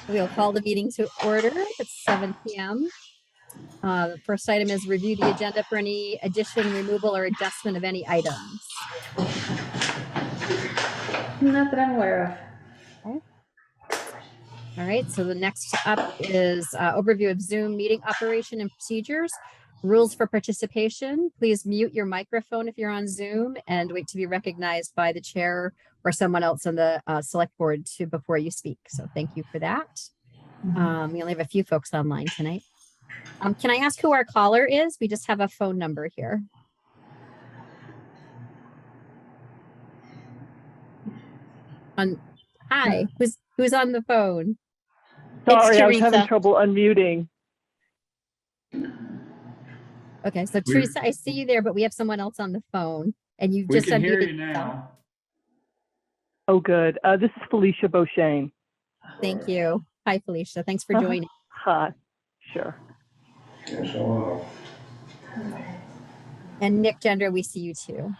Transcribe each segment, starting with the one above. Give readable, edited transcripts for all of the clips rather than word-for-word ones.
We'll call the meeting to order. It's 7 p.m. The first item is review the agenda for any addition, removal, or adjustment of any items. Not that I'm aware of. Okay. All right, so the next up is overview of Zoom meeting operation and procedures. Rules for participation. Please mute your microphone if you're on Zoom and wait to be recognized by the chair or someone else on the select board before you speak. So thank you for that. We only have a few folks online tonight. Can I ask who our caller is? We just have a phone number here. Hi, who's on the phone? Sorry, I was having trouble unmuting. Okay, so Teresa, I see you there, but we have someone else on the phone, and you just unmuted. We can hear you now. Oh, good. This is Felicia Beauchesne. Thank you. Hi, Felicia. Thanks for joining. Hi. Sure. Yes, hello. And Nick Gender, we see you too.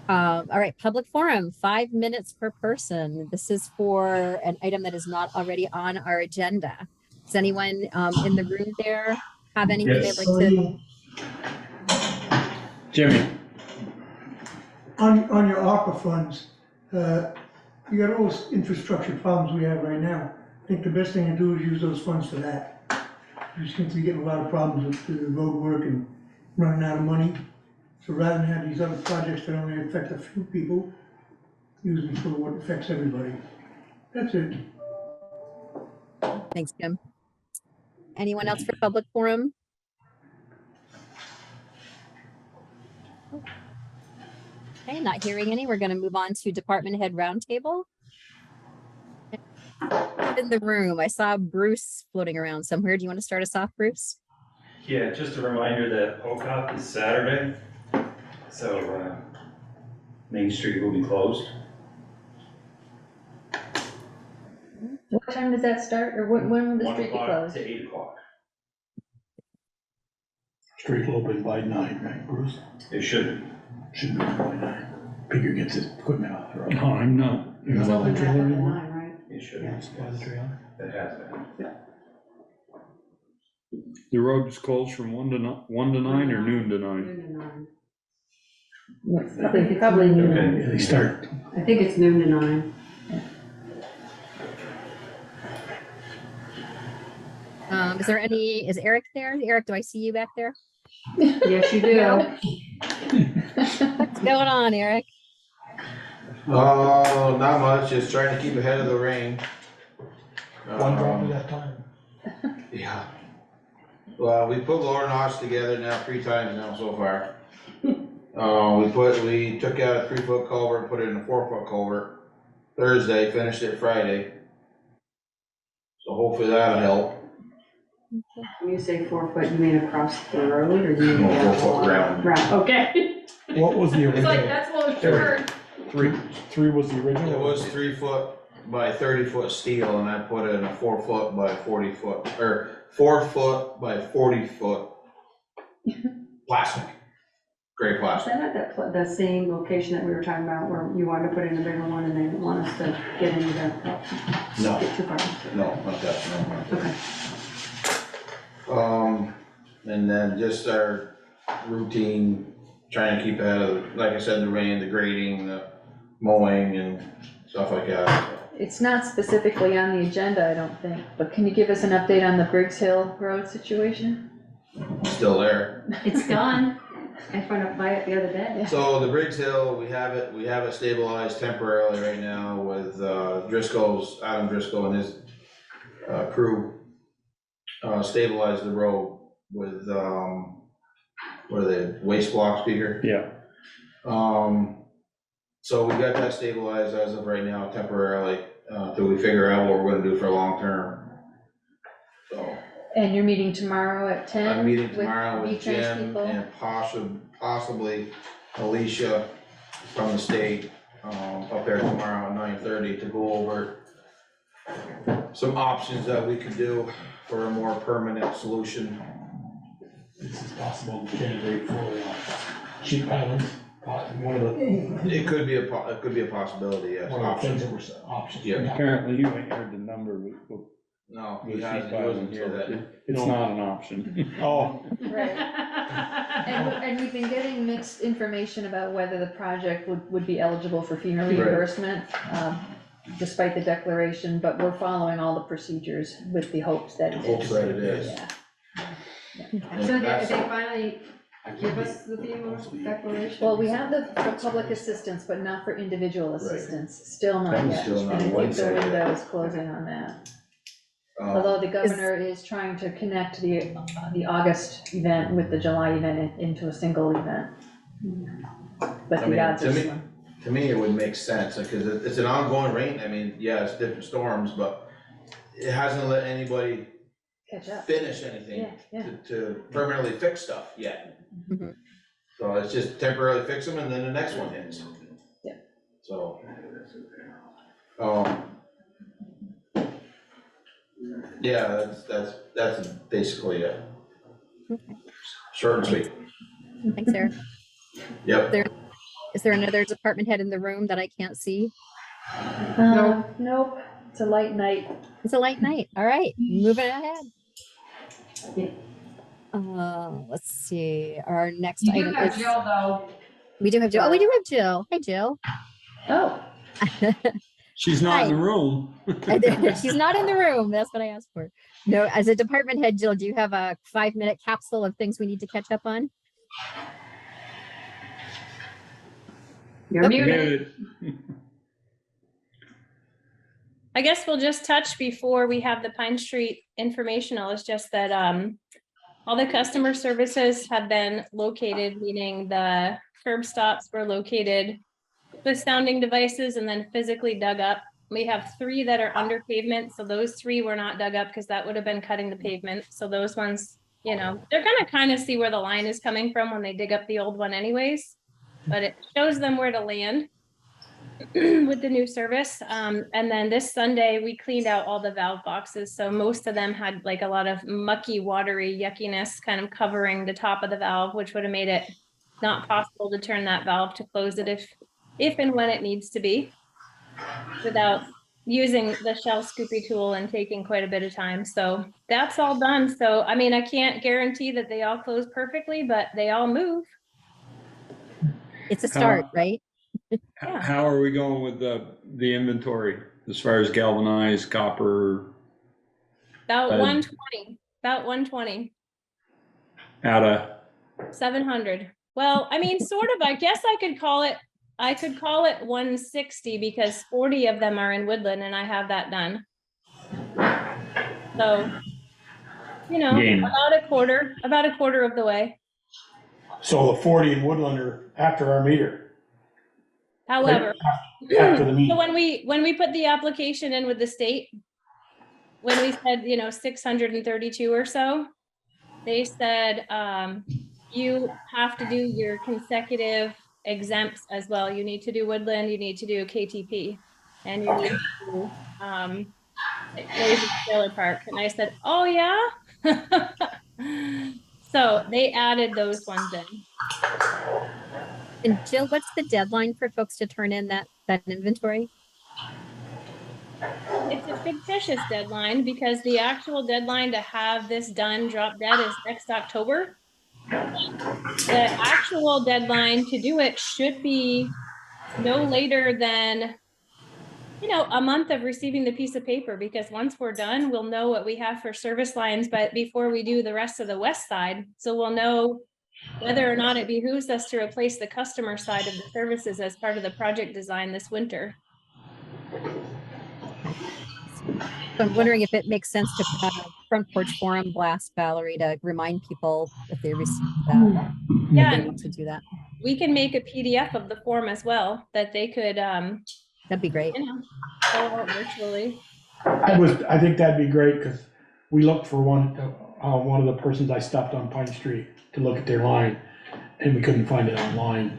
All right, public forum, 5 minutes per person. This is for an item that is not already on our agenda. Does anyone in the room there have anything they'd like to? Jimmy. On your ARPA funds, you got all those infrastructure problems we have right now. I think the best thing to do is use those funds for that. You seem to be getting a lot of problems with the road work and running out of money. So rather than have these other projects that only affect a few people, use them for what affects everybody. That's it. Thanks, Jim. Anyone else for public forum? Okay, not hearing any. We're going to move on to department head roundtable. In the room, I saw Bruce floating around somewhere. Do you want to start us off, Bruce? Yeah, just a reminder that OCOP is Saturday, so Main Street will be closed. What time does that start, or when will the 1 street be o'clock closed? to 8 o'clock. Street will open by 9, right, Bruce? It should be. Should be open by 9. Peter gets his equipment out there. No, I'm not. You don't have the trailer anymore? Right? It should Yeah, be. supply the trailer. It has been. The road is closed from 1 to 9 or noon to 9? Noon to 9. Probably noon. Okay. Yeah, they start. I think it's noon to 9. Is Eric there? Eric, do I see you back there? Yes, you do. What's going on, Eric? Oh, not much, just trying to keep ahead of the rain. One drop at a time. Yeah. Well, we put lower notch together now 3 times now so far. We took out a 3-foot culvert, put it in a 4-foot culvert Thursday, finished it Friday. So hopefully that'll help. When you say 4 foot, you mean across the road, or do you mean? No, 4 foot round. Okay. What was the original? that's a little short. 3 was the original? It was 3 foot by 30 foot steel, and I put in a 4 foot by 40 foot, or 4 foot by 40 foot plastic, gray Is plastic. that at the same location that we were talking about, where you wanted to put in a bigger one and they didn't want us to get into that? No. Get too far? No, not that, no. Okay. And then just our routine, trying to keep ahead of, like I said, the rain, the grading, the mowing and stuff like that. It's not specifically on the agenda, I don't think, but can you give us an update on the Briggs Hill Road situation? Still there. It's gone. I found out by it the other day. So the Briggs Hill, we have it stabilized temporarily right now with Adam Driscoll and his crew stabilized the road with, what are they, waste blocks, Peter? Yeah. So we got that stabilized as of right now temporarily, till we figure out what we're gonna do for long term. So And you're meeting tomorrow at 10? I'm meeting tomorrow with V-Trans Jim people? and possibly Alicia from the state, up there tomorrow at 9:30 to go over some options that we could do for a more permanent solution. This is possible candidate for sheep islands, one of the. It could be a possibility, yes, One of the things options. that were options. Yeah. Apparently you ain't heard the number. No, The he sheet hasn't, he piling, wasn't here so that. it's No. not an option. Oh, Right. And we've been getting mixed information about whether the project would be eligible for FEMA Right. reimbursement, despite the declaration, but we're following all the procedures with the hopes that it is. Hopes that it is. Yeah. And So that's- they finally give us the FEMA declaration? Well, we have the for public assistance, but not for individual assistance, still not yet. Still not And I think quite the set yet. window is closing on that. Um, Although the governor is trying to connect the August event with the July event into a single event. But I the mean, odds to are me- slim. To me, it would make sense, because it's an ongoing rain, I mean, yeah, it's different storms, but it hasn't let anybody Catch up. finish anything Yeah, yeah. to permanently fix stuff yet. Mhm. So it's just temporarily fix them and then the next one hits. Yeah. So. Yeah, that's basically it. Okay. Short and sweet. Thanks, Eric. Yep. Is there another department head in the room that I can't see? Nope, it's a light night. It's a light night. All right, moving ahead. Let's see. Our next You do item have is, Jill, though. we do have Jill. Oh, we do have Jill. Hi, Jill. Oh, She's not in the Hi. room. She's not in the room. That's what I asked for. No, as a department head, Jill, do you have a 5-minute capsule of things we need to catch up on? You're Okay. muted. I guess we'll just touch before we have the Pine Street informational. It's just that all the customer services have been located, meaning the curb stops were located with sounding devices and then physically dug up. We have 3 that are under pavement, so those 3 were not dug up because that would have been cutting the pavement. So those ones, you know, they're gonna kind of see where the line is coming from when they dig up the old one anyways, but it shows them where to land with the new service. And then this Sunday, we cleaned out all the valve boxes. So most of them had like a lot of mucky, watery yuckiness kind of covering the top of the valve, which would have made it not possible to turn that valve to close it if and when it needs to be, without using the shell scoopy tool and taking quite a bit of time. So that's all done. So, I mean, I can't guarantee that they all close perfectly, but they all move. It's a start, right? Yeah. How are we going with the inventory as far as galvanized copper About Um, 120, out of? 700. Well, I mean, sort of, I guess I could call it 160 because 40 of them are in Woodland and I have that done. So, you know, Gain. about a quarter of the way. so the 40 in Woodland are after our meter, However, after the so meter. when we put the application in with the state, when we said, you know, 632 or so, they said, you have to do your consecutive exempts as well. You need to do Woodland, you need to do KTP, and you need to do, Lazy Trailer Park. And I said, oh yeah? So they added those ones in. And Jill, what's the deadline for folks to turn in that inventory? It's a fictitious deadline because the actual deadline to have this done, drop dead, is next October. The actual deadline to do it should be no later than, you know, a month of receiving the piece of paper, because once we're done, we'll know what we have for service lines, but before we do the rest of the west side, so we'll know whether or not it behooves us to replace the customer side of the services as part of the project design this winter. So I'm wondering if it makes sense to put out a front porch forum blast, Valerie, to remind people if they receive that. Yeah, They and want to do that. we can make a PDF of the form as well that they could, That'd be great. you know, fill out virtually. I think that'd be great, because we looked for one of the persons I stopped on Pine Street to look at their line, and we couldn't find it online,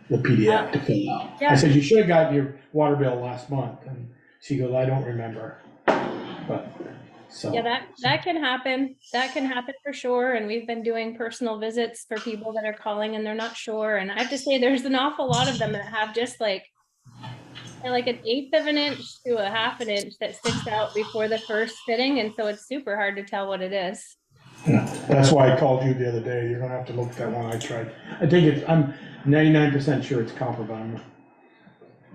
the PDF to fill out. Yeah. I said, you should have got your water bill last month, and she goes, I don't remember. But, so. Yeah, that can happen. That can happen for sure. And we've been doing personal visits for people that are calling and they're not sure. And I have to say, there's an awful lot of them that have just like and like 1/8 of an inch to a 1/2 an inch that sticks out before the first fitting, and so it's super hard to tell what it is. Yeah, that's why I called you the other day. You're gonna have to look at that one I tried. I think I'm 99% sure it's copper, but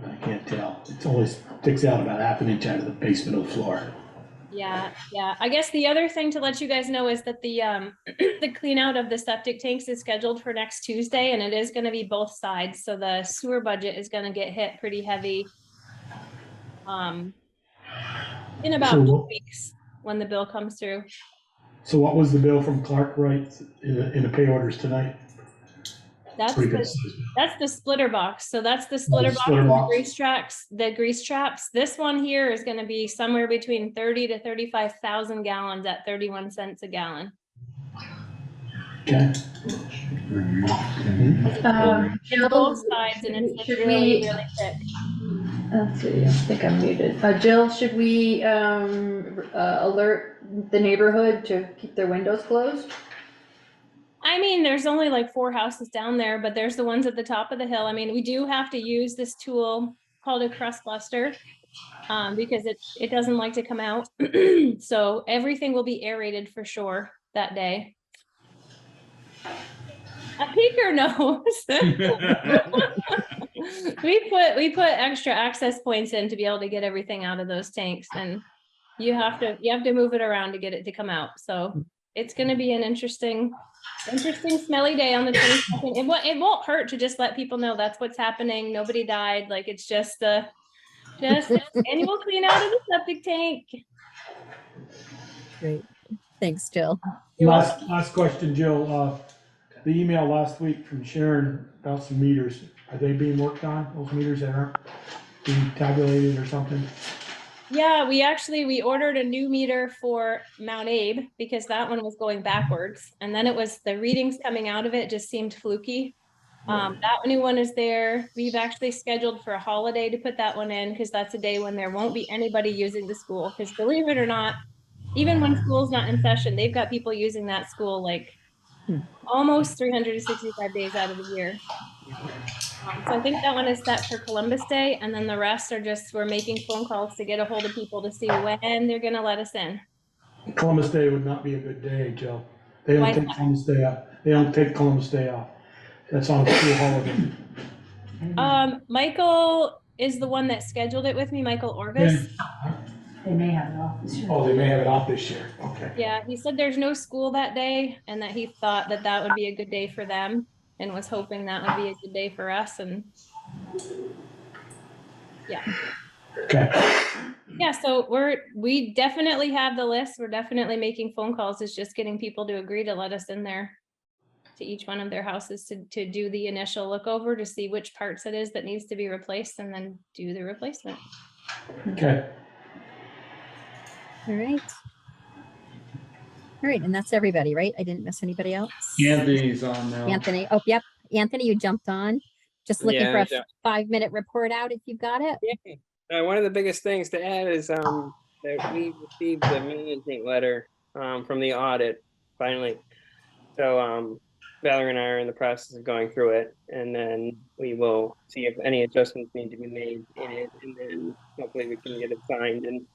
I can't tell. It only sticks out about 1/2 an inch out of the basement of the floor. Yeah, yeah. I guess the other thing to let you guys know is that the the clean out of the septic tanks is scheduled for next Tuesday, and it is gonna be both sides, so the sewer budget is gonna get hit pretty heavy. In about 2 weeks, when the bill comes through. So what was the bill from Clark Wright in the pay orders tonight? That's Pretty good the, size bill. that's the splitter box. So that's the splitter box, splitter and the box. grease traps. This one here is gonna be somewhere between 30 to 35,000 gallons at 31 cents a gallon. Okay. Jill, Both sides, and it's should really, we- really thick. Let's see, I think I'm muted. Jill, should we, alert the neighborhood to keep their windows closed? I mean, there's only like 4 houses down there, but there's the ones at the top of the hill. I mean, we do have to use this tool called a crust buster, because it doesn't like to come out. So everything will be aerated for sure that day. A peeker knows. We put extra access points in to be able to get everything out of those tanks, and you have to move it around to get it to come out. So it's going to be an interesting smelly day on the 22nd. It won't hurt to just let people know that's what's happening. Nobody died. Like, it's just annual clean out of the septic tank. Great. Thanks, Jill. Last question, Jill. The email last week from Sharon about some meters, are they being worked on? Those meters that aren't being tabulated or something? Yeah, we ordered a new meter for Mount Abe because that one was going backwards. And then it was the readings coming out of it just seemed fluky. That new one is there. We've actually scheduled for a holiday to put that one in because that's a day when there won't be anybody using the school. Because believe it or not, even when school's not in session, they've got people using that school like almost 365 days out of the year. So I think that one is set for Columbus Day, and then the rest are just, we're making phone calls to get a hold of people to see when they're gonna let us in. Columbus Day would not be a good day, Jill. They Why don't take not? Columbus Day off. They don't take Columbus Day off. That's on a school holiday. Michael is the one that scheduled it with me, Michael Orvis. They may have it off this year. Oh, they may have it off this year. Okay. Yeah, he said there's no school that day and that he thought that that would be a good day for them and was hoping that would be a good day for us, and yeah. Okay. Yeah, so we definitely have the list. We're definitely making phone calls. It's just getting people to agree to let us in there to each one of their houses to do the initial look over to see which parts it is that needs to be replaced and then do the replacement. Okay. All right. All right, and that's everybody, right? I didn't miss anybody else. Anthony's on now. Anthony. Oh, yep. Anthony, you jumped on. Just looking for a Yeah. 5-minute report out if you've got it. Yeah. One of the biggest things to add is that we received the management letter from the audit finally. So Valerie and I are in the process of going through it, and then we will see if any adjustments need to be made in it, and then hopefully we can get it signed. And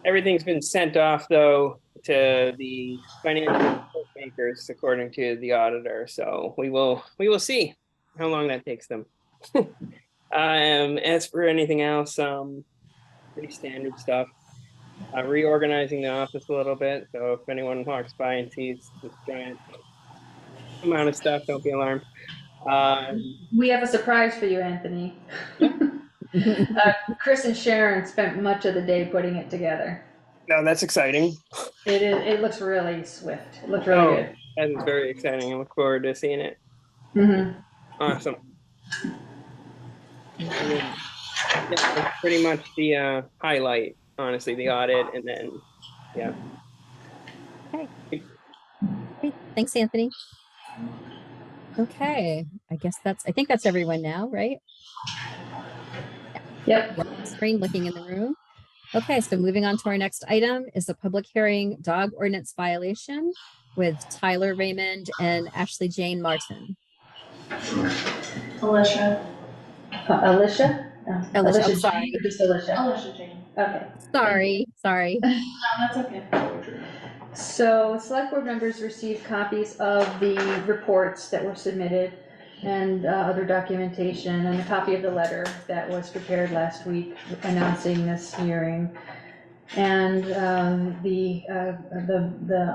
everything's been sent off though to the financial makers according to the auditor. So we will see how long that takes them. As for anything else, pretty standard stuff. Reorganizing the office a little bit. So if anyone walks by and sees this giant amount of stuff, don't be alarmed. We have a surprise for you, Anthony. Chris and Sharon spent much of the day putting it together. No, that's exciting. It looks really swift. It looks really good. That is very exciting. I look forward to seeing it. Mm-hmm. Awesome. Yeah, that's pretty much the highlight, honestly, the audit, and then, yeah. Okay. Great. Thanks, Anthony. Okay, I think that's everyone now, right? Yep. Screen looking in the room. Okay, so moving on to our next item is a public hearing dog ordinance violation with Tyler Raymond and Ashley Jane Martin. Alicia. Alicia? Alicia, I'm Alicia sorry. Jane or just Alicia? Alicia Jane. Okay. Sorry. No, that's okay. So select board members received copies of the reports that were submitted and other documentation and a copy of the letter that was prepared last week announcing this hearing. And the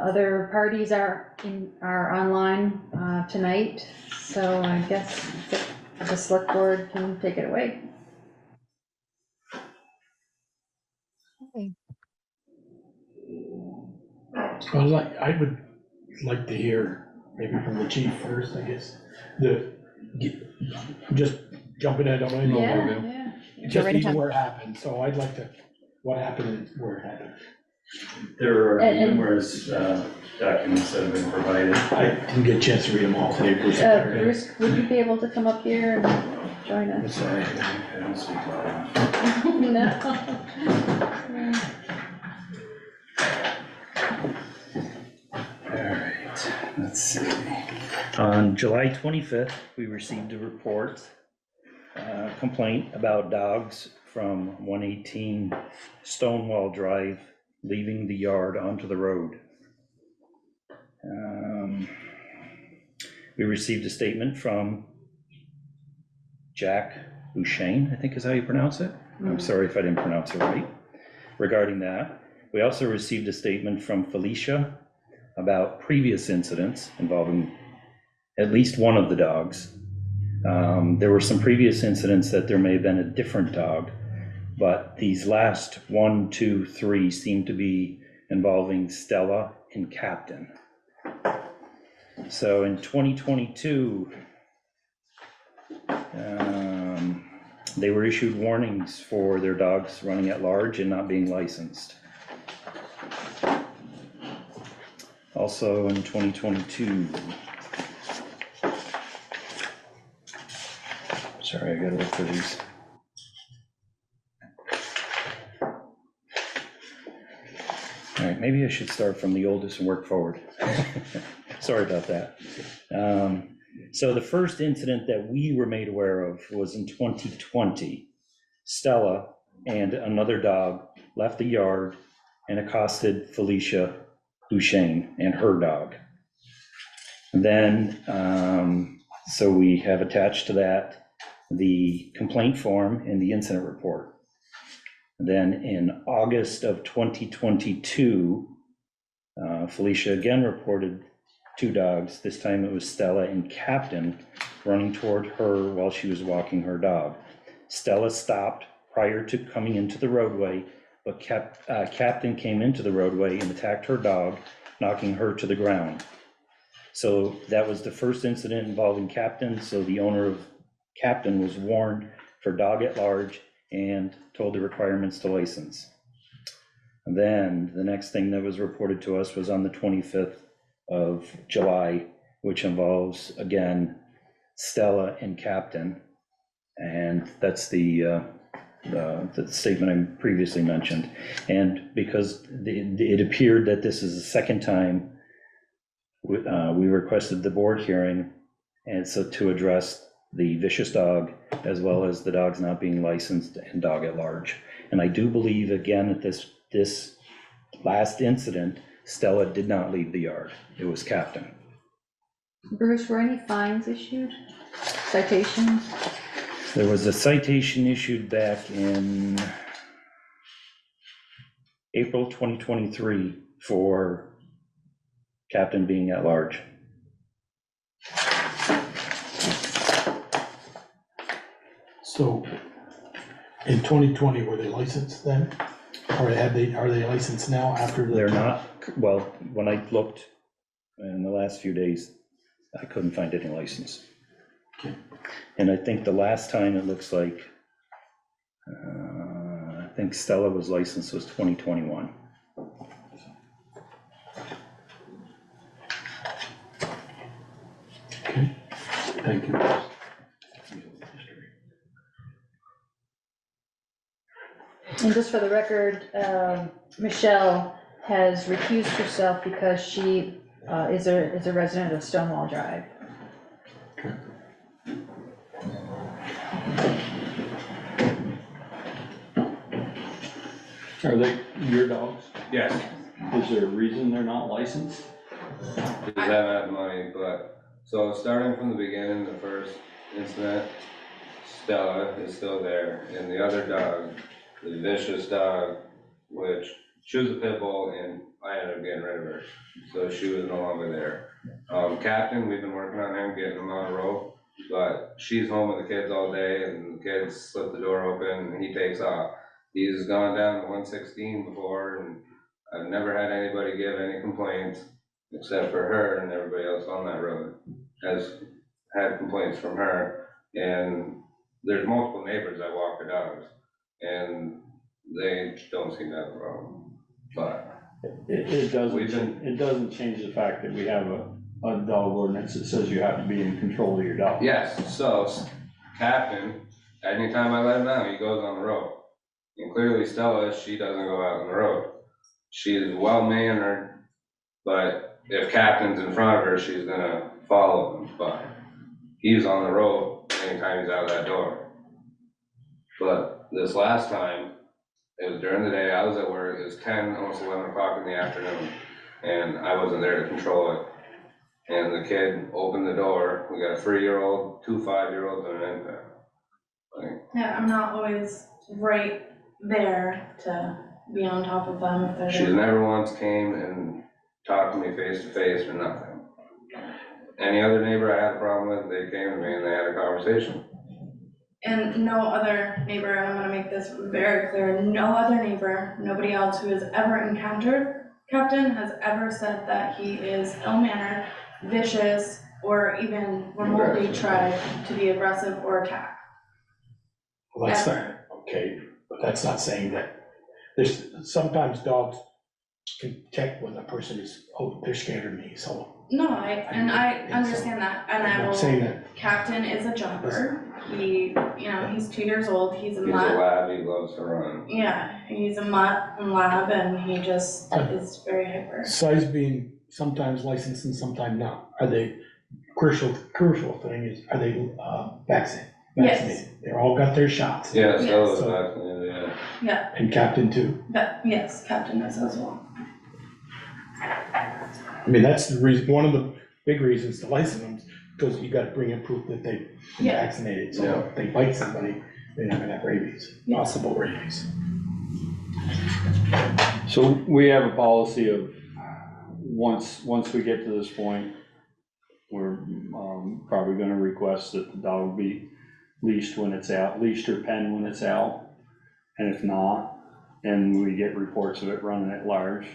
other parties are online tonight, so I guess the select board can take it away. I would like to hear, maybe from the chief first, I guess, just jumping in, I don't know. Yeah. Just Right even ahead. where it happened, so I'd like to, what happened and where it happened. There are And- numerous documents that have been provided. I didn't get a chance to read them all today, Bruce. Bruce, would you be able to come up here and join I'm us? sorry. I don't speak loud. No. All right, let's see. On July 25th, we received a report, complaint about dogs from 118 Stonewall Drive leaving the yard onto the road. We received a statement from Jack Bouchain, I think is how you pronounce it. I'm sorry if I didn't pronounce it right, regarding that. We also received a statement from Felicia about previous incidents involving at least one of the dogs. There were some previous incidents that there may have been a different dog, but these last 1, 2, 3 seem to be involving Stella and Captain. So in 2022, they were issued warnings for their dogs running at large and not being licensed. Also in 2022, sorry, I gotta look for these. All right, maybe I should start from the oldest and work forward. Sorry about that. So the first incident that we were made aware of was in 2020. Stella and another dog left the yard and accosted Felicia Bouchain and her dog. And then, so we have attached to that the complaint form and the incident report. Then in August of 2022, Felicia again reported 2 dogs. This time it was Stella and Captain running toward her while she was walking her dog. Stella stopped prior to coming into the roadway, but Captain came into the roadway and attacked her dog, knocking her to the ground. So that was the first incident involving Captain. So the owner of Captain was warned for dog at large and told the requirements to license. And then the next thing that was reported to us was on the 25th of July, which involves, again, Stella and Captain. And that's the statement I previously mentioned. And because it appeared that this is the second time we requested the board hearing, and so to address the vicious dog, as well as the dogs not being licensed and dog at large. And I do believe, again, that this last incident, Stella did not leave the yard. It was Captain. Bruce, were any fines issued? Citations? There was a citation issued back in April 2023 for Captain being at large. So in 2020, were they licensed then? Or are they licensed now after the? They're not, well, when I looked in the last few days, I couldn't find any license. Okay. And I think the last time it looks like, I think Stella was licensed was 2021. Okay, thank you. And just for the record, Michelle has recused herself because she is a resident of Stonewall Drive. Are they your dogs? Yes, Is there a reason they're not licensed? Because I haven't had money, but, so starting from the beginning, the first incident, Stella is still there, and the other dog, the vicious dog, which she was a pit bull, and I ended up getting rid of her, so she was no longer there. Captain, we've been working on him, getting him on a rope, but she's home with the kids all day, and the kids slip the door open, and he takes off. He's gone down to 116 before, and I've never had anybody give any complaints, except for her, and everybody else on that road has had complaints from her. And there's multiple neighbors that walk their dogs, and they don't seem to have a problem. But It doesn't change the fact that we have a dog ordinance that says you have to be in control of your dog. yes, so Captain, anytime I let him out, he goes on the road. And clearly Stella, she doesn't go out on the road. She's well-mannered, but if Captain's in front of her, she's gonna follow him. But he's on the road anytime he's out that door. But this last time, it was during the day, I was at work, it was 10, almost 11 o'clock in the afternoon, and I wasn't there to control it. And the kid opened the door, we got a 3-year-old, 2 5-year-olds, and an infant. Like, Yeah, I'm not always right there to be on top of them if they're she's there. never once came and talked to me face to face or nothing. Any other neighbor I had a problem with, they came to me and they had a conversation. And no other neighbor, and I'm gonna make this very clear, no other neighbor, nobody else who has ever encountered Captain has ever said that he is ill-mannered, vicious, or even remotely tried to be aggressive or attack. Well, that's not, okay, but that's not saying that, there's, sometimes dogs can detect when a person is, oh, they're scared of me, so. No, I understand that, and I I'm will, saying that, Captain is a jumper, he's 2 years old, he's a He's a mutt. lab, he loves to run. Yeah, he's a mutt and lab, and he just is very hyper. size being sometimes licensed and sometimes not, are they, crucial thing is, are they vaccinated? Yes. They're all got their shots. Yeah, Stella's So- vaccinated, yeah. Yeah, And Captain too. but yes, Captain is as well. I mean, that's the reason, one of the big reasons to license them, because you gotta bring in proof that they've been Yeah. vaccinated, so Yeah. if they bite somebody, they're not gonna have rabies, Yeah. possible rabies. So we have a policy of, once we get to this point, we're probably gonna request that the dog be leashed when it's out, leashed or penned when it's out. And if not, and we get reports of it running at large,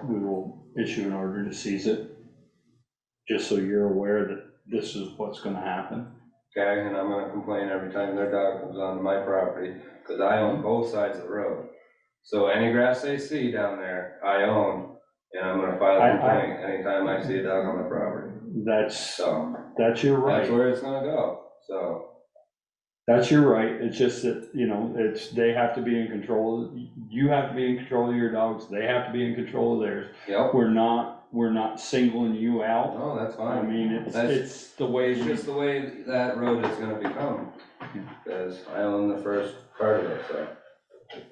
we will issue an order to seize it. Just so you're aware that this is what's gonna happen. Okay, and I'm gonna complain every time their dog comes onto my property, because I own both sides of the road. So any grass they see down there, I own, and I'm gonna file a complaint anytime I see a dog on my property. That's your That's right. where it's gonna go, so. That's your right. It's just that, they have to be in control. You have to be in control of your dogs. They have to be in control of theirs. Yep, We're not singling you out. no, that's I fine. mean, it's the way It's just the way that road is gonna become, because I own the first part of it, so.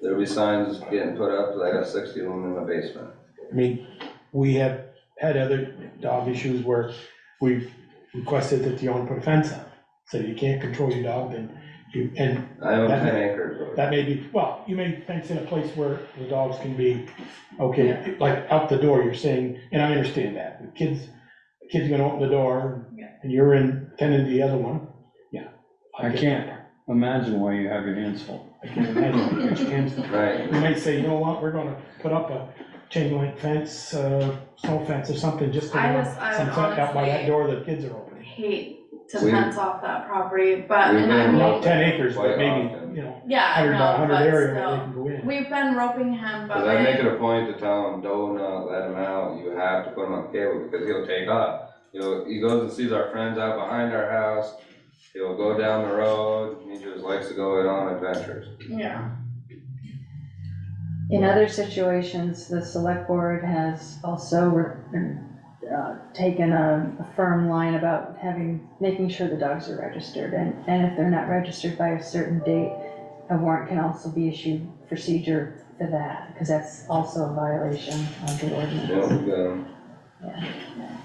There'll be signs getting put up, 'cause I got 60 of them in my basement. I mean, we have had other dog issues where we've requested that the owner put a fence up, so you can't control your dog, and I own That 10 may- acres. that may be, well, you may fence in a place where the dogs can be, okay, like out the door, you're saying, and I understand that, the kid's gonna open the door, Yeah. and you're tending to the other one, yeah. I get can't that. imagine why you have your hands full. I can imagine, you get your hands full. Right, You might say, you know what, we're gonna put up a chain link fence, snow fence or something, just to I have would some fence out by that honestly door the kids are opening. hate to We- fence off that property, but, We've and I been mean, Not 10 acres, Quite but maybe, often. yeah, I 100 by know, 100 but area where they still. can go in. We've been roping him, but because I make it a point to tell him, do not let him out, you have to put him on cable, because he'll take off. He goes and sees our friends out behind our house, he'll go down the road, he just likes to go on adventures. yeah. In other situations, the select board has also taken a firm line about making sure the dogs are registered, and if they're not registered by a certain date, a warrant can also be issued procedure for that, because that's also a violation of the ordinance. Yeah, we got 'em. Yeah.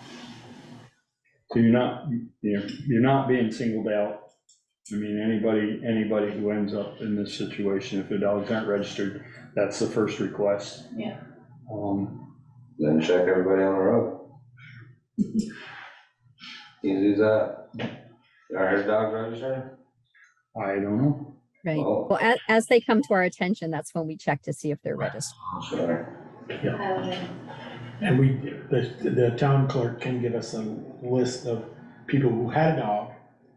So you're not being singled out. I mean, anybody who ends up in this situation, if their dogs aren't registered, that's the first request. Yeah. Then check everybody on the road. Easy as that. Are his dogs registered? I don't know. Right. Well- Well, as they come to our attention, that's when we check to see if they're registered. Sure. And the town clerk can give us a list of people who had a dog,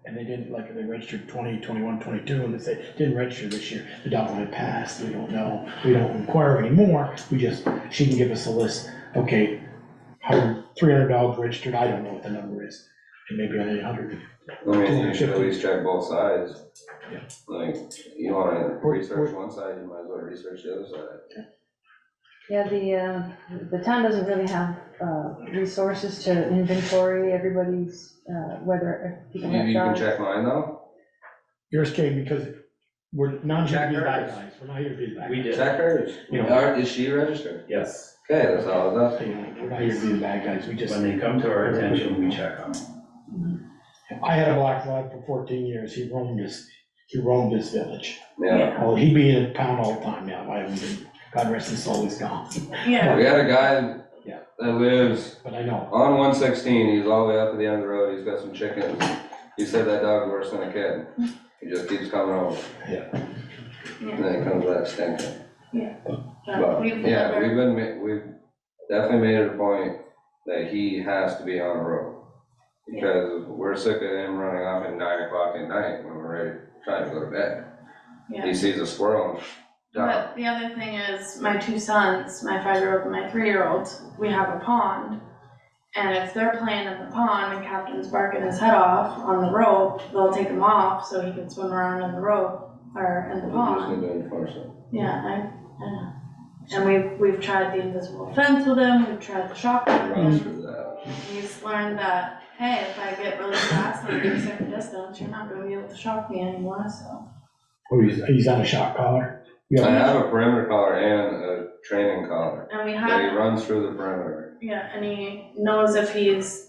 and they didn't, like, they registered 20, 21, 22, and they say, didn't register this year, the dog might have passed, we don't know, we don't inquire anymore, she can give us a list, okay, 300 dogs registered, I don't know what the number is, and maybe only 100. I mean, you should at least check both sides. Yeah. Like, you wanna research one side, you might as well research the other side. Yeah, the town doesn't really have resources to inventory everybody's, whether people have You can dogs. check mine though? Yours came because we're not here to be Check bad hers. guys, we're not here to be the bad We guys. did. Check hers. You know. Is she registered? Yes. Okay, that's all I was asking. We're not here to be the bad guys, we just. When they come to our attention, we check them. I had a black lab for 14 years, he roamed this village. Yeah. Well, he'd be in town all the time now, I haven't been, God rest his soul, he's gone. Yeah. We had a guy Yeah. that lives But I know, on 116, he's all the way up to the end of the road, he's got some chickens. He said that dog's worse than a kid. He just keeps coming over. Yeah. And then he comes back stinking. But But, we've yeah, never- we've definitely made it a point that he has to be on the road. Because we're sick of him running off at 9 o'clock at night when we're ready, trying to go to bed. Yeah. He sees a squirrel and But the other thing is, my two sons, my 5-year-old and my 3-year-old, we have a pond. And if they're playing in the pond and Captain's barking his head off on the rope, they'll take him off so he can swim around in the rope, or in the we just pond. need to enforce it. Yeah, I know. And we've tried the invisible fence with him, we've tried the shock with Run him. through that. He's learned that, hey, if I get really fast and I get a certain distance, you're not gonna be able to shock me anymore, so. oh, he's on a shock collar. I have a perimeter collar and a training collar. And we That he have, runs through the perimeter. yeah, and he knows if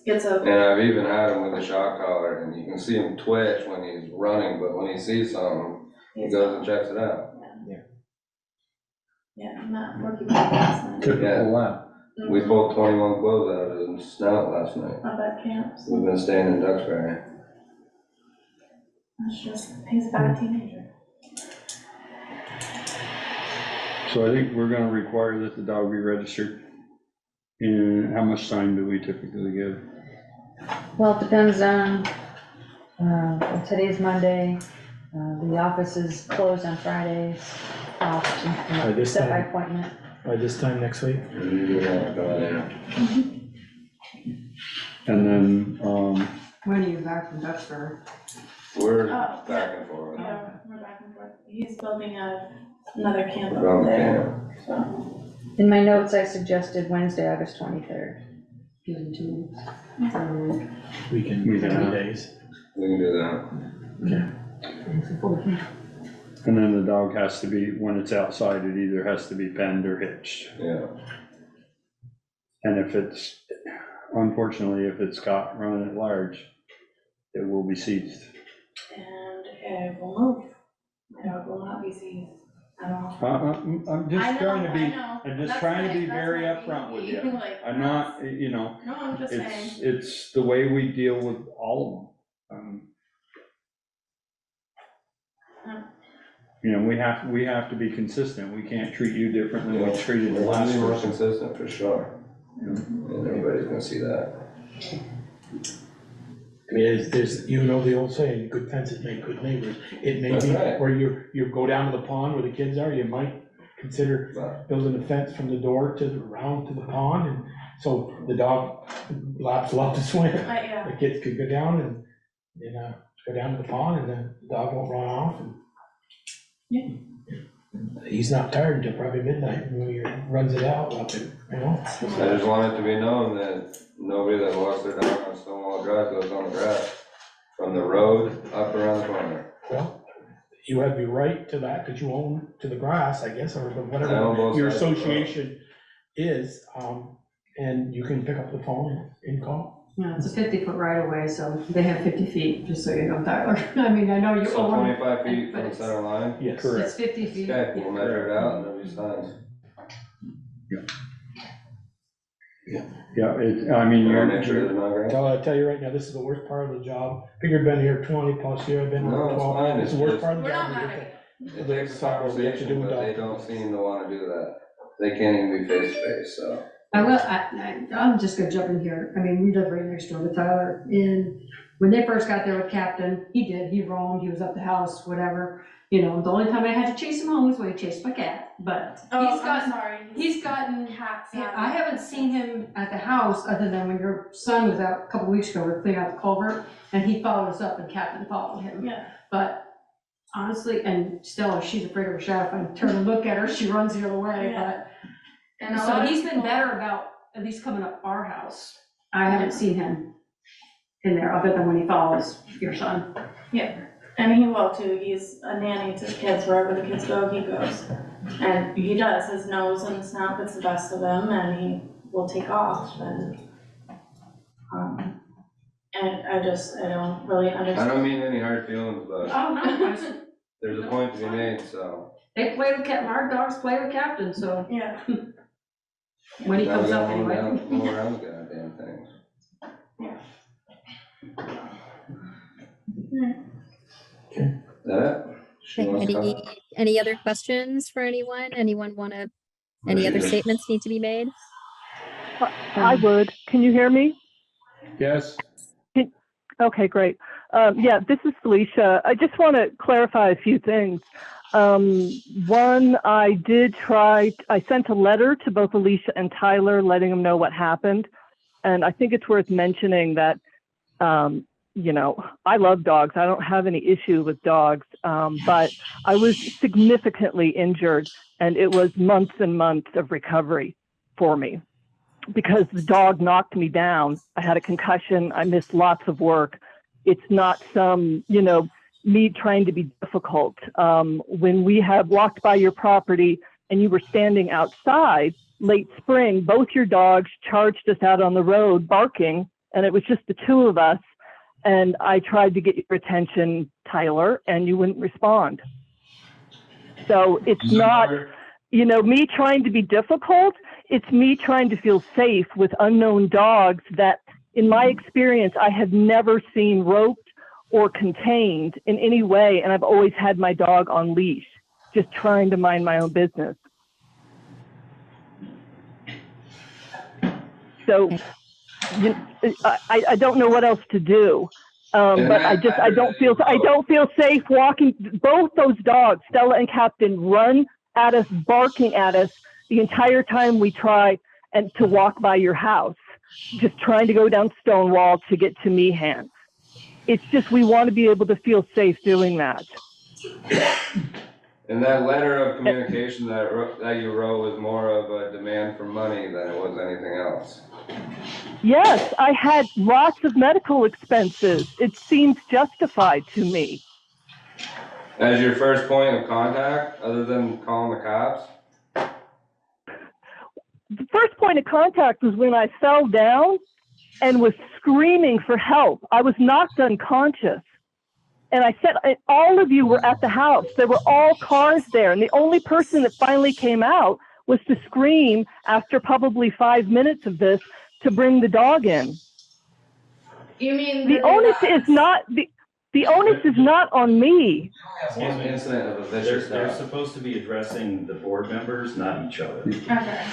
gets a, And I've even had him with a shock collar, and you can see him twitch when he's running, but when he sees something, he goes and checks it out. yeah, we're keeping it last night. Typical lab. We pulled 21 clothes out of his snout last night. Up at camps. We've been staying in Duxbury. That's just, he's a bad teenager. So I think we're gonna require that the dog be registered. And how much time do we typically give? Well, it depends on, well, today's Monday, the office is closed on Fridays, By this set by time? appointment. By this time next week? We usually have to go there. And then, When are you back from Duxbury? We're Oh, back and forth. Yeah, we're back and forth. He's building another camp We're on up the there, camp. so. In my notes, I suggested Wednesday, August 23rd. Give him 2 weeks. We can, We can, 3 days. We can do that. It's the 14th. and then the dog has to be, when it's outside, it either has to be penned or hitched. Yeah. And if it's, unfortunately, if it's caught running at large, it will be seized. And it will move. My dog will not be seized at all. I'm just I know, trying to be, I know. I'm just That's trying to my- be that's very my upfront with you. baby. Like, I'm not, you know, No, I'm just saying. it's the way we deal with all of them. You know, we have to be consistent. We can't treat you different than we treated the We're last gonna be more person. consistent for sure. And everybody's gonna see that. I mean, there's, you know, the old saying, good fences make good neighbors. It may That's be right. where you go down to the pond where the kids are, you might consider But building a fence from the door around to the pond, and so the dog laps love to swim. Yeah. The kids could go down and, go down to the pond, and then the dog won't run off, and he's not tired until probably midnight when he runs it out, I just want it to be known that nobody that walks their dog on Stonewall Drive goes on the grass. From the road up around the corner. Well, you have the right to that, because you own to the grass, I guess, or I own whatever both your sides of the road. association is, and you can pick up the phone and call. Yeah, it's a 50-foot right of way, so they have 50 feet, just so you know, Tyler. I mean, I know you So own. 25 feet but from the it's- center line? Yes. It's 50 feet. Okay, we'll measure it out and there'll be signs. Yeah, I mean, I'll you're, make sure they're not great. I'll tell you right now, this is the worst part of the job. Figured I've been here 20+ years, I've been No, here it's 12. fine. It's the worst It's part of the We're job. not mad at It takes a Sorry, we have to do conversation, but they without- don't seem to wanna do that. They can't even be face to face, so. I'm just gonna jump in here. I mean, we live right next door to Tyler, and when they first got there with Captain, he roamed, he was up the house, whatever. You know, the only time I had to chase him home was when he chased my cat, but Oh, he's I'm gotten, sorry. he's gotten, Cats. I haven't seen him at the house other than when your son was out a couple weeks ago, we were cleaning out the culvert, and he followed us up and Captain followed him. Yeah. But honestly, and Stella, she's afraid of a shadow. If I turn and look at her, she runs the other way, Yeah. And but. a So lot of he's been people- better about at least coming up our house. I haven't seen him in there other than when he follows your son. And he will too, he's a nanny to the kids, wherever the kids go, he goes. And he does, his nose and snout gets the best of him, and he will take off, and I don't really I understand. don't mean any hard feelings, but Oh, no, there's a point to be made, so. they play with our dogs play with Captain, so Yeah. when he Now we comes up gotta mow anyway. down- mow around the goddamn things. Is that it? She wants to Any, comment? any other questions for anyone? Anyone want to, any other statements need to be made? I would. Can you hear me? yes, Okay, great. Yeah, this is Felicia. I just want to clarify a few things. One, I sent a letter to both Alicia and Tyler letting them know what happened. And I think it's worth mentioning that, you know, I love dogs. I don't have any issue with dogs, but I was significantly injured, and it was months and months of recovery for me because the dog knocked me down. I had a concussion. I missed lots of work. It's not some, you know, me trying to be difficult. When we have walked by your property and you were standing outside late spring, both your dogs charged us out on the road barking, and it was just the two of us. And I tried to get your attention, Tyler, and you wouldn't respond. So it's not, you know, me trying to be difficult. It's me trying to feel safe with unknown dogs that, in my experience, I have never seen roped or contained in any way. And I've always had my dog on leash, just trying to mind my own business. So I don't know what else to do. But I don't feel safe walking. Both those dogs, Stella and Captain, run at us, barking at us the entire time we try and to walk by your house, just trying to go down Stonewall to get to Meehan. It's just, we want to be able to feel safe doing that. And that letter of communication that you wrote was more of a demand for money than it was anything else. Yes, I had lots of medical expenses. It seems justified to me. As your first point of contact, other than calling the cops? The first point of contact was when I fell down and was screaming for help. I was knocked unconscious. And I said, all of you were at the house. There were all cars there. And the only person that finally came out was to scream after probably 5 minutes of this to bring the dog in. You mean the onus is not the onus is not on me. One incident of a vicious They're dog. supposed to be addressing the board members, not each other. Okay.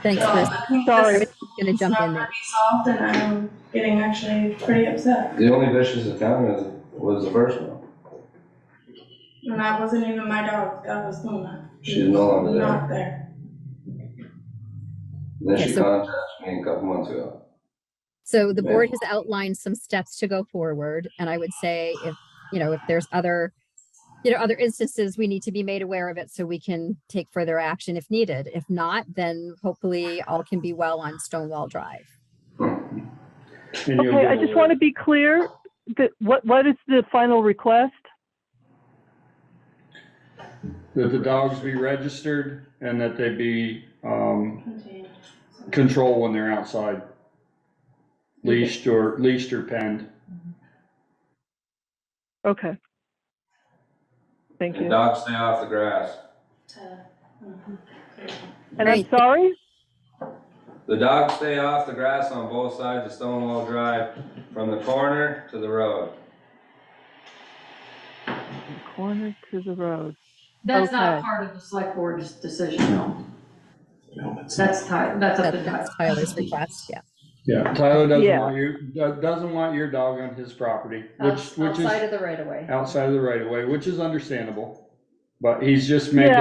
Thanks, So, Chris. I think Sorry. this I'm gonna jump in is there. not solved, and I'm getting actually pretty upset. The only vicious encounter was the first one. And that wasn't even my dog, that was Luna. She's no longer there. Not there. Then Okay, she so- contacted me a couple months ago. So the Yeah. board has outlined some steps to go forward, and I would say if, you know, if there's other, you know, other instances, we need to be made aware of it so we can take further action if needed. If not, then hopefully all can be well on Stonewall Drive. and you'll Okay, get I a just want to letter. be clear that what is the final request? that the dogs be registered and that they be, controlled when they're outside. Leashed or penned. Okay. Thank And you. dogs stay off the grass. And Great. I'm sorry? The dogs stay off the grass on both sides of Stonewall Drive, from the corner to the road. Corner to the road. That's not Okay. part of the select board's decision, no. No, it's That's that's up to That's Tyler. Tyler's request, yeah. Yeah, Tyler Yeah. doesn't want your dog on his property, which Outside is of the right of way. outside of the right of way, which is understandable. But he's just making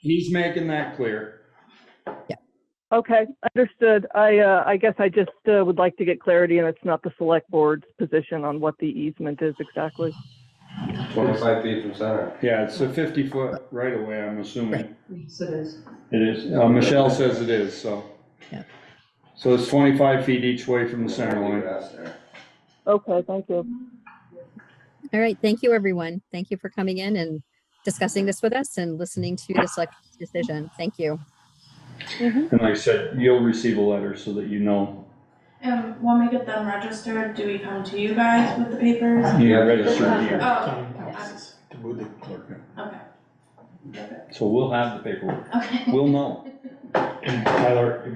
he's making that clear. Okay, understood. I guess I just would like to get clarity, and it's not the select board's position on what the easement is exactly. 25 feet from center. Yeah, it's a 50-foot right of way, I'm assuming. Yes, it is. It is. Michelle says it is, so. Yeah. So it's 25 feet each way from the center line. Okay, thank you. All right, thank you, everyone. Thank you for coming in and discussing this with us and listening to the select decision. Thank you. And like I said, you'll receive a letter so that you know. And when we get them registered, do we come to you guys with the papers? Yeah, registered here. Oh, to move the clerk. okay. So we'll have the paperwork. Okay. We'll know. And Tyler,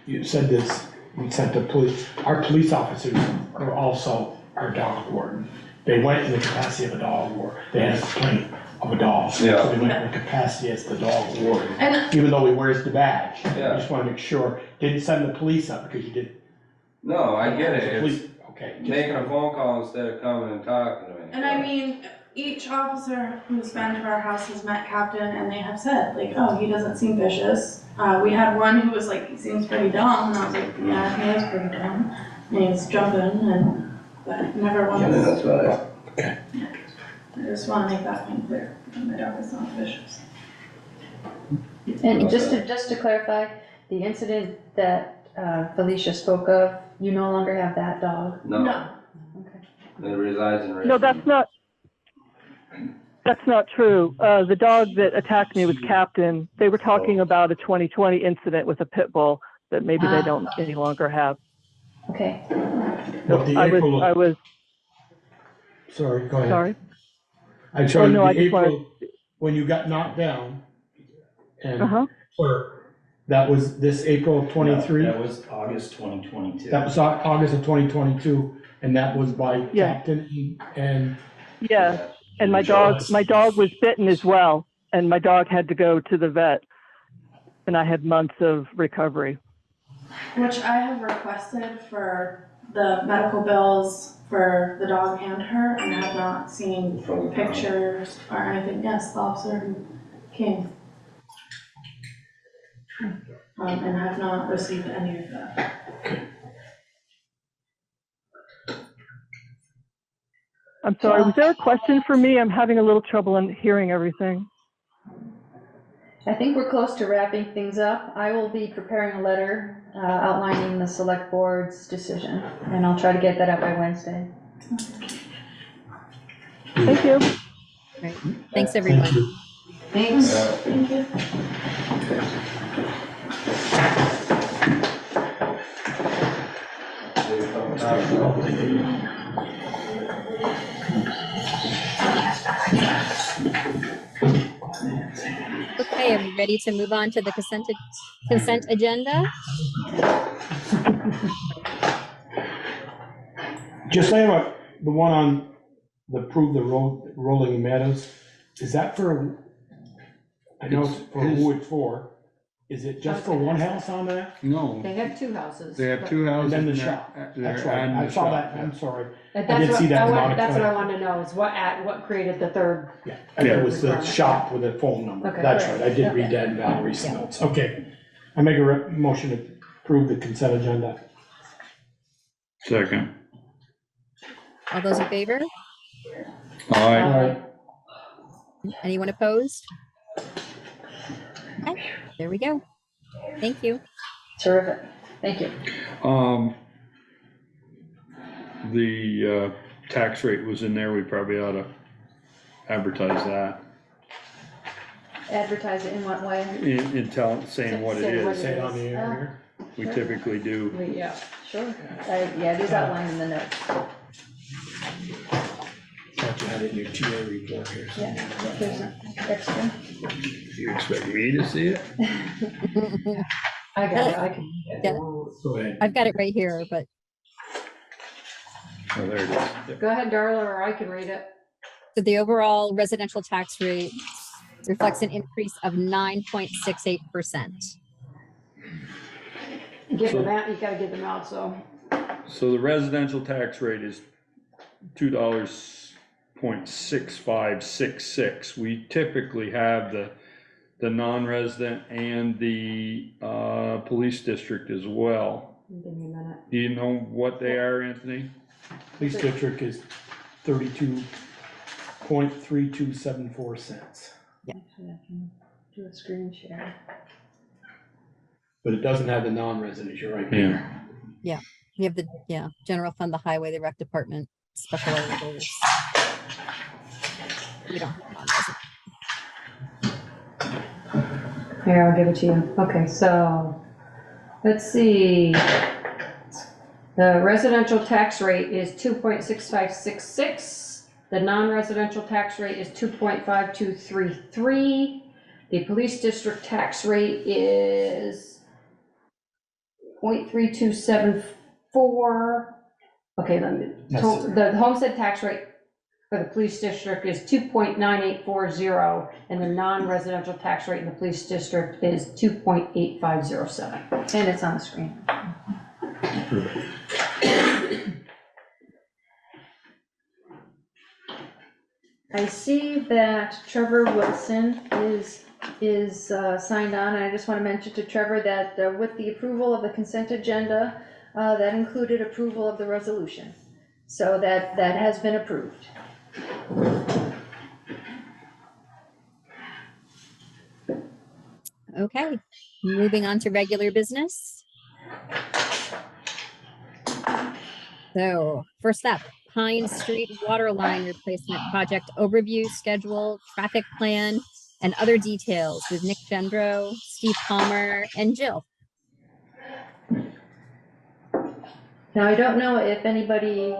you said this, we sent the police, our police officers are also our dog warden. They went in the capacity of a dog warden. They had a complaint of a dog. Yeah. So they went in the capacity as the dog warden, And even though he wears the badge. Yeah. I just wanna make sure, didn't send the police up because you did. No, I get it. It's Police, okay. making a phone call instead of coming and talking to me. And I mean, each officer who's been to our house has met Captain and they have said, like, oh, he doesn't seem vicious. We had one who was like, he seems pretty dumb, and I was like, yeah, he is pretty dumb. And he's jumping, but never once. Yeah, that's right. Okay. I just wanna make that point clear, my dog is not vicious. And just to clarify, the incident that Felicia spoke of, you no longer have that dog? No, Okay. it resides in Richmond. No, that's not true. The dog that attacked me was Captain. They were talking about a 2020 incident with a pit bull that maybe they don't any longer have. Okay. But the I April, was sorry, go ahead. sorry. I'm sorry, Oh, no, I the just wanted- April, when you got knocked down, and, Uh-huh. that was this April of 23? That was August 2022. That was August of 2022, and that was by Yeah. Captain and, Yeah, and my dog was bitten as well, and my dog had to go to the vet, and I had months of recovery. Which I have requested for the medical bills for the dog and her, and have not seen pictures or anything. Yes, the officer who came. And have not received any of that. I'm sorry, was there a question for me? I'm having a little trouble in hearing everything. I think we're close to wrapping things up. I will be preparing a letter outlining the select board's decision, and I'll try to get that out by Wednesday. Thank you. Right. Thanks, everyone. thank you. Thanks. Thank you. Okay, are we ready to move on to the consent agenda? Just say about the one on the approve the rolling meadows, is that for, I know it's for who it's for, is it just for one house on that? No, They have two houses. they have two houses. And then the there- shop, there that's right, and I the saw shop, that, yeah. I'm sorry. And I did see that in that's what I Monica. want to know, is what created the third. Yeah, and it was the shop with the phone number, Okay. that's right, I did read that in Valerie's notes, okay. I make a motion to approve the consent agenda. Second. All those in favor? Aye. All right. Anyone opposed? Okay, there we go. Thank you. Terrific, thank you. The tax rate was in there, we probably ought to advertise that. advertise it in what way? saying what it Say what is. Say it on the air We typically do. Yeah, sure. Yeah, it is outlined in the notes. here. Thought you had it in your TA report here. Yeah, there's an extra. You expect me to see it? I got it, I can. Yeah. Go ahead. I've got it right here, but Oh, there it is. Go ahead, Darla, or I can read it. so the overall residential tax rate reflects an increase of 9.68%. Give them out, you gotta give them out, so. So the residential tax rate is $2.6566. We typically have the non-resident and the police district as well. Give me a minute. Do you know what they are, Anthony? Police district is 32.3274 cents. Actually, I can do a screen share. But it doesn't have the non-resident, you're right, Peter. You have the, general fund, the highway, the rec department, special articles. We don't have non-resident. Here, I'll give it to you. Okay, so, let's see. The residential tax rate is 2.6566. The non-residential tax rate is 2.5233. The police district tax rate is 0.3274. Okay, the homestead tax rate for the police district is 2.9840, and the non-residential tax rate in the police district is 2.8507. And it's on the screen. I see that Trevor Wilson is signed on, and I just want to mention to Trevor that with the approval of the consent agenda, that included approval of the resolution. So that has been approved. Okay, moving on to regular business. So first up, Pine Street Water Line Replacement Project Overview, Schedule, Traffic Plan, and other details with Nick Gendro, Steve Palmer, and Jill. Now, I don't know if anybody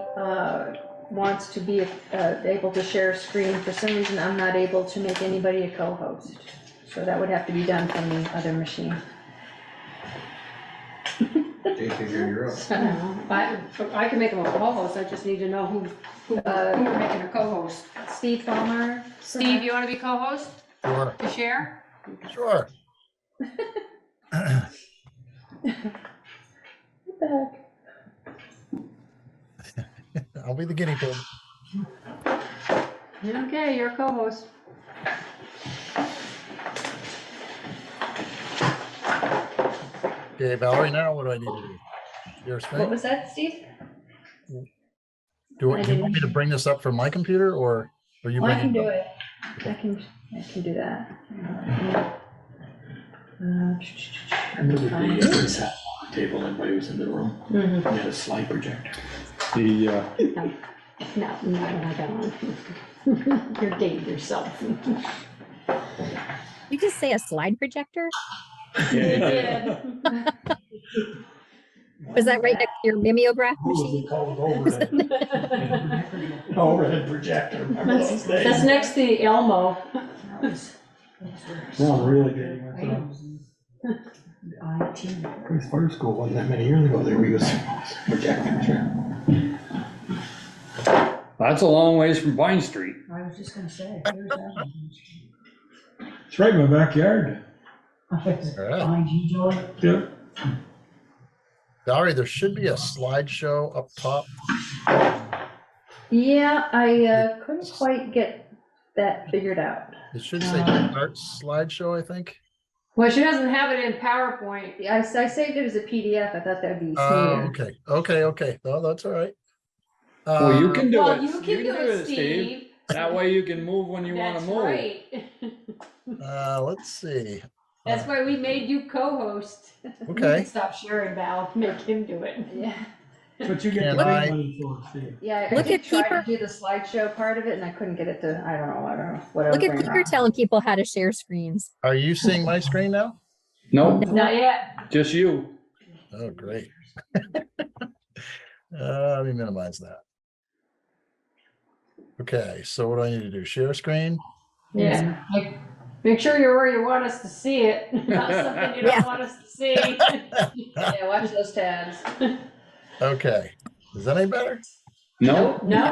wants to be able to share a screen. For some reason, I'm not able to make anybody a co-host. So that would have to be done from the other machine. You're up. I can make them a co-host, I just need to know who we're making a co-host. Steve Palmer. Steve, you wanna be co-host Sure, to share? sure. What the heck? I'll be the guinea pig. Okay, you're a co-host. Okay, Valerie, now what do I need to do? Your What screen? was that, Steve? Do you want me to bring this up from my computer or are you Well, I bringing? can do it. I can do that. I remember the sat on the table, everybody was in the room. Mhm. We had a slide projector. Mm-hmm. No, I don't. You're dating yourself. You just say a slide projector? Was that right next to your mimeograph machine? Overhead projector, remember those days? That's next to the Elmo. No, I'm really getting with Chris Fire School wasn't that many years ago, they were using projectors. That's a long ways from Vine Street. I was just gonna say, here's that. It's right in my backyard. All right. Yep. Valerie, there should be a slideshow up top. Yeah, I couldn't quite get that figured out. It should say start slideshow, I think. Well, she doesn't have it in PowerPoint. I saved it as a PDF. I thought that'd be Oh, smoother. okay. No, that's all right. Well, you can do Well, it. you can do it, Steve. That way you can move when you want That's to move. right. Let's see. That's why we made you co-host. Okay. Stop sharing, Val. Make him do it. Yeah. But you get Can the I- money for, see. Yeah, I Look did at try Peter. to do the slideshow part of it and I couldn't get it to, I don't know, whatever. Look at ran Peter wrong. telling people how to share screens. Are you seeing my screen now? Nope, Not yet. just you. Oh, great. Let me minimize that. Okay, so what do I need to do? Share screen? Yeah, make sure you're where you want us to see it, not something you don't Yeah. want us to see. Yeah, watch those tabs. Okay, is that any better? Nope, No,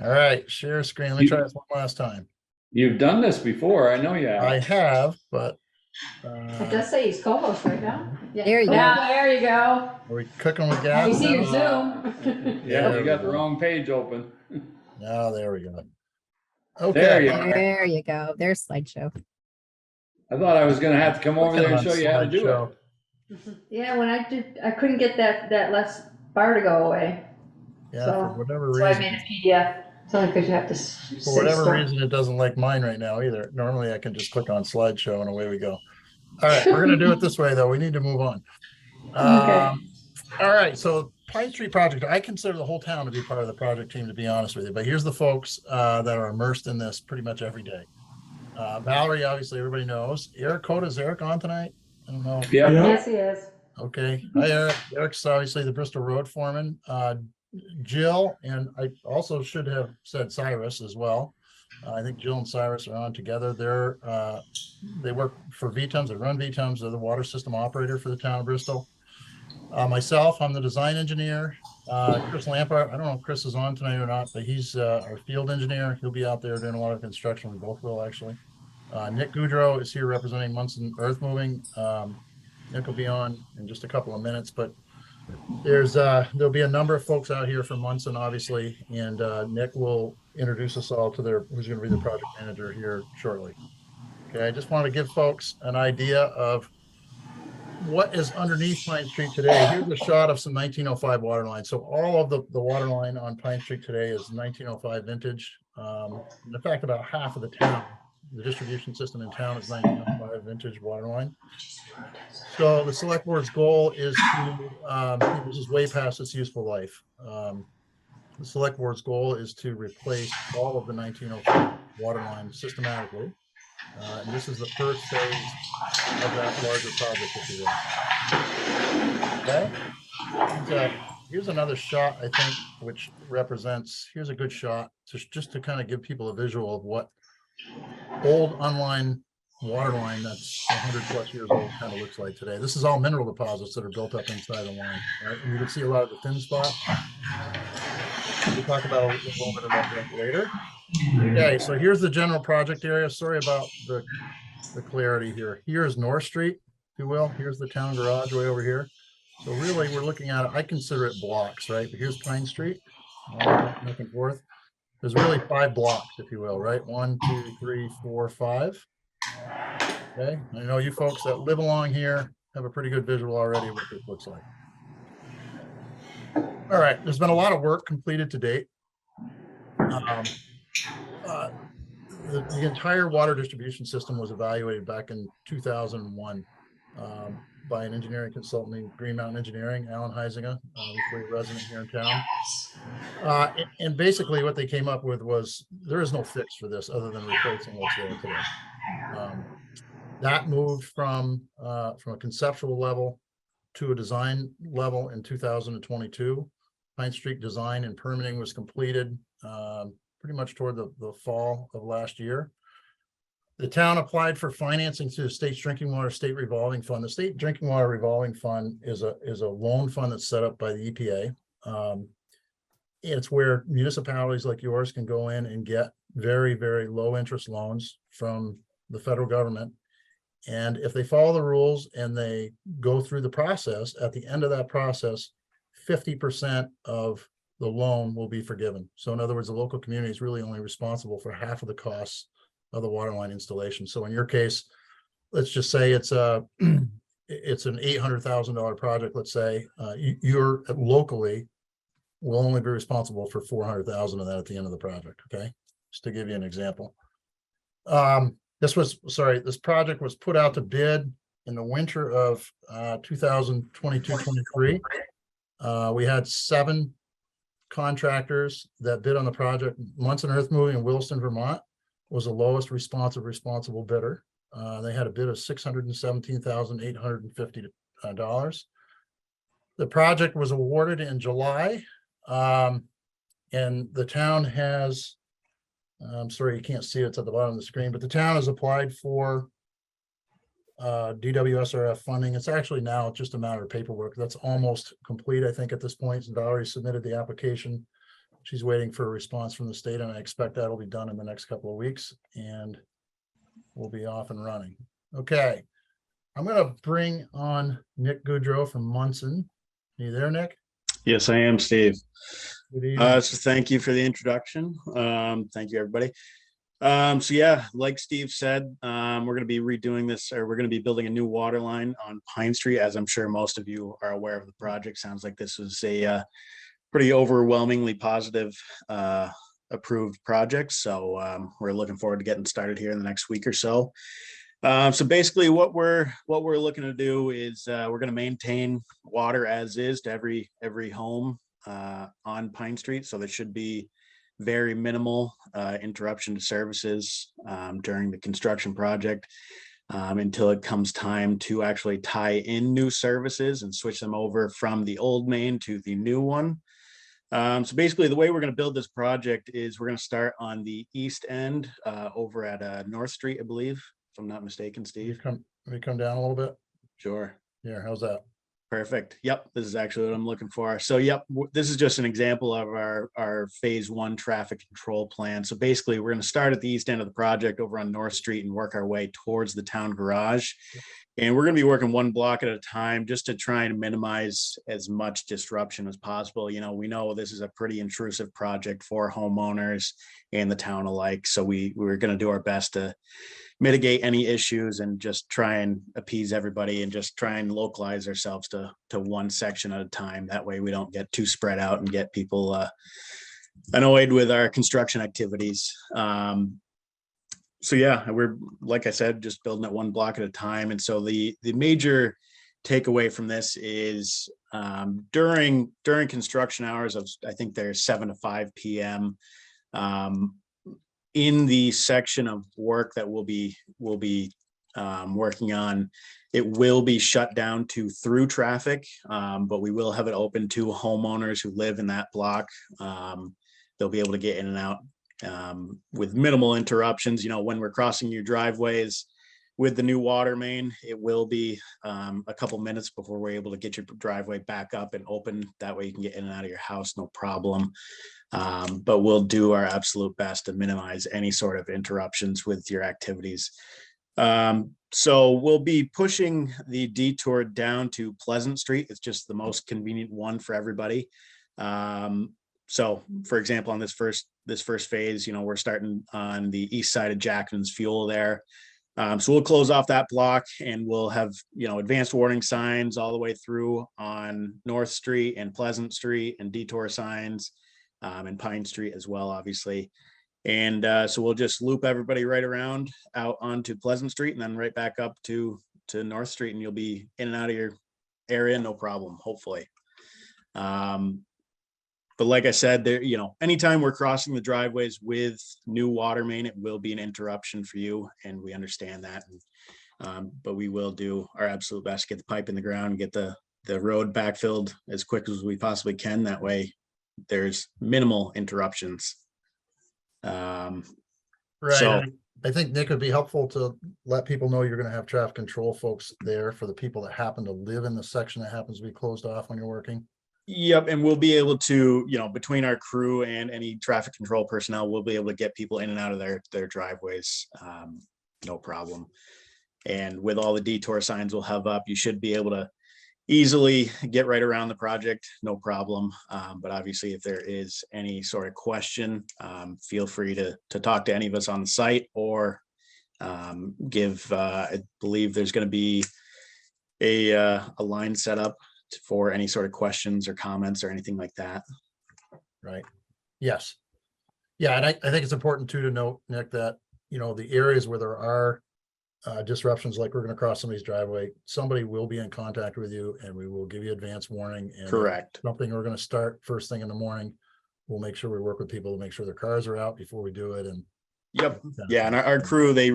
All right, share screen. Let me try this one last time. you've done this before, I know you I have. have, but it does say he's co-host right now. There you go. Yeah, there you go. are we cooking with gas? We see your now? Zoom. Yeah, There you got we the go. wrong page open. Oh, there we go. There you Okay. are. There you go. There's slideshow. I thought I was gonna have to come over there and show you how to do it. Yeah, when I did, I couldn't get that last bar to go away. Yeah, So, for whatever So I reason, made a PDF. It's only because you have to. for whatever reason, it doesn't like mine right now either. Normally I can just click on slideshow and away we go. All right, we're gonna do it this way though. We need to move on. Okay. All right, so Pine Street project, I consider the whole town to be part of the project team, to be honest with you, but here's the folks that are immersed in this pretty much every day. Valerie, obviously, everybody knows. Eric Coda, is Eric on tonight? I don't know. Yeah, Yes, he is. Okay, hi Eric. Eric's obviously the Bristol Road foreman. Jill, and I also should have said Cyrus as well. I think Jill and Cyrus are on together. They work for VTEMS, they run VTEMS, they're the water system operator for the town of Bristol. Myself, I'm the design engineer. Chris Lampard, I don't know if Chris is on tonight or not, but he's our field engineer. He'll be out there doing a lot of construction. We both will actually. Nick Goudreau is here representing Munson Earth Moving. Nick will be on in just a couple of minutes, but there'll be a number of folks out here from Munson, obviously, and Nick will introduce us all to who's going to be the project manager here shortly. Okay, I just want to give folks an idea of what is underneath Pine Street today. Here's a shot of some 1905 water lines. So all of the water line on Pine Street today is 1905 vintage. In fact, about half of the town, the distribution system in town is 1905 vintage water line. So the select board's goal is to, this is way past its useful life. The select board's goal is to replace all of the 1905 water lines systematically. And this is the first phase of that larger project, if you will. Okay. Here's another shot, I think, which represents, here's a good shot just to kind of give people a visual of what old unlined water line that's 100 plus years old kind of looks like today. This is all mineral deposits that are built up inside the line, right? And you can see a lot of the thin spots. We'll talk about a little bit about that later. Okay, so here's the general project area. Sorry about the clarity here. Here's North Street, if you will. Here's the town garage way over here. So really, we're looking at it, I consider it blocks, right? But here's Pine Street, back and forth. There's really 5 blocks, if you will, right? 1, 2, 3, 4, 5. Okay, I know you folks that live along here have a pretty good visual already of what this looks like. All right, there's been a lot of work completed to date. The entire water distribution system was evaluated back in 2001 by an engineering consultant named Green Mountain Engineering, Alan Heisinger, who's a resident here in town. And basically what they came up with was there is no fix for this other than replacing what's there today. That moved from a conceptual level to a design level in 2022. Pine Street design and permitting was completed pretty much toward the fall of last year. The town applied for financing through the State's Drinking Water State Revolving Fund. The State Drinking Water Revolving Fund is a loan fund that's set up by the EPA. It's where municipalities like yours can go in and get very, very low interest loans from the federal government. And if they follow the rules and they go through the process, at the end of that process, 50% of the loan will be forgiven. So in other words, the local community is really only responsible for half of the costs of the water line installation. So in your case, let's just say it's an $800,000 project. Let's say you're locally will only be responsible for 400,000 of that at the end of the project. Okay, just to give you an example. This project was put out to bid in the winter of 2022-23. We had 7 contractors that bid on the project. Munson Earth Moving in Williston, Vermont was the lowest responsible bidder. They had a bid of $617,850. The project was awarded in July. And the town has, I'm sorry, you can't see it, it's at the bottom of the screen, but the town has applied for DWSRF funding. It's actually now just a matter of paperwork. That's almost complete, I think, at this point. Valerie submitted the application. She's waiting for a response from the state, and I expect that'll be done in the next couple of weeks, and we'll be off and running. Okay, I'm gonna bring on Nick Goodrow from Munson. Are you there, Nick? Yes, I am, Steve. Good evening. So thank you for the introduction. Thank you, everybody. So yeah, like Steve said, we're going to be redoing this, or we're going to be building a new water line on Pine Street. As I'm sure most of you are aware of the project, sounds like this was a pretty overwhelmingly positive approved project. So we're looking forward to getting started here in the next week or so. So basically what we're looking to do is we're going to maintain water as is to every home on Pine Street. So there should be very minimal interruption to services during the construction project until it comes time to actually tie in new services and switch them over from the old main to the new one. So basically the way we're going to build this project is we're going to start on the east end over at North Street, I believe, if I'm not mistaken, Steve. Let me come down a little bit. Sure. Yeah, how's that? Perfect. Yep, this is actually what I'm looking for. So yep, this is just an example of our phase 1 traffic control plan. So basically we're going to start at the east end of the project over on North Street and work our way towards the town garage. And we're going to be working one block at a time just to try and minimize as much disruption as possible. You know, we know this is a pretty intrusive project for homeowners and the town alike. So we're going to do our best to mitigate any issues and just try and appease everybody and just try and localize ourselves to one section at a time. That way we don't get too spread out and get people annoyed with our construction activities. So yeah, we're, like I said, just building it one block at a time. And so the major takeaway from this is during construction hours of, I think there's 7 to 5 p.m. In the section of work that we'll be working on, it will be shut down to through traffic, but we will have it open to homeowners who live in that block. They'll be able to get in and out with minimal interruptions. You know, when we're crossing your driveways with the new water main, it will be a couple minutes before we're able to get your driveway back up and open. That way you can get in and out of your house, no problem. But we'll do our absolute best to minimize any sort of interruptions with your activities. So we'll be pushing the detour down to Pleasant Street. It's just the most convenient one for everybody. So for example, on this first phase, you know, we're starting on the east side of Jackson's Fuel there. So we'll close off that block and we'll have, you know, advanced warning signs all the way through on North Street and Pleasant Street, and detour signs and Pine Street as well, obviously. And so we'll just loop everybody right around out onto Pleasant Street and then right back up to North Street, and you'll be in and out of your area, no problem, hopefully. But like I said, there, you know, anytime we're crossing the driveways with new water main, it will be an interruption for you, and we understand that. But we will do our absolute best to get the pipe in the ground, get the road backfilled as quick as we possibly can. That way there's minimal interruptions. Right. So, I think, Nick, it'd be helpful to let people know you're going to have traffic control folks there for the people that happen to live in the section that happens to be closed off when you're working. yep, and we'll be able to, you know, between our crew and any traffic control personnel, we'll be able to get people in and out of their driveways, no problem. And with all the detour signs we'll have up, you should be able to easily get right around the project, no problem. But obviously, if there is any sort of question, feel free to talk to any of us on the site, or give, I believe there's going to be a line set up for any sort of questions or comments or anything like that. Right. Yes. Yeah, and I think it's important too to note, Nick, that, you know, the areas where there are disruptions like we're gonna cross somebody's driveway, somebody will be in contact with you and we will give you advance warning. And if Correct. something we're gonna start first thing in the morning, we'll make sure we work with people to make sure their cars are out before we do it. And Yep. Yeah, and our crew, they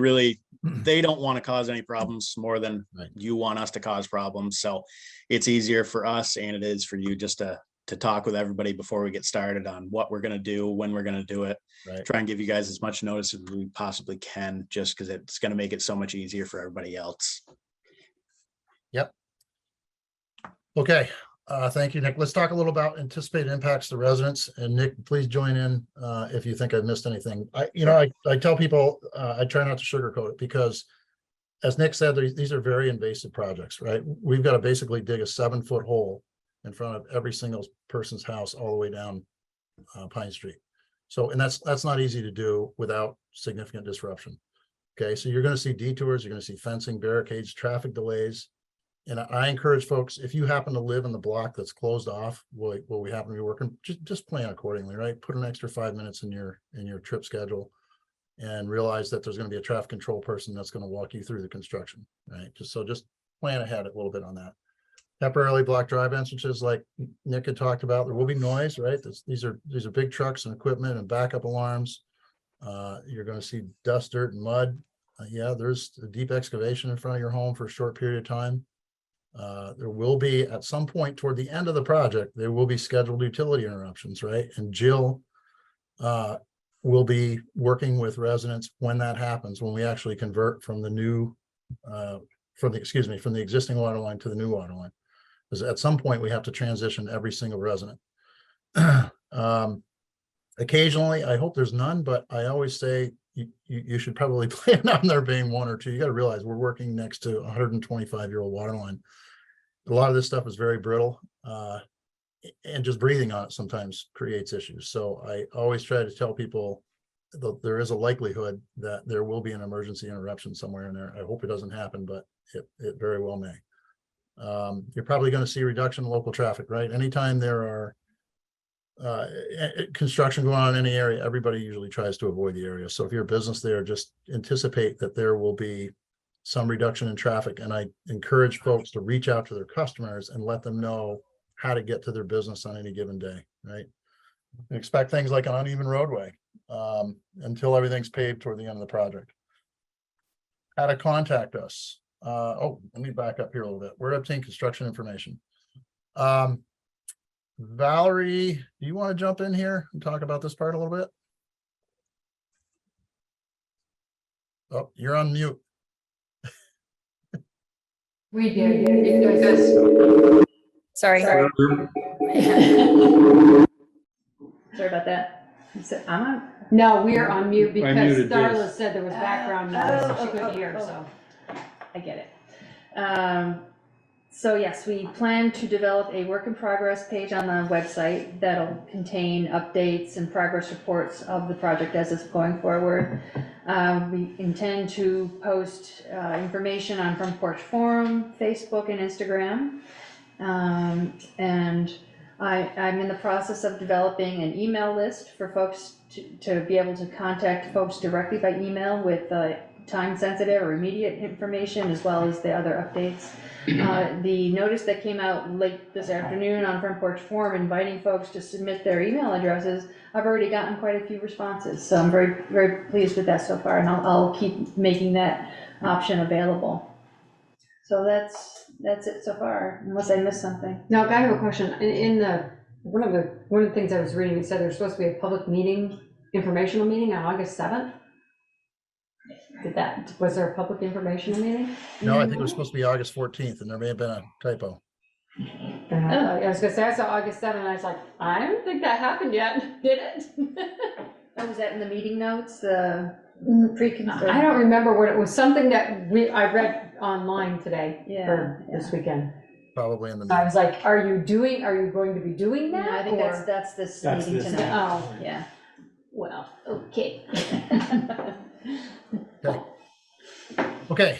don't want to cause any problems more than you want us to cause problems. So it's easier for us and it is for you just to talk with everybody before we get started on what we're gonna do, when we're gonna do it. Right. Try and give you guys as much notice as we possibly can, just because it's gonna make it so much easier for everybody else. Yep. Okay, thank you, Nick. Let's talk a little about anticipated impacts to residents. And Nick, please join in if you think I've missed anything. I tell people, I try not to sugarcoat it because as Nick said, these are very invasive projects, right? We've got to basically dig a 7-foot hole in front of every single person's house all the way down Pine Street. So, and that's not easy to do without significant disruption. Okay, so you're going to see detours, you're going to see fencing, barricades, traffic delays. And I encourage folks, if you happen to live in the block that's closed off, where we happen to be working, just plan accordingly, right? Put an extra 5 minutes in your trip schedule and realize that there's going to be a traffic control person that's going to walk you through the construction, right? Just plan ahead a little bit on that. Temporarily block drive entrances, like Nick had talked about, there will be noise, right? These are big trucks and equipment and backup alarms. You're going to see dust, dirt, and mud. Yeah, there's a deep excavation in front of your home for a short period of time. There will be, at some point toward the end of the project, there will be scheduled utility interruptions, right? And Jill will be working with residents when that happens, when we actually convert from the from the existing water line to the new water line. Because at some point we have to transition every single resident. Occasionally, I hope there's none, but I always say you should probably plan on there being one or two. You got to realize we're working next to a 125-year-old water line. A lot of this stuff is very brittle, and just breathing on it sometimes creates issues. So I always try to tell people that there is a likelihood that there will be an emergency interruption somewhere in there. I hope it doesn't happen, but it very well may. You're probably going to see a reduction in local traffic, right? Anytime there are construction going on in any area, everybody usually tries to avoid the area. So if you're a business there, just anticipate that there will be some reduction in traffic. And I encourage folks to reach out to their customers and let them know how to get to their business on any given day, right? And expect things like an uneven roadway until everything's paved toward the end of the project. How to contact us. Let me back up here a little bit. Where to obtain construction information. Valerie, do you want to jump in here and talk about this part a little bit? Oh, you're on mute. We did. Sorry. Sorry about that. I'm on. No, we are on mute I because muted Darla this. said there was background noise. She couldn't hear, so. I get it. So yes, we plan to develop a work in progress page on the website that'll contain updates and progress reports of the project as it's going forward. We intend to post information on Front Porch Forum, Facebook, and Instagram. And I'm in the process of developing an email list for folks to be able to contact folks directly by email with time-sensitive or immediate information, as well as the other updates. The notice that came out late this afternoon on Front Porch Forum inviting folks to submit their email addresses, I've already gotten quite a few responses. So I'm very, very pleased with that so far, and I'll keep making that option available. So that's it so far, unless I missed something. Now, I have a question. In the one of the things I was reading, it said there's supposed to be a public meeting, informational meeting on August 7th. Was there a public informational meeting? No, I think it was supposed to be August 14th, and there may have been a typo. I was gonna say, I saw August 7th, and I was like, I don't think that happened yet, did it? Oh, was that in the meeting notes, the I don't remember what it was, something that I read online today, this weekend. Probably in the I was like, are you going to be doing that? No, I think or- that's this meeting tonight. Oh, Yeah. well, okay. Okay,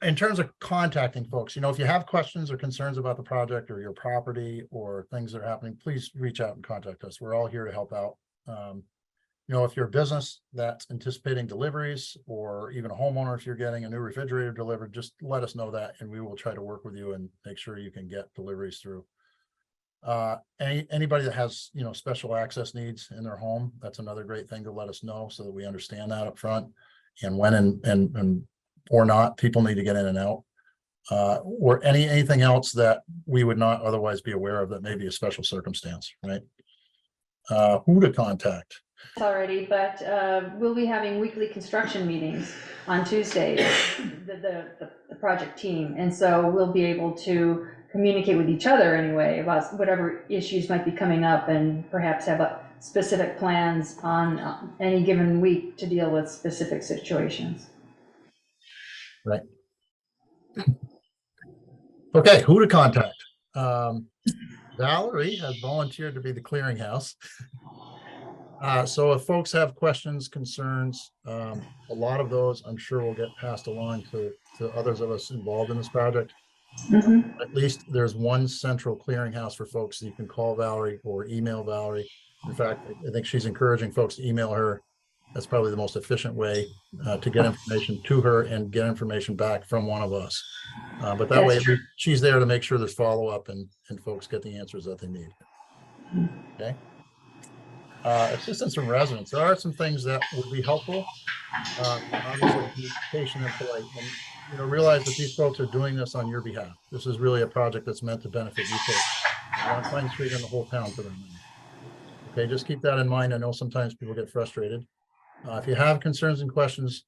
in terms of contacting folks, if you have questions or concerns about the project or your property or things that are happening, please reach out and contact us. We're all here to help out. if you're a business that's anticipating deliveries, or even a homeowner, if you're getting a new refrigerator delivered, just let us know that, and we will try to work with you and make sure you can get deliveries through. Anybody that has, special access needs in their home, that's another great thing to let us know, so that we understand that up front, and when and or not people need to get in and out, or anything else that we would not otherwise be aware of that may be a special circumstance, right? Who to contact? Already, but we'll be having weekly construction meetings on Tuesdays, the project team. And so we'll be able to communicate with each other anyway about whatever issues might be coming up, and perhaps have specific plans on any given week to deal with specific situations. Right. Okay, who to contact? Valerie has volunteered to be the clearinghouse. So if folks have questions, concerns, a lot of those I'm sure will get passed along to others of us involved in this project. At least there's one central clearinghouse for folks that you can call Valerie or email Valerie. In fact, I think she's encouraging folks to email her. That's probably the most efficient way to get information to her and get information back from one of us. But that way she's there to make sure there's follow-up and folks get the answers that they need. Okay. Assistance from residents. There are some things that would be helpful. Obviously, be patient and polite, and realize that these folks are doing this on your behalf. This is really a project that's meant to benefit you folks on Pine Street and the whole town for them. Okay, just keep that in mind. I know sometimes people get frustrated. If you have concerns and questions,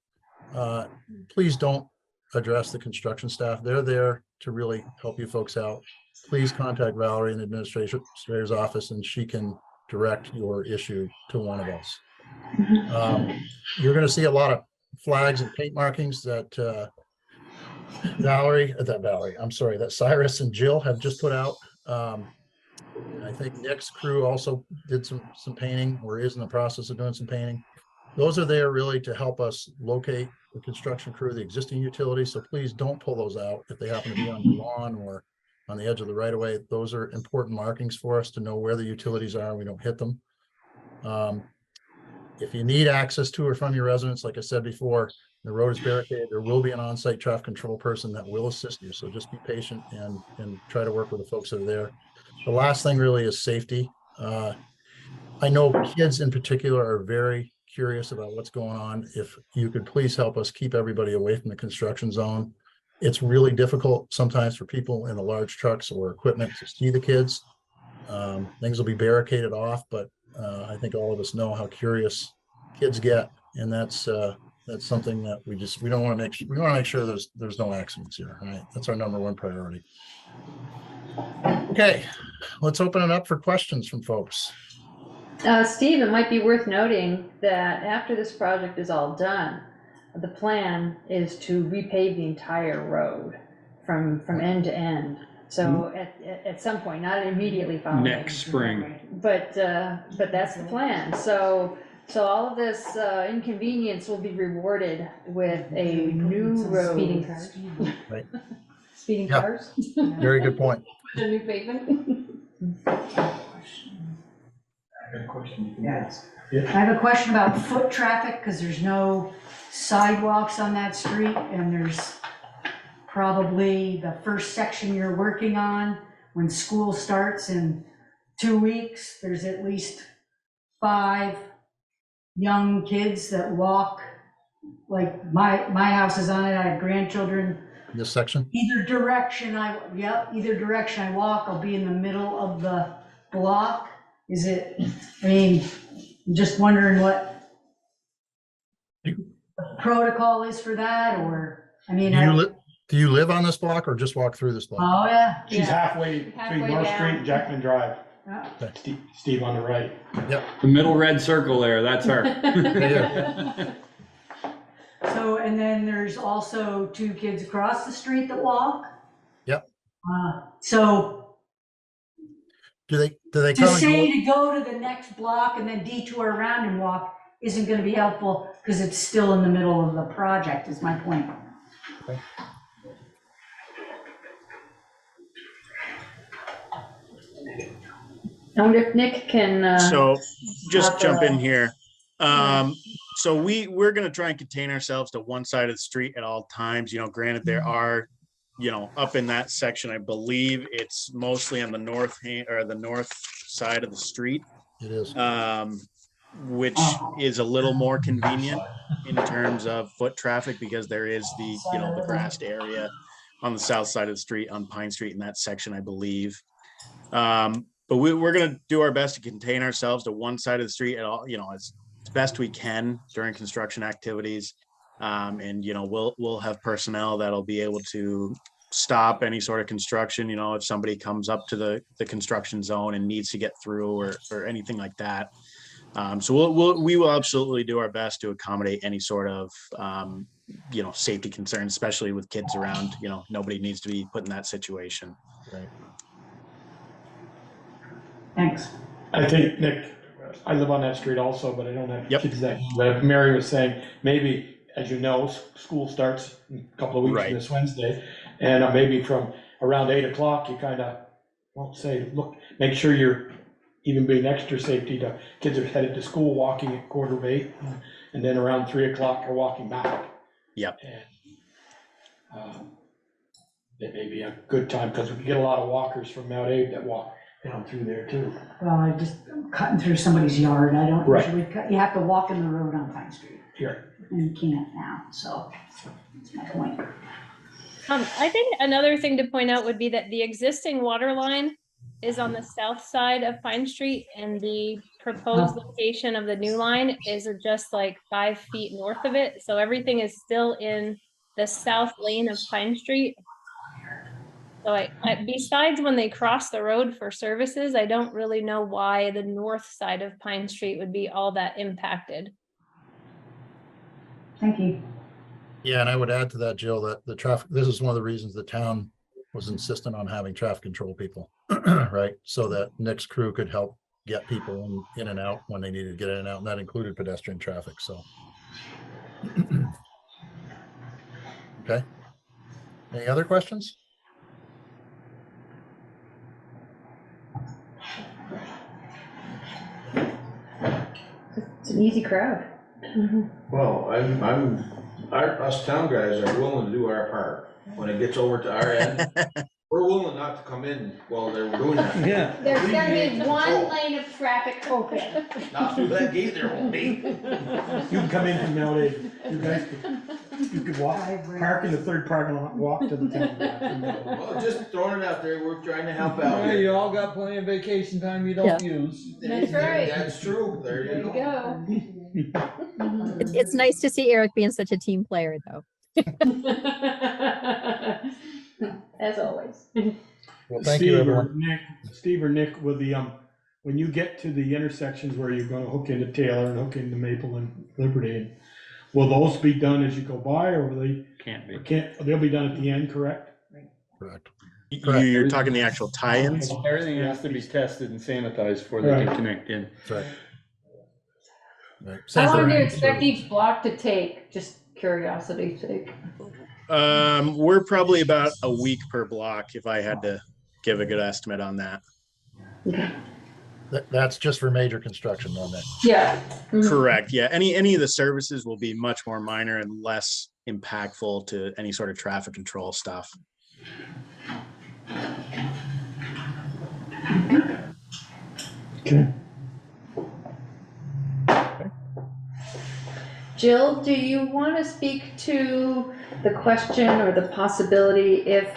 please don't address the construction staff. They're there to really help you folks out. Please contact Valerie in the administrator's office, and she can direct your issue to one of us. You're going to see a lot of flags and paint markings that that Cyrus and Jill have just put out. And I think Nick's crew also did some painting, or is in the process of doing some painting. Those are there really to help us locate the construction crew, the existing utilities. So please don't pull those out if they happen to be on your lawn or on the edge of the right of way. Those are important markings for us to know where the utilities are. We don't hit them. If you need access to or from your residents, like I said before, the road is barricaded. There will be an on-site traffic control person that will assist you. So just be patient and try to work with the folks that are there. The last thing really is safety. I know kids in particular are very curious about what's going on. If you could please help us keep everybody away from the construction zone. It's really difficult sometimes for people in the large trucks or equipment to see the kids. Things will be barricaded off, but I think all of us know how curious kids get, and that's something that we don't want to make. We want to make sure there's no accidents here. Right, that's our number one priority. Okay, let's open it up for questions from folks. Steve, it might be worth noting that after this project is all done, the plan is to repave the entire road from end to end. So at some point, not immediately following Next spring. but that's the plan. So all of this inconvenience will be rewarded with a new road. Speeding cars. Right. Speeding Yeah. cars. Very good point. The new pavement. I have a question about foot traffic, because there's no sidewalks on that street, and there's probably the first section you're working on when school starts in 2 weeks. There's at least 5 young kids that walk, like my house is on it. I have grandchildren. This section? Either direction I walk, I'll be in the middle of the block. Just wondering what the protocol is for that, or, Do you live on this block or just walk through this block? Oh, yeah. She's halfway between North Street and Jackman Drive. Steve on the right. Yep. The middle red circle there, that's her. So, and then there's also 2 kids across the street that walk. Yep. So Do they to come say to go to the next block and then detour around and walk isn't going to be helpful, because it's still in the middle of the project, is my point. Okay. I wonder if Nick can. So just jump in here. So we're gonna try and contain ourselves to one side of the street at all times. Granted, there are, up in that section, I believe it's mostly on the north side of the street. It is. Which is a little more convenient in terms of foot traffic because there is the grassed area on the south side of the street on Pine Street in that section, I believe. But we're going to do our best to contain ourselves to one side of the street at all, as best we can during construction activities. And, we'll have personnel that'll be able to stop any sort of construction, if somebody comes up to the construction zone and needs to get through or anything like that. So we will absolutely do our best to accommodate any sort of, safety concerns, especially with kids around. Nobody needs to be put in that situation. Right. Thanks. I think, Nick, I live on that street also, but I don't have Yep. kids that Mary was saying, maybe, as you know, school starts in a couple of weeks Right. this Wednesday. And maybe from around 8 o'clock, you kind of, look, make sure you're even being extra safety to kids are headed to school walking at 7:45, and then around 3 o'clock are walking back. Yep. And it may be a good time because we get a lot of walkers from Mount Abe that walk down through there too. Well, I just cutting through somebody's yard. I don't Right. usually cut. You have to walk in the road on Pine Street. Here. And you can't now, so that's my point. I think another thing to point out would be that the existing water line is on the south side of Pine Street, and the proposed location of the new line is just like 5 feet north of it. So everything is still in the south lane of Pine Street. So I besides when they cross the road for services, I don't really know why the north side of Pine Street would be all that impacted. Thank you. Yeah, and I would add to that, Jill, that the traffic, this is one of the reasons the town was insistent on having traffic control people, right? So that Nick's crew could help get people in and out when they needed to get in and out, and that included pedestrian traffic, so. Okay. Any other questions? It's an easy crowd. Well, us town guys are willing to do our part. When it gets over to our end, we're willing not to come in while they're doing that. Yeah. There's We gonna need be one control. lane of traffic open. Not through that gate there won't be. You can come in from Mount Abe. You could walk, park in the third parking lot, walk to the town. Well, just throwing it out there, we're trying to help out Yeah, here. you all got plenty of vacation time you don't use. That's right. That's true, there There you you go. go. It's nice to see Eric being such a team player, though. As always. Well, thank you, everyone. Steve or Nick, with the, when you get to the intersections where you're gonna hook into Taylor and hook into Maple and Liberty, will those be done as you go by, or will they? Can't be. They'll be done at the end, correct? Correct. You're talking the actual tie-ins? Everything has to be tested and sanitized before they can connect in. That's right. Right. How Same long for- do you expect each block to take? Just curiosity's sake. We're probably about a week per block, if I had to give a good estimate on that. That's just for major construction, on that. Yeah. Correct, yeah. Any of the services will be much more minor and less impactful to any sort of traffic control stuff. Okay. Jill, do you want to speak to the question or the possibility if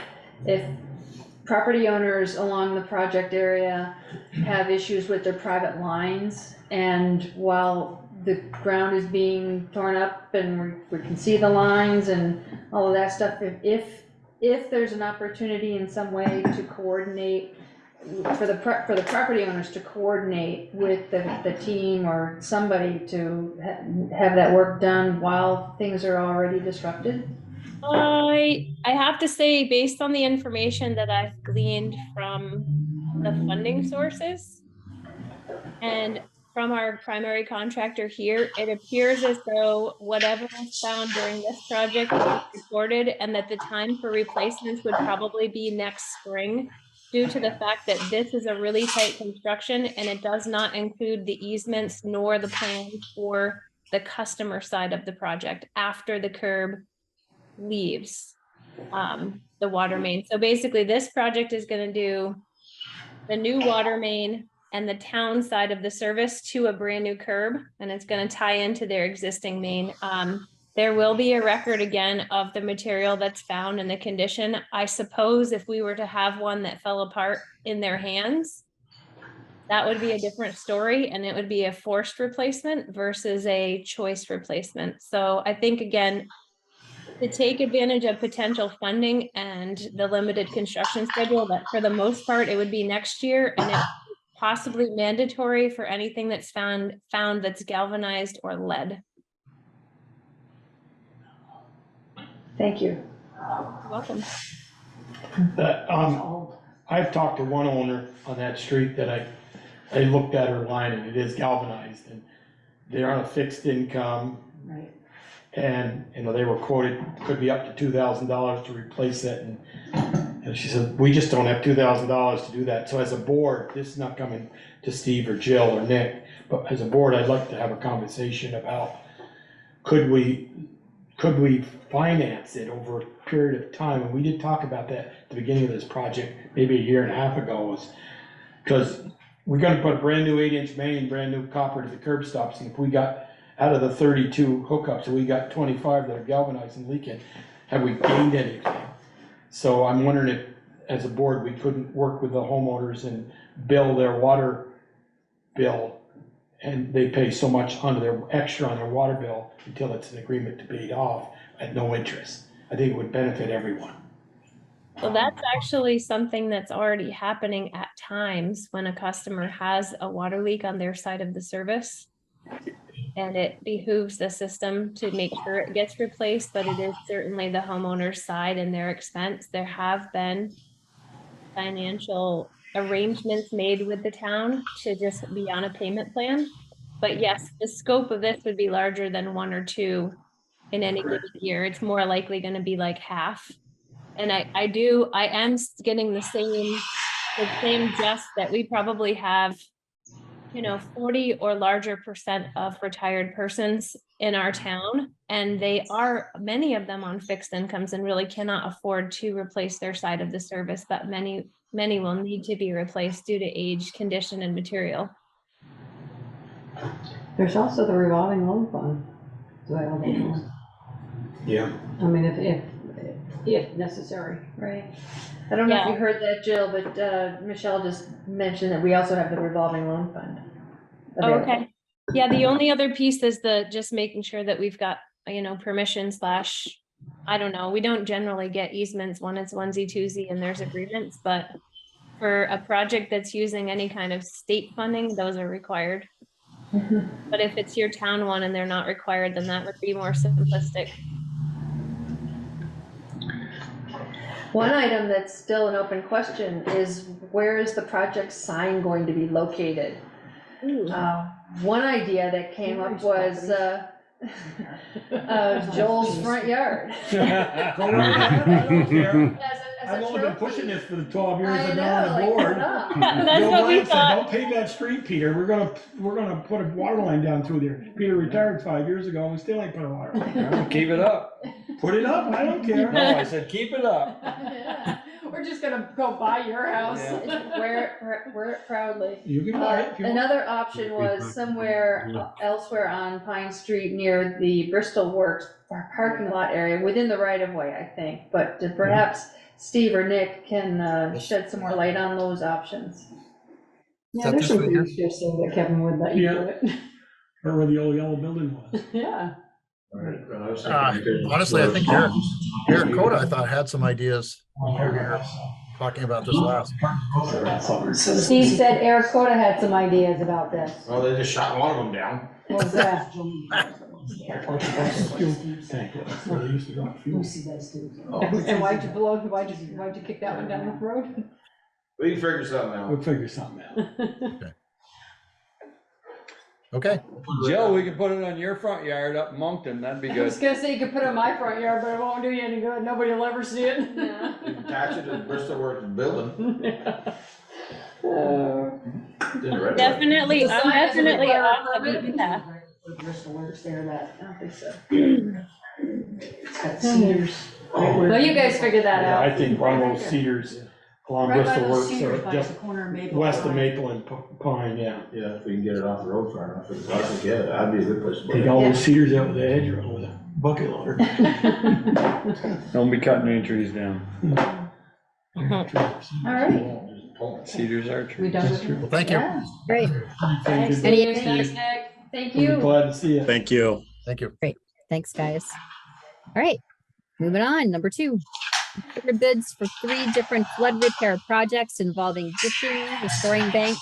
property owners along the project area have issues with their private lines, and while the ground is being torn up and we can see the lines and all of that stuff, if there's an opportunity in some way to coordinate for the property owners to coordinate with the team or somebody to have that work done while things are already disrupted? I have to say, based on the information that I've gleaned from the funding sources and from our primary contractor here, it appears as though whatever was found during this project was reported, and that the time for replacements would probably be next spring. due to the fact that this is a really tight construction and it does not include the easements nor the plan for the customer side of the project after the curb leaves the water main. So basically this project is gonna do the new water main and the town side of the service to a brand new curb, and it's gonna tie into their existing main. There will be a record again of the material that's found and the condition. I suppose if we were to have one that fell apart in their hands, that would be a different story, and it would be a forced replacement versus a choice replacement. So I think, again, to take advantage of potential funding and the limited construction schedule, that for the most part, it would be next year, and it possibly mandatory for anything that's found that's galvanized or lead. Thank you. You're welcome. I've talked to one owner on that street that I looked at her line, and it is galvanized, and they're on a fixed income. Right. And, you know, they were quoted, could be up to $2,000 to replace it, and she said, we just don't have $2,000 to do that. So as a board, this is not coming to Steve or Jill or Nick, but as a board, I'd like to have a conversation about, could we finance it over a period of time? And we did talk about that at the beginning of this project, maybe a year and a half ago, was, because we're gonna put a brand new 8-inch main, brand new copper to the curb stops, and if we got, out of the 32 hookups, we got 25 that are galvanized and leaking, have we gained anything? So I'm wondering if, as a board, we couldn't work with the homeowners and bill their water bill, and they pay so much on their extra on their water bill until it's an agreement to pay it off at no interest. I think it would benefit everyone. So that's actually something that's already happening at times when a customer has a water leak on their side of the service. And it behooves the system to make sure it gets replaced, but it is certainly the homeowner's side and their expense. There have been financial arrangements made with the town to just be on a payment plan. But yes, the scope of this would be larger than one or two in any given year. It's more likely going to be like half. And I am getting the same gist that we probably have, 40 or larger % of retired persons in our town. And they are, many of them on fixed incomes and really cannot afford to replace their side of the service, but many will need to be replaced due to age, condition, and material. There's also the revolving loan fund. Yeah. I mean, if necessary. Right. I don't know if Yeah. you heard that, Jill, but Michelle just mentioned that we also have the revolving loan fund. Oh, okay. Yeah, the only other piece is just making sure that we've got, permission / I don't know. We don't generally get easements when it's onesie twosie and there's agreements, but for a project that's using any kind of state funding, those are required. But if it's your town one and they're not required, then that would be more simplistic. One item that's still an open question is, where is the project sign going to be located? One idea that came up was Joel's front yard. I've only been pushing this for the 12 years I've been I on know, the like, board. That's Bill what we Bryant said, thought. don't pave that street, Peter, we're gonna put a water line down through there. Peter retired 5 years ago, and we still ain't put a water line down. Keep it up. Put it up, I don't care. No, I said, keep it up. We're just gonna go buy your house. Wear it proudly. You can buy it if you want. Another option was somewhere elsewhere on Pine Street near the Bristol Works parking lot area, within the right of way, I think. But perhaps Steve or Nick can shed some more light on those options. Yeah, there's some good suggestions that Kevin would let you do it. Or where the old yellow building was. Yeah. Honestly, I think Eric Coda, I thought, had some ideas when we were talking about this last. Steve said Eric Coda had some ideas about this. Well, they just shot one of them down. What was that? And why'd you kick that one down the road? We can figure something out. We'll figure something out. Okay, Jill, we can put it on your front yard up in Moncton, that'd be I good. was gonna say you could put it in my front yard, but it won't do you any good. Nobody will ever see it. You can attach it to the Bristol Works building. Definitely, The I'm sign doesn't definitely require a off of permit? Utah. Bristol Works there, that, I don't think so. It's got cedars. Well, you guys figure that Yeah, out. I think one of those cedars along Right by Bristol those Works cedars or by just the corner of Maple. west of Pine. Maple and Pine, yeah. Yeah, if we can get it off the road far enough, I think, yeah, that'd be a good place to put Take it. all those cedars out with the hedgerow with a bucket loader. Don't be cutting any trees down. All right. Cedars are We trees. done with well, thank you. Yeah, great. Thanks, Any- Steve. Thanks, Nick. Thank We'll be you. glad to see you. Thank you. Thank you. Thanks, guys. All right, moving on. Number 2. Consider bids for 3 different flood repair projects involving ditching, restoring banks,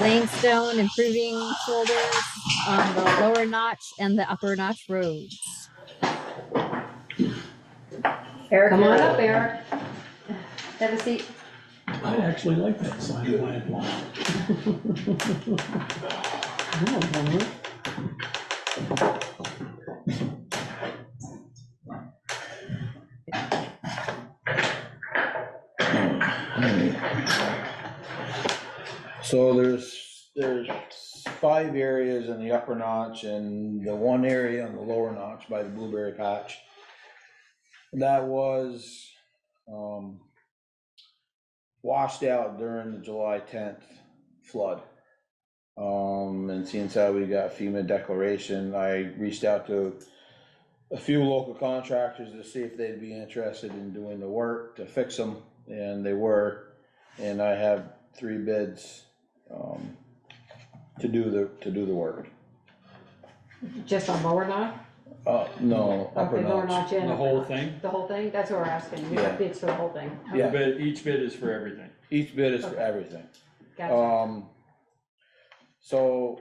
laying stone, improving shoulders on the lower notch and the upper notch roads. Eric, Come on up, Eric. have a seat. I actually like that sign of my lawn. So there's 5 areas in the upper notch and the 1 area on the lower notch by the blueberry patch. That was, washed out during the July 10th flood. And since how we got FEMA declaration, I reached out to a few local contractors to see if they'd be interested in doing the work to fix them, and they were. And I have 3 bids, to do the work. Just on lower notch? No, upper Okay, lower notch. notch and. The upper whole notch. thing? The whole thing? That's what we're asking. We Yeah. have bids for the whole thing. Yeah. Each bid is for everything. Each bid is for Okay. everything. Gotcha. So,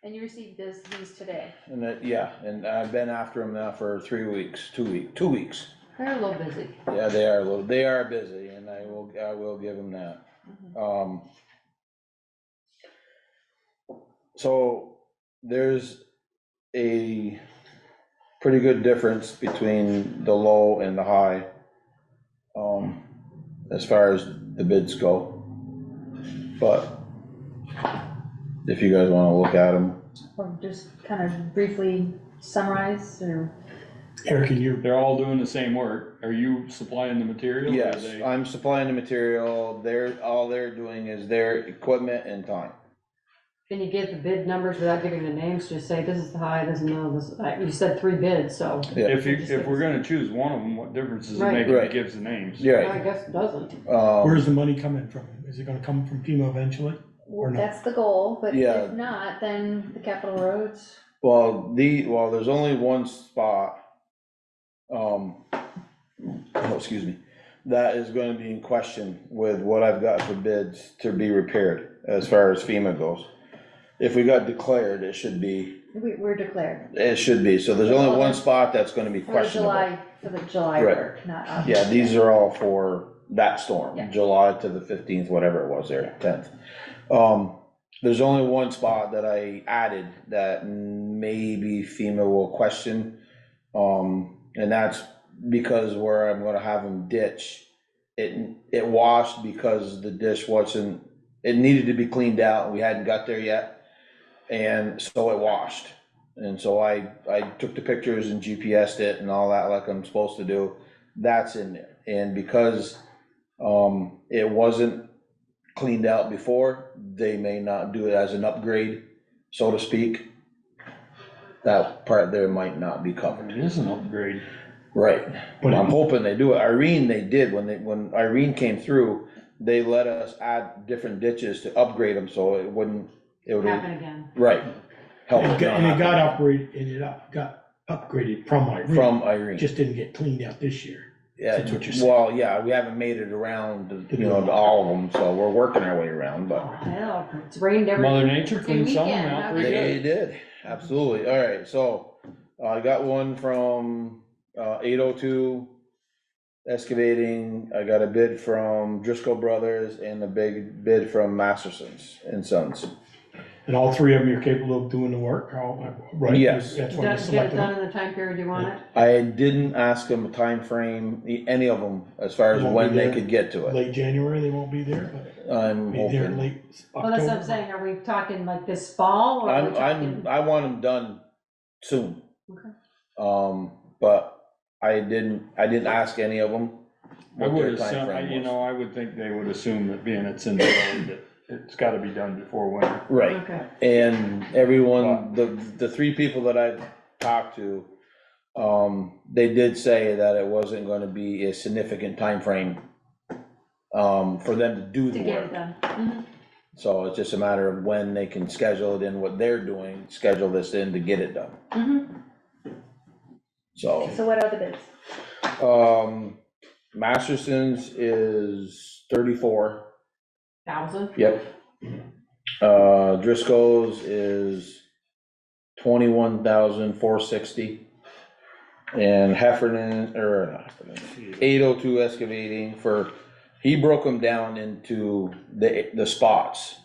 And you received these today. and that, yeah, and I've been after them now for 3 weeks, 2 weeks. They're a little busy. Yeah, they are busy, and I will give them that. So there's a pretty good difference between the low and the high, as far as the bids go. But if you guys wanna look at them. Or just kind of briefly summarize, or? Eric, and you, They're all doing the same work. Are you supplying the material? or Yes, they- I'm supplying the material, all they're doing is their equipment and time. Can you get the bid numbers without giving the names? Just say, this is the high, this is the low, this, you said 3 bids, so. Yeah. If we're gonna choose one of them, what difference does it Right. make if Right. it gives the names? You're I right. guess it doesn't. where's the money coming from? Is it gonna come from FEMA eventually? Or not? That's the goal, but Yeah. if not, then the capital roads. Well, there's only one spot, excuse me, that is gonna be in question with what I've got for bids to be repaired, as far as FEMA goes. If we got declared, it should be, We're declared. so there's only one spot that's gonna be For the questionable. July Right. work, not August. Yeah, these are all for that storm, Yeah. July to the 15th, whatever it was there, 10th. There's only one spot that I added that maybe FEMA will question. And that's because where I'm gonna have them ditch, it washed because the ditch wasn't, it needed to be cleaned out, and we hadn't got there yet. And so it washed. And so I took the pictures and GPSed it and all that like I'm supposed to do. That's in there. And because it wasn't cleaned out before, they may not do it as an upgrade, so to speak. That part there might not be covered. It is an upgrade. Right, But I'm hoping they do it. Irene, they did, when Irene came through, they let us add different ditches to upgrade them, so it would, Happen again. right. Help And it not it got happen. got upgraded from Irene. From Irene. Just didn't get cleaned out this year. Yeah, That's what you're saying. well, yeah, we haven't made it around, to all of them, so we're working our way around, but. Hell, it's rained every. Mother Nature freaking cleaned some of them weekend, out huh? pretty They good. did, absolutely. All right, so I got one from 802 Excavating. I got a bid from Driscoll Brothers and a big bid from Masterson's and Sons. And all three of them, you're capable of doing the work, right? Yes. That's why you Get it selected done them. in the time period you want it? I didn't ask them a time frame, any of them, as far as Won't be when they there. could get to it. Late January, they won't be there, but I'm be there hoping. late Well, that's what I'm October. saying, are we talking like this fall, or are we talking? I want them done soon. Okay. But I didn't ask any of them. I what would their assume, timeframe you was. know, I would think they would assume that being it's in the road, that it's gotta be done before winter. Right, Okay. and everyone, the three people that I've talked to, they did say that it wasn't gonna be a significant timeframe for them to do To the get it work. done. Mhm. So it's just a matter of when they can schedule it in, what they're doing, schedule this in to get it done, so. So what are the bids? Masterson's is 34. 1,000? Yep. Driscoll's is 21,460. And Heffernan, 802 excavating he broke them down into the spots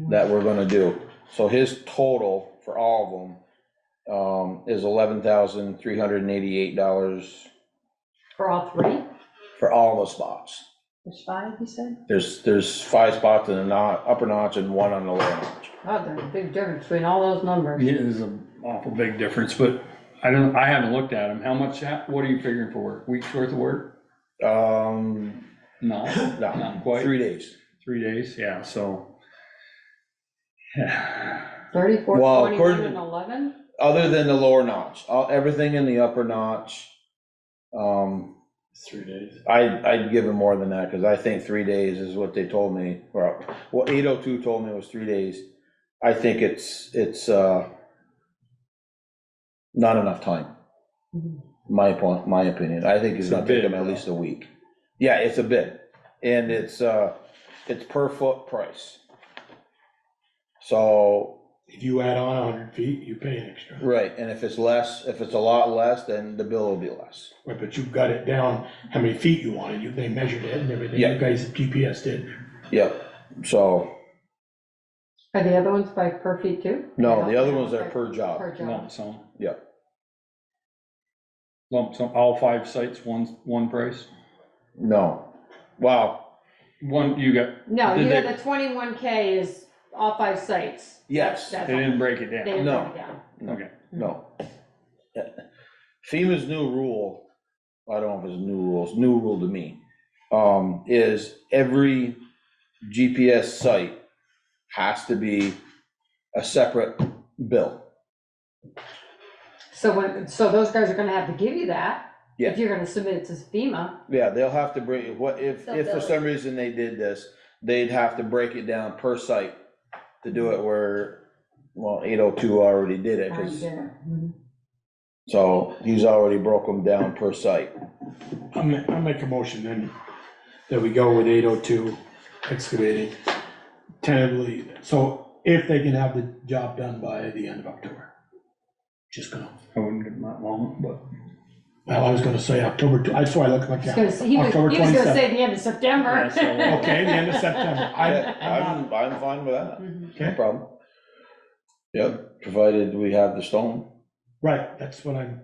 that we're gonna do. So his total for all of them, is $11,388 For all three? for all the spots. There's 5, you said? There's 5 spots in the upper notch and 1 on the lower notch. Oh, there's a big difference between all those numbers. It is an awful big difference, but I haven't looked at them. How much, what are you figuring for work? Week's worth of work? No, not quite. 3 days. 3 days, yeah, so. Yeah. 34, Well, 21, according and to- 11? Other than the lower notch, everything in the upper notch, 3 days. I'd give them more than that, cause I think 3 days is what they told me. Well, what 802 told me was 3 days. I think it's not enough time. My opinion. I think it's It's a gonna take them bid, at least a week. Yeah, it's a bid, and it's per foot price. So. If you add on 100 feet, you pay an extra. Right, and if it's a lot less, then the bill will be less. Right, but you've got it down, how many feet you wanted, they measured it and everything, Yeah. you guys at GPS did. Yep, so, Are the other ones by per feet too? no, the other ones are per job. Per job. Lump sum. Yep. Lump sum, all 5 sites, one price? No, wow, You got. No, did you they- have the 21K is all 5 sites. yes, That's They all. didn't break it down. They didn't No. break it down. Okay. no. FEMA's new rule, I don't know if it's new rule to me, is every GPS site has to be a separate bill. So those guys are gonna have to give you that, Yeah. if you're gonna submit it to FEMA. Yeah, they'll have to bring, if for some reason they did this, they'd have to break it down per site to do it where, well, 802 already did it, Already 'cause- did it. Mhm. so he's already broke them down per site. I'll make a motion then, that we go with 802 excavating tentatively, so if they can have the job done by the end of October. Just gonna, I wouldn't give them that long, but. well, I was gonna say October, that's why I looked like He was that. gonna- he was October gonna 27th. say the end of September. Yeah, so- Okay, the end of September. I'm fine with that, Mhm. no Okay. problem. Yep, provided we have the stone. Right, that's what I'm.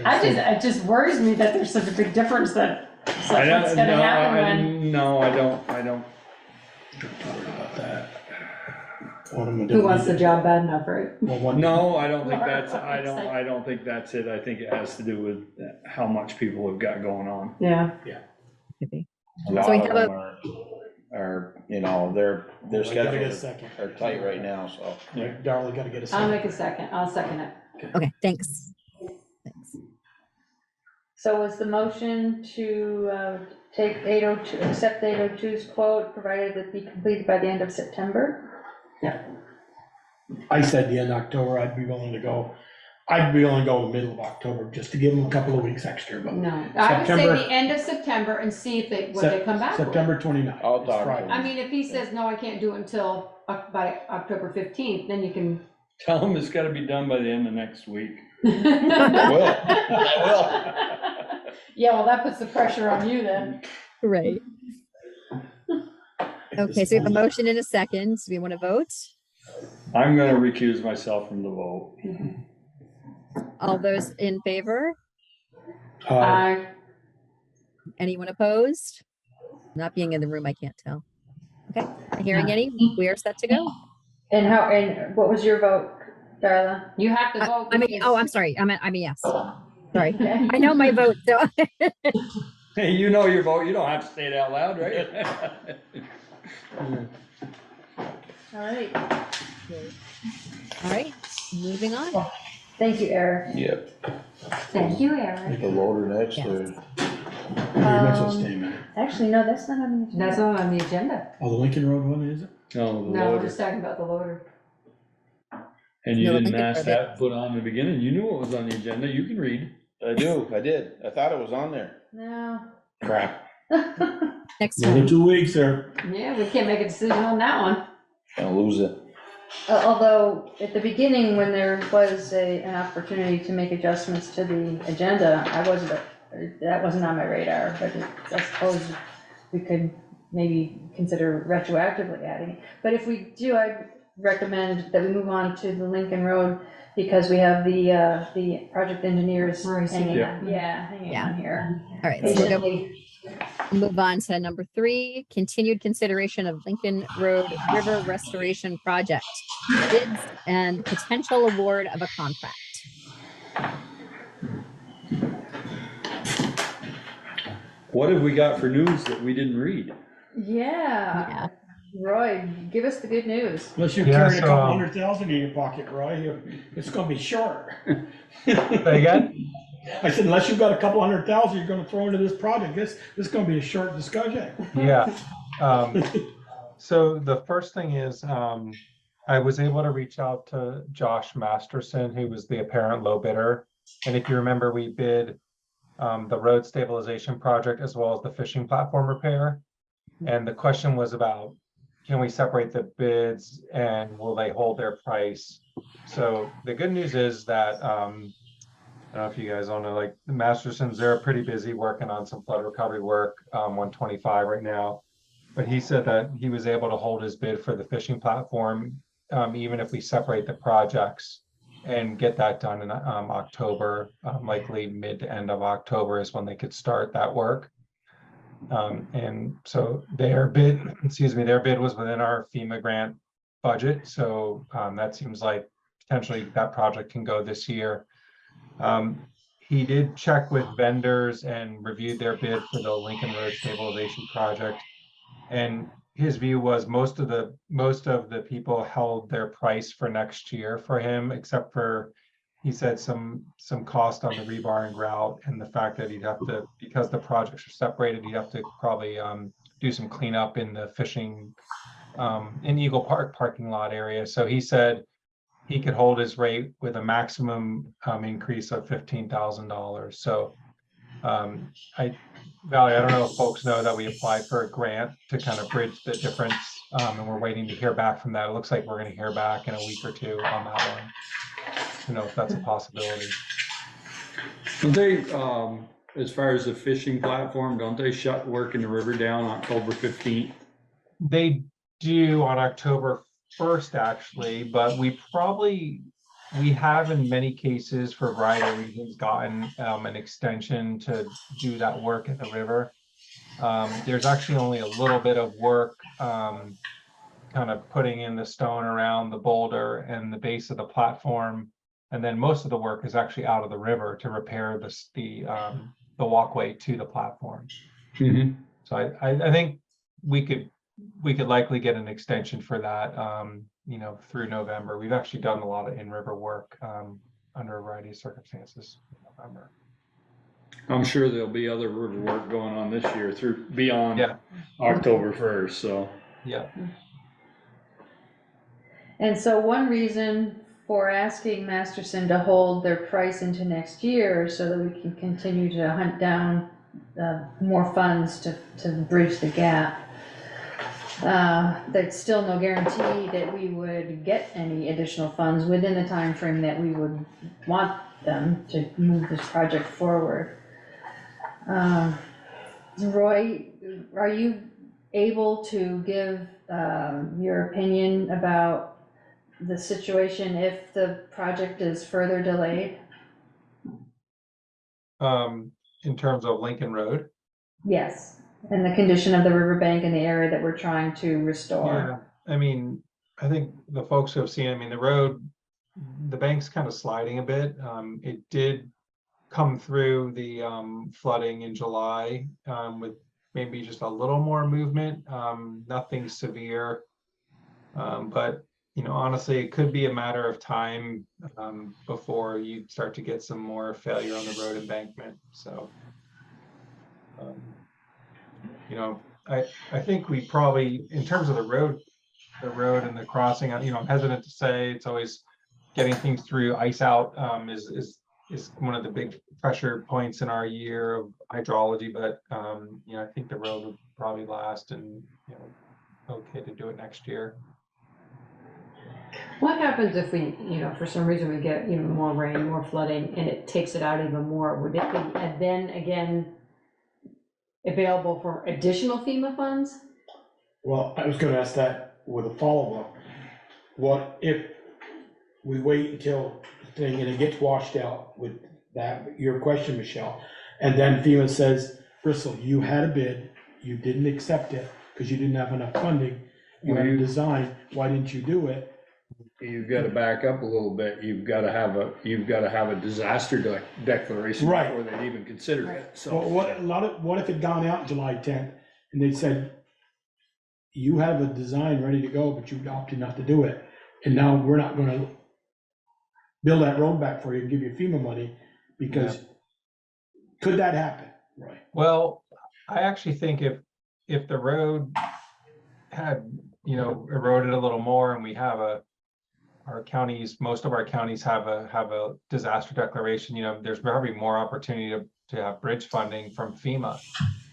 It just worries me that there's such a big difference that, it's like, what's gonna happen when? No, I don't. About that. What am I Who doing? wants the job bad enough, right? Well, one- No, I don't think Well, that's, it's like- I don't think that's it. I think it has to do with how much people have got going on. Yeah. Maybe. A lot So we of have them a, are, you know, their I gotta get a schedules second. are tight right now, so. Yeah, Darrell, gotta get a I'll second. make a second, I'll second it. okay, thanks. Thanks. So was the motion to take 802, accept 802's quote, provided it be completed by the end of September? I said the end of October, I'd be willing to go middle of October, just to give them a couple of weeks extra, but. No, I would say September- the end of September and see if what they come back with. September 29th. I'll it's talk to Friday. them. I mean, if he says, no, I can't do it until, by October 15th, then you can. Tell them it's gotta be done by the end of next week. I will. Yeah, well, that puts the pressure on you then. Right. Okay, so we have a motion and a second. Do we want to vote? I'm gonna recuse myself from the vote. All those in favor? Uh, Anyone opposed? Not being in the room, I can't tell. Okay, hearing any, we are set to go. And what was your vote, Darla? You have to vote. I mean, because- I'm sorry. I'm a yes. Sorry. Okay. I know my vote, so. Hey, you know your vote, you don't have to say it out loud, right? All right. All right, moving on. Thank you, Eric. Yep. Thank you, Eric. The loader next, Yes. or you might as well stay a minute. Actually, no, that's not on the agenda. That's not on the agenda. Oh, the Lincoln Road one, is it? No, the No, we're loader. just talking about the loader. And you No, didn't Lincoln ask Road. that put on the beginning, you knew what was on the agenda, you can read. I did. I thought it was on there. No. Crap. Next Another time. 2 weeks there. Yeah, we can't make a decision on that one. Gonna lose it. Although, at the beginning, when there was an opportunity to make adjustments to the agenda, that wasn't on my radar, but I suppose we could maybe consider retroactively adding it. But if we do, I'd recommend that we move on to the Lincoln Road, because we have the project engineers Right, so hanging yeah. on, hanging on here. All right, so we'll go Patiently. move on to number 3, continued consideration of Lincoln Road River Restoration Project. Bids and potential award of a contract. What have we got for news that we didn't read? Yeah. Roy, give us the good news. Unless you're Yeah, carrying a so, couple 100,000 in your pocket, Roy, it's gonna be short. Say again? I said, unless you've got a couple 100,000 you're gonna throw into this project, this is gonna be a short discussion. Yeah. So the first thing is, I was able to reach out to Josh Masterson, who was the apparent low bidder. And if you remember, we bid the road stabilization project as well as the fishing platform repair. And the question was about, can we separate the bids and will they hold their price? So the good news is that, I don't know if you guys all know, like the Mastersons, they're pretty busy working on some flood recovery work, 125 right now. But he said that he was able to hold his bid for the fishing platform, even if we separate the projects and get that done in October, likely mid to end of October is when they could start that work. And so their bid, their bid was within our FEMA grant budget. So that seems like potentially that project can go this year. He did check with vendors and reviewed their bid for the Lincoln Road stabilization project. And his view was most of the people held their price for next year for him, except for, he said, some cost on the rebar and grout, and the fact that he'd have to, because the projects are separated, he'd have to probably do some cleanup in the fishing in Eagle Park parking lot area. So he said he could hold his rate with a maximum increase of $15,000. So Valerie, I don't know if folks know that we applied for a grant to kind of bridge the difference, and we're waiting to hear back from that. It looks like we're going to hear back in a week or two on that one, to know if that's a possibility. Don't they, as far as the fishing platform, don't they shut work in the river down October 15th? They do on October 1st, actually, but we have in many cases, for a variety of reasons, gotten an extension to do that work at the river. There's actually only a little bit of work kind of putting in the stone around the boulder and the base of the platform. And then most of the work is actually out of the river to repair the walkway to the platform. Mm-hmm. So I think we could likely get an extension for that, through November. We've actually done a lot of in-river work under a variety of circumstances in November. I'm sure there'll be other river work going on this year through beyond October 1st, so. Yeah. And so one reason for asking Masterson to hold their price into next year, so that we can continue to hunt down more funds to bridge the gap. There's still no guarantee that we would get any additional funds within the time frame that we would want them to move this project forward. Roy, are you able to give your opinion about the situation if the project is further delayed? In terms of Lincoln Road? Yes, and the condition of the riverbank and the area that we're trying to restore. Yeah, I mean, I think the folks who have seen, I mean, the road, the bank's kind of sliding a bit. It did come through the flooding in July with maybe just a little more movement, nothing severe. But, you know, honestly, it could be a matter of time before you start to get some more failure on the road embankment. So, you know, I think we probably, in terms of the road and the crossing, you know, I'm hesitant to say. It's always getting things through ice out is one of the big pressure points in our year of hydrology, but you know, I think the road would probably last, and you know, okay to do it next year. What happens if we, you know, for some reason we get even more rain, more flooding, and it takes it out even more? Would it be then again available for additional FEMA funds? Well, I was gonna ask that with a follow-up. What if we wait until the thing and it gets washed out with that, your question, Michelle, and then FEMA says, Bristol, you had a bid, you didn't accept it because you didn't have enough funding, you had a design, why didn't you do it? You've got to back up a little bit. You've got to have a disaster declaration Right. before they even consider it. So Well, what if it gone out July 10th and they said, you have a design ready to go, but you opted not to do it, and now we're not gonna build that road back for you and give you FEMA money, because could that happen? Right. Well, I actually think if the road had, you know, eroded a little more, and we have our counties, most of our counties have a disaster declaration, you know, there's probably more opportunity to have bridge funding from FEMA,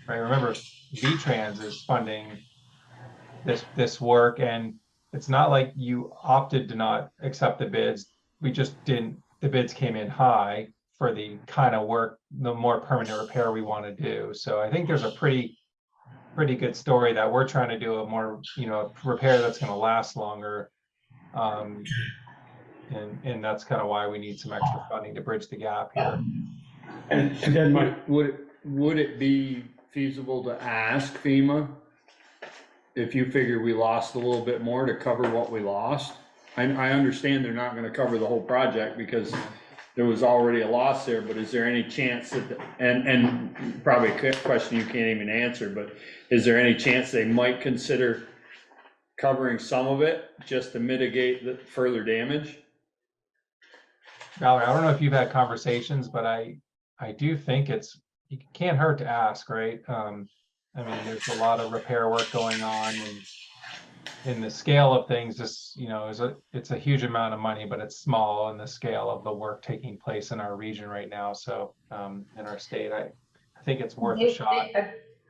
right? Remember, VTrans is funding this work, and it's not like you opted to not accept the bids. We just didn't, the bids came in high for the kind of work, the more permanent repair we want to do. So I think there's a pretty good story that we're trying to do a more, you know, repair that's going to last longer. And that's kind of why we need some extra funding to bridge the gap here. And then would it be feasible to ask FEMA if you figure we lost a little bit more to cover what we lost? I understand they're not gonna cover the whole project because there was already a loss there, but is there any chance that, and probably a question you can't even answer, but is there any chance they might consider covering some of it just to mitigate the further damage? Valerie, I don't know if you've had conversations, but I do think it can't hurt to ask, right? I mean, there's a lot of repair work going on, and in the scale of things, this, you know, it's a huge amount of money, but it's small in the scale of the work taking place in our region right now. So in our state, I think it's worth a shot.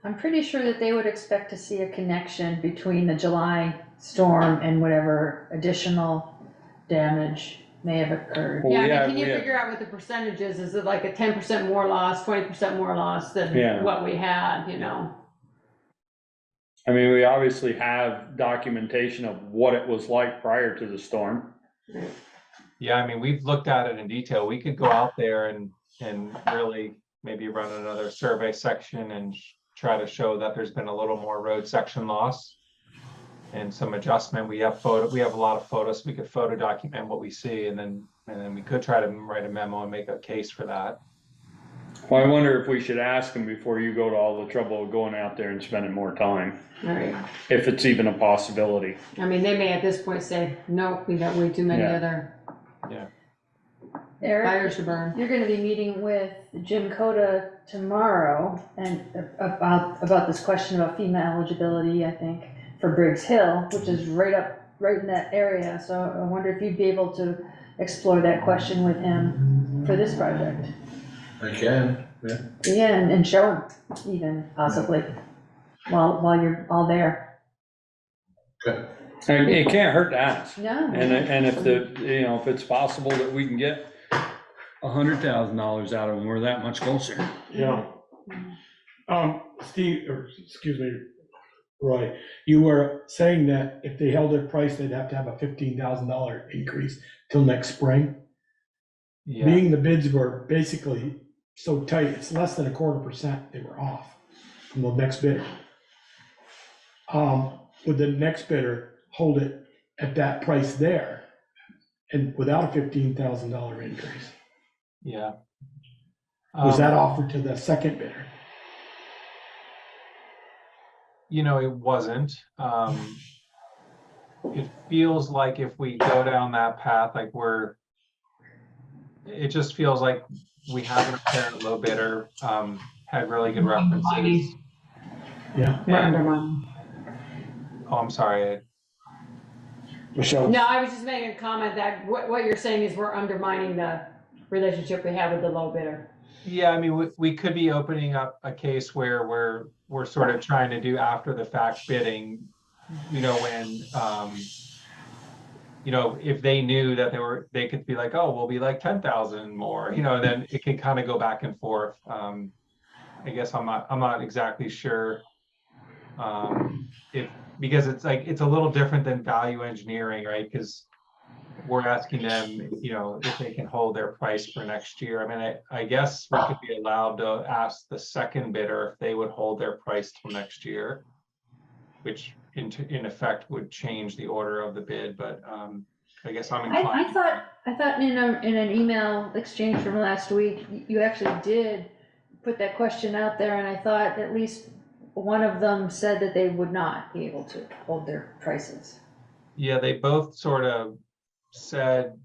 I'm pretty sure that they would expect to see a connection between the July storm and whatever additional damage may have occurred. Yeah, I mean, can you figure out what the percentage is? Is it like a 10% more loss, 20% more loss than what we had, you know? I mean, we obviously have documentation of what it was like prior to the storm. Yeah, I mean, we've looked at it in detail. We could go out there and really maybe run another survey section and try to show that there's been a little more road section loss and some adjustment. We have a lot of photos. We could photo document what we see, and then we could try to write a memo and make a case for that. Well, I wonder if we should ask them before you go to all the trouble of going out there and spending more time. Right. If it's even a possibility. I mean, they may at this point say, no, we got way too many other fires to burn. You're gonna be meeting with Jim Coda tomorrow and about this question about FEMA eligibility, I think, for Briggs Hill, which is right in that area. So I wonder if you'd be able to explore that question with him for this project. I can, yeah. Yeah, and show him even possibly while you're all there. Okay. And it can't hurt to ask. No. And if if it's possible that we can get $100,000 out of them, we're that much closer. Yeah. Steve, or excuse me, Roy, you were saying that if they held their price, they'd have to have a $15,000 increase till next spring. Yeah, Being the bids were basically so tight, it's less than 1/4% they were off from the next bidder. Would the next bidder hold it at that price there and without a $15,000 increase? yeah. Was that offered to the second bidder? You know, it wasn't. It feels like if we go down that path, like it just feels like we have an apparent low bidder, had really good references. Yeah. We're undermining. Oh, I'm sorry. Michelle? No, I was just making a comment that what you're saying is we're undermining the relationship we have with the low bidder. Yeah, I mean, we could be opening up a case where we're sort of trying to do after the fact bidding, you know, when, you know, if they knew that they could be like, oh, we'll be like 10,000 more, you know, then it can kind of go back and forth. I guess I'm not exactly sure. Because it's like, it's a little different than value engineering, right? Because we're asking them, you know, if they can hold their price for next year. I mean, I guess we could be allowed to ask the second bidder if they would hold their price till next year, which in effect would change the order of the bid, but I guess I'm inclined. I thought in an email exchange from last week, you actually did put that question out there, and I thought at least one of them said that they would not be able to hold their prices. Yeah, they both sort of said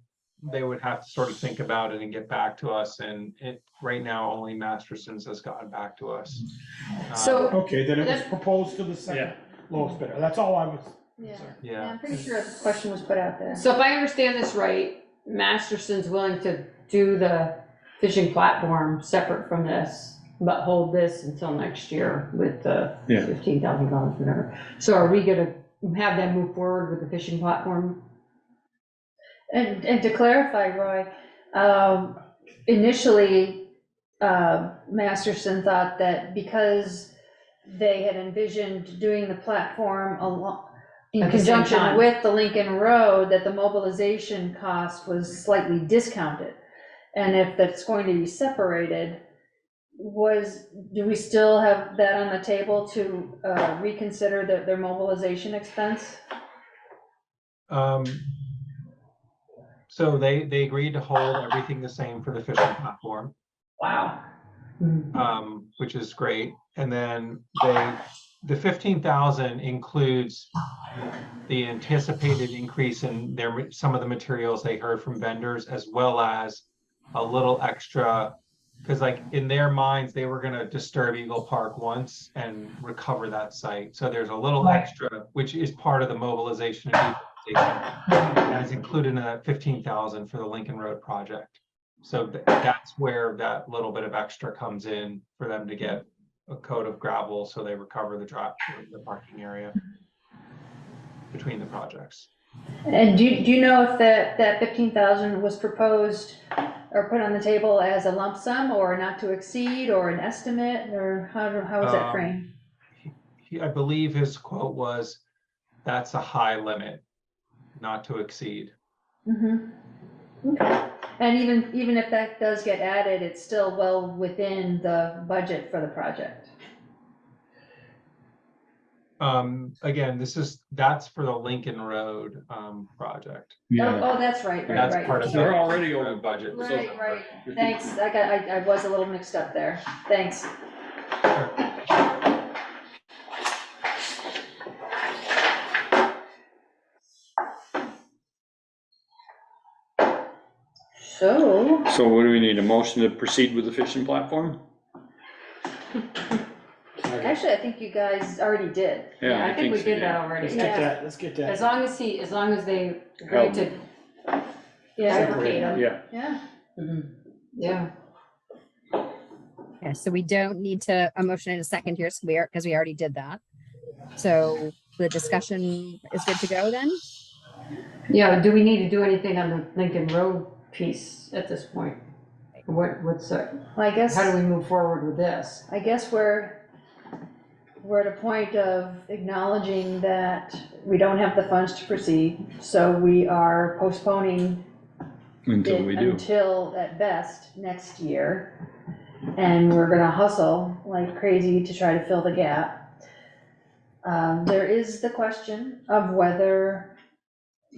they would have to sort of think about it and get back to us, and right now only Masterson's has gotten back to us. So Okay, then it was proposed to the second lowest bidder. That's all I was. Yeah, I'm pretty sure the question was put out there. So if I understand this right, Masterson's willing to do the fishing platform separate from this, but hold this until next year with the $15,000, whatever. So are we gonna have them move forward with the fishing platform? And to clarify, Roy, initially, Masterson thought that because they had envisioned doing the platform in At the same conjunction time. with the Lincoln Road, that the mobilization cost was slightly discounted. And if that's going to be separated, do we still have that on the table to reconsider their mobilization expense? So they agreed to hold everything the same for the fishing platform. Wow. Which is great. And then the 15,000 includes the anticipated increase in some of the materials they heard from vendors, as well as a little extra, because like in their minds, they were gonna disturb Eagle Park once and recover that site. So there's a little extra, which is part of the mobilization and demobilization, and is included in that 15,000 for the Lincoln Road project. So that's where that little bit of extra comes in for them to get a coat of gravel so they recover the parking area between the projects. And do you know if that 15,000 was proposed or put on the table as a lump sum or not to exceed or an estimate, or how was that framed? I believe his quote was, "That's a high limit, not to exceed." Okay. And even if that does get added, it's still well within the budget for the project. Again, that's for the Lincoln Road project. Oh, that's right. That's part of They're the already over road budget. Right. Thanks. I was a little mixed up there. Thanks. So what do we need, a motion to proceed with the fishing platform? Actually, I think you guys already did. Yeah, I think we so, did yeah. that already. Let's get that. As long as they agreed to bifurcate them. Yeah. Yeah. Yeah, so we don't need a motion in a second here, because we already did that. So the discussion is good to go then? Yeah, do we need to do anything on the Lincoln Road piece at this point? What's Well, I guess. how do we move forward with this? I guess we're at a point of acknowledging that we don't have the funds to proceed, so we are postponing Until it we do. until, at best, next year. And we're gonna hustle like crazy to try to fill the gap. There is the question of whether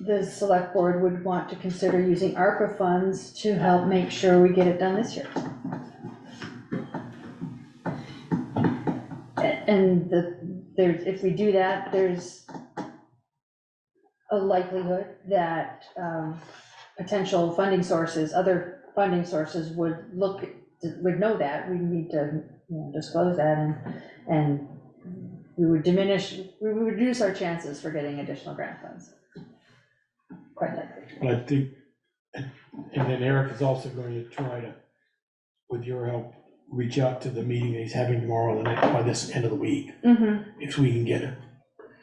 the select board would want to consider using ARPA funds to help make sure we get it done this year. And if we do that, there's a likelihood that potential funding sources, other funding sources would would know that. We need to, disclose that, and we would reduce our chances for getting additional grant funds. Quite likely. But I think, and then Eric is also going to try to, with your help, reach out to the meeting that he's having tomorrow, by this end of the week, if we can get it.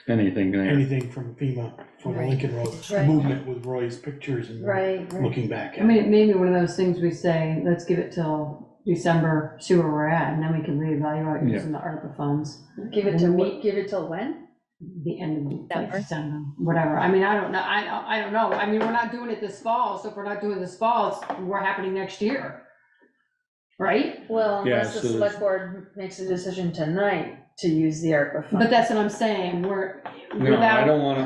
Anything there. Anything from FEMA, from the Right. Lincoln Road Right. movement with Roy's pictures and Right. looking back I at mean, it. it may be one of those things we say, let's give it till December, see where we're at, and then we can reevaluate Yeah. using the ARPA funds. Give it to me, give it till when? The end of December. December, whatever. I mean, I don't know, I don't know. I mean, we're not doing it this fall, so if we're not doing it this fall, we're happening next year. Right? Well, Yeah, unless the so select board makes a decision tonight to use the ARPA fund. But that's what I'm saying, we're, No, I without, don't wanna,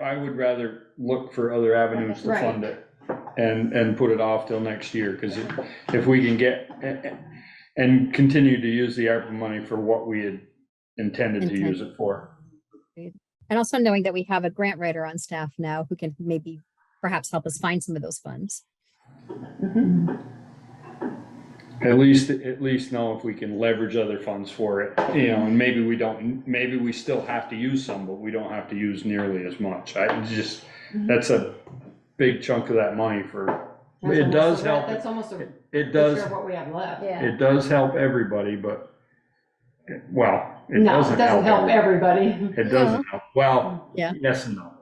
I would rather look for other avenues to Right. fund it and put it off till next year, cause if we can get, and continue to use the ARPA money for what we had intended to use it for. And also knowing that we have a grant writer on staff now who can maybe perhaps help us find some of those funds. At least know if we can leverage other funds for it, and maybe we don't, maybe we still have to use some, but we don't have to use nearly as much. That's a big chunk of that money it does help. That's almost a It does, picture of what we have left. Yeah. it does help everybody, but, well, it No, it doesn't doesn't help everybody. It doesn't help, well, Yeah. yes and no.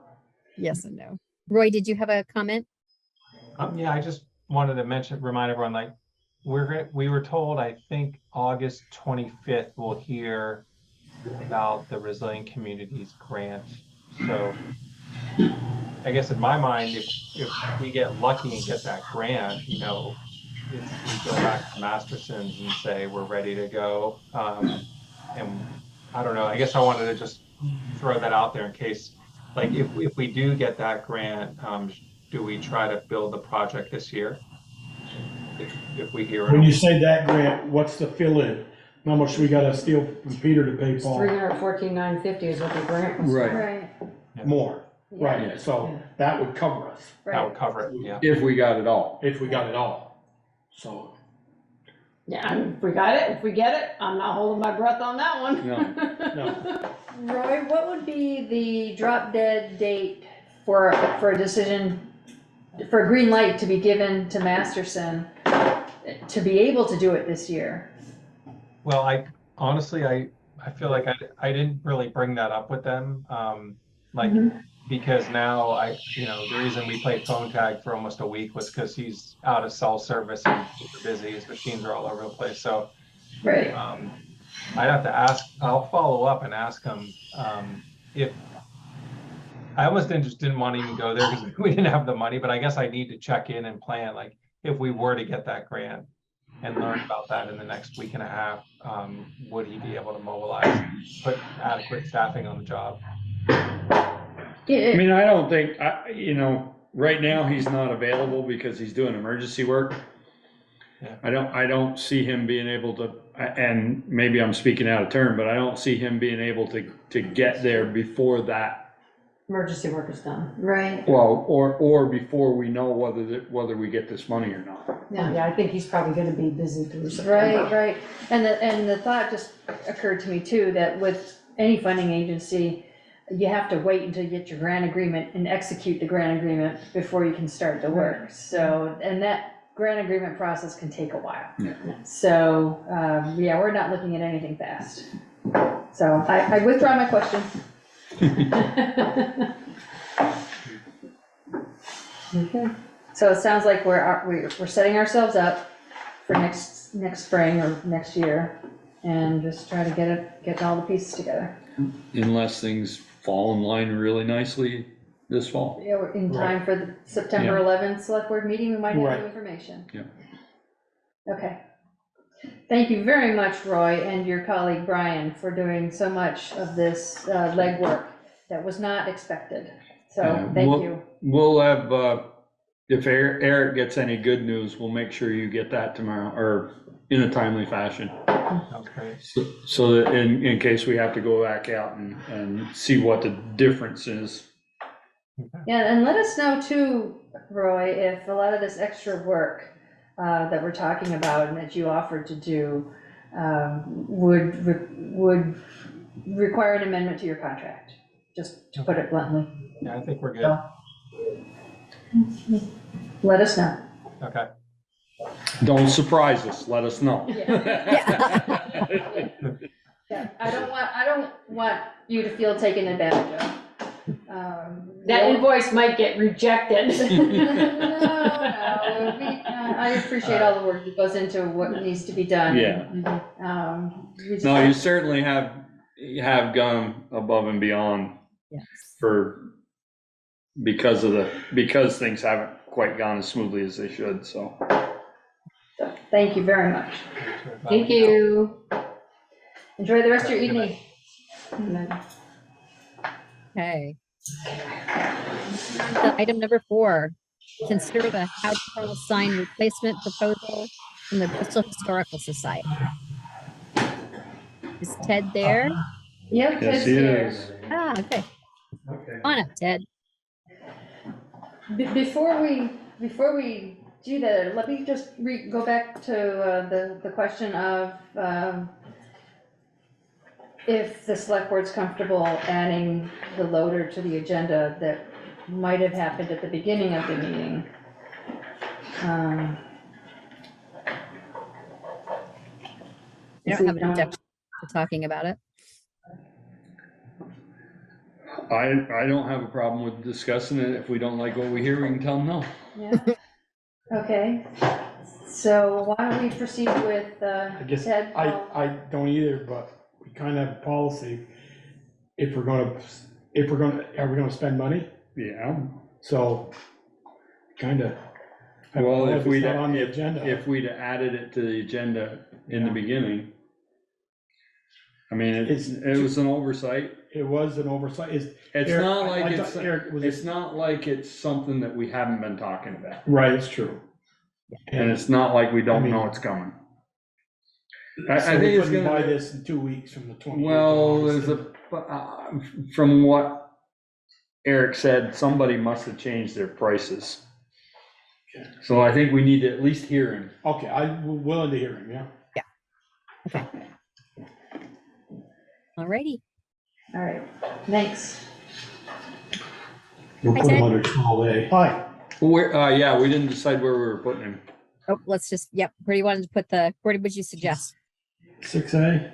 Yes and no. Roy, did you have a comment? Yeah, I just wanted to remind everyone, like, we were told, I think, August 25th, we'll hear about the Resilient Communities grant. So I guess in my mind, if we get lucky and get that grant, we go back to Masterson's and say, we're ready to go. And I don't know, I guess I wanted to just throw that out there in case, like, if we do get that grant, do we try to build the project this year? If we hear it. When you say that grant, what's the fill-in? How much we gotta steal from Peter to pay Paul? $314,950 is what the grant was. Right. Right. More, Yeah. right, so that would cover us, That would cover it, yeah. If we got it all. if we got it all, so. Yeah, and if we got it, if we get it, I'm not holding my breath on that one. No. Roy, what would be the drop dead date for a decision, for a green light to be given to Masterson to be able to do it this year? Well, I feel like I didn't really bring that up with them. Because now the reason we played phone tag for almost a week was because he's out of cell service and super busy. His machines are all over the place. So Right. I'd have to ask, I'll follow up and ask him if, I almost didn't want to even go there because we didn't have the money, but I guess I need to check in and plan, like, if we were to get that grant and learn about that in the next week and a half, would he be able to mobilize, put adequate staffing on the job? I mean, I don't think, right now he's not available because he's doing emergency work. Yeah. I don't see him being able to, and maybe I'm speaking out of turn, but I don't see him being able to get there before that. Emergency work is done. Right. Well, or before we know whether we get this money or not. Yeah, I think he's probably gonna be busy through September. Right. And the thought just occurred to me too, that with any funding agency, you have to wait until you get your grant agreement and execute the grant agreement before you can start the work. So, and that grant agreement process can take a while. Yeah. So, we're not looking at anything fast. So I withdraw my question. Okay. So it sounds like we're setting ourselves up for next spring or next year. and just try to get all the pieces together. Unless things fall in line really nicely this fall. Yeah, we're in time for the September 11th select board meeting, we might have new information. Yeah. Okay. Thank you very much, Roy, and your colleague Brian, for doing so much of this legwork that was not expected. So thank you. We'll have, if Eric gets any good news, we'll make sure you get that tomorrow, or in a timely fashion. Sounds great. So that in case we have to go back out and see what the difference is. Yeah, and let us know too, Roy, if a lot of this extra work that we're talking about and that you offered to do would require an amendment to your contract, just to put it bluntly. Yeah, I think we're good. Let us know. Okay. Don't surprise us, let us know. Yeah, I don't want you to feel taken advantage of. That invoice might get rejected. I appreciate all the work that goes into what needs to be done. Yeah. No, you certainly have gone above and beyond because things haven't quite gone as smoothly as they should, so. Thank you very much. Thank you. Enjoy the rest of your evening. Okay. Item number 4, consider the house hall sign replacement proposal from the Bristol Historical Society. Is Ted there? Yep, Ted's here. Ah, okay. Come on up, Ted. Before we do that, let me just go back to the question of if the select board's comfortable adding the loader to the agenda that might have happened at the beginning of the meeting. I don't have an objection to talking about it. I don't have a problem with discussing it. If we don't like what we hear, we can tell them no. Yeah. Okay, so why don't we proceed with I guess Ted? I don't either, but we kind of have a policy. Are we gonna spend money? Yeah. So, kind of. Well, if we'd on the agenda. If we'd added it to the agenda in the beginning. I mean, it was an oversight. It was an oversight. It's not like it's something that we haven't been talking about. Right, it's true. And it's not like we don't know it's coming. I So think we it's couldn't gonna buy this in 2 weeks from the 28th. Well, from what Eric said, somebody must have changed their prices. Okay. So I think we need to at least hear him. Okay, I'm willing to hear him, yeah. Okay. Alrighty. All right, thanks. We'll Hi, put him Ted. under 12A. Hi. Yeah, we didn't decide where we were putting him. Oh, let's just, yep. Where do you want to put where would you suggest? 6A?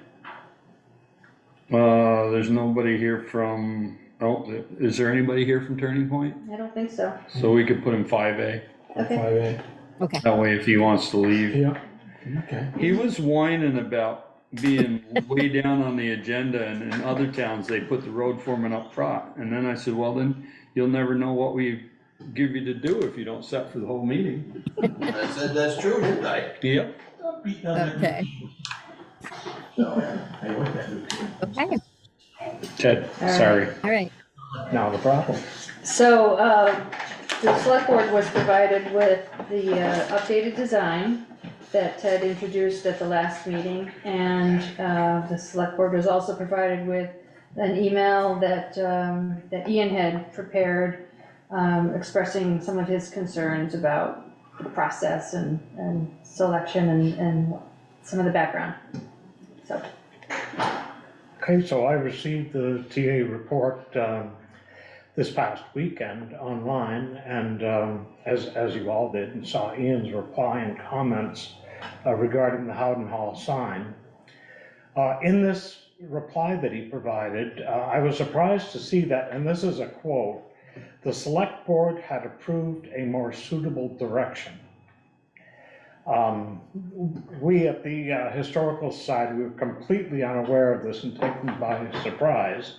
There's nobody here from, is there anybody here from Turning Point? I don't think so. So we could put him 5A. Okay. 5A. Okay. That way if he wants to leave. Yeah, okay. He was whining about being way down on the agenda, and in other towns, they put the road foreman up front. And then I said, well, then you'll never know what we give you to do if you don't set for the whole meeting. I said that's true, didn't I? Yep. Okay. Okay. Ted, All right. sorry. All right. Now the problem. So the select board was provided with the updated design that Ted introduced at the last meeting, and the select board was also provided with an email that Ian had prepared, expressing some of his concerns about the process and selection and some of the background. So. Okay, so I received the TA report this past weekend online, and as you all did, and saw Ian's reply and comments regarding the Howden Hall sign. In this reply that he provided, I was surprised to see that, and this is a quote, "The select board had approved a more suitable direction." We at the Historical Society were completely unaware of this and taken by surprise.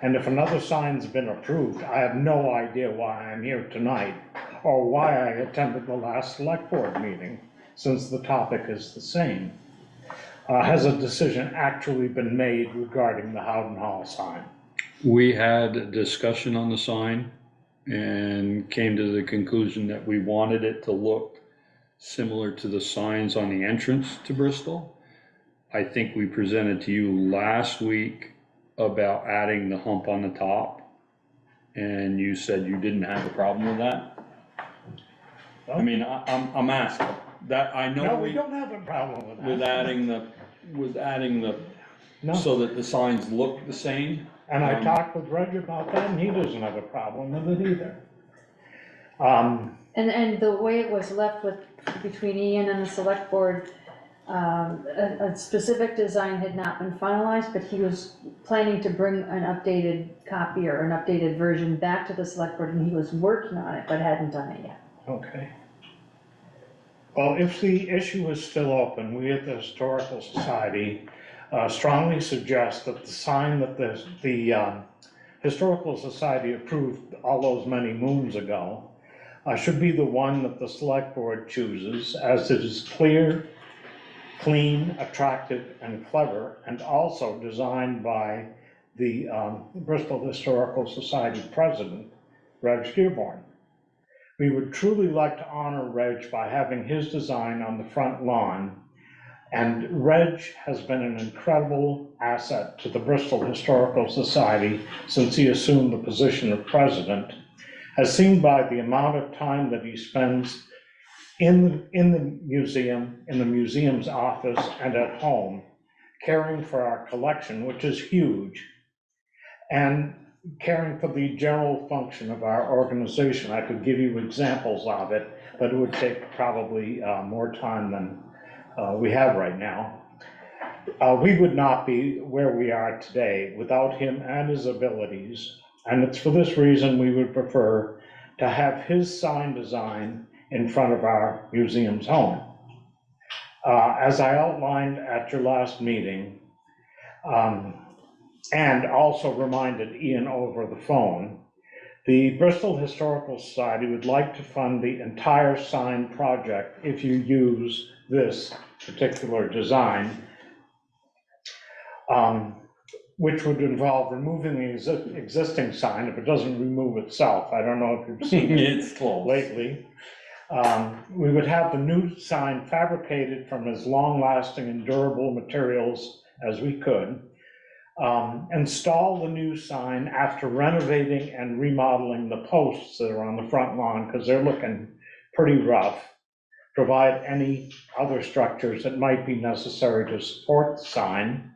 And if another sign's been approved, I have no idea why I'm here tonight or why I attended the last select board meeting, since the topic is the same. Has a decision actually been made regarding the Howden Hall sign? We had a discussion on the sign and came to the conclusion that we wanted it to look similar to the signs on the entrance to Bristol. I think we presented to you last week about adding the hump on the top, and you said you didn't have a problem with that. I mean, I'm asking that, I know. No, we don't have a problem with that. With adding the, No. so that the signs look the same. And I talked with Reg about that, and he doesn't have a problem with it either. And the way it was left with, between Ian and the select board, a specific design had not been finalized, but he was planning to bring an updated copy or an updated version back to the select board, and he was working on it, but hadn't done it yet. Okay. Well, if the issue is still open, we at the Historical Society strongly suggest that the sign that the Historical Society approved all those many moons ago should be the one that the select board chooses, as it is clear, clean, attractive, and clever, and also designed by the Bristol Historical Society president, Reg Dearborn. We would truly like to honor Reg by having his design on the front lawn, and Reg has been an incredible asset to the Bristol Historical Society since he assumed the position of president, as seen by the amount of time that he spends in the museum, in the museum's office, and at home, caring for our collection, which is huge, and caring for the general function of our organization. I could give you examples of it, but it would take probably more time than we have right now. We would not be where we are today without him and his abilities, and it's for this reason we would prefer to have his sign design in front of our museum's home. As I outlined at your last meeting, and also reminded Ian over the phone, the Bristol Historical Society would like to fund the entire sign project if you use this particular design, which would involve removing the existing sign if it doesn't remove itself. I don't know if you've seen It's close. lately. We would have the new sign fabricated from as long-lasting and durable materials as we could. Install the new sign after renovating and remodeling the posts that are on the front lawn, because they're looking pretty rough. Provide any other structures that might be necessary to support the sign.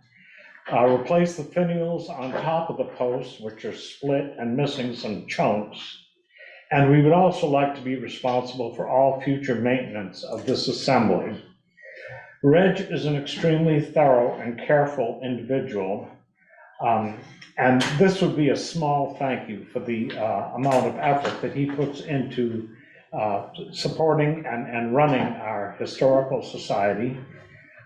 Replace the finials on top of the posts, which are split and missing some chunks. And we would also like to be responsible for all future maintenance of this assembly. Reg is an extremely thorough and careful individual. And this would be a small thank you for the amount of effort that he puts into supporting and running our historical society.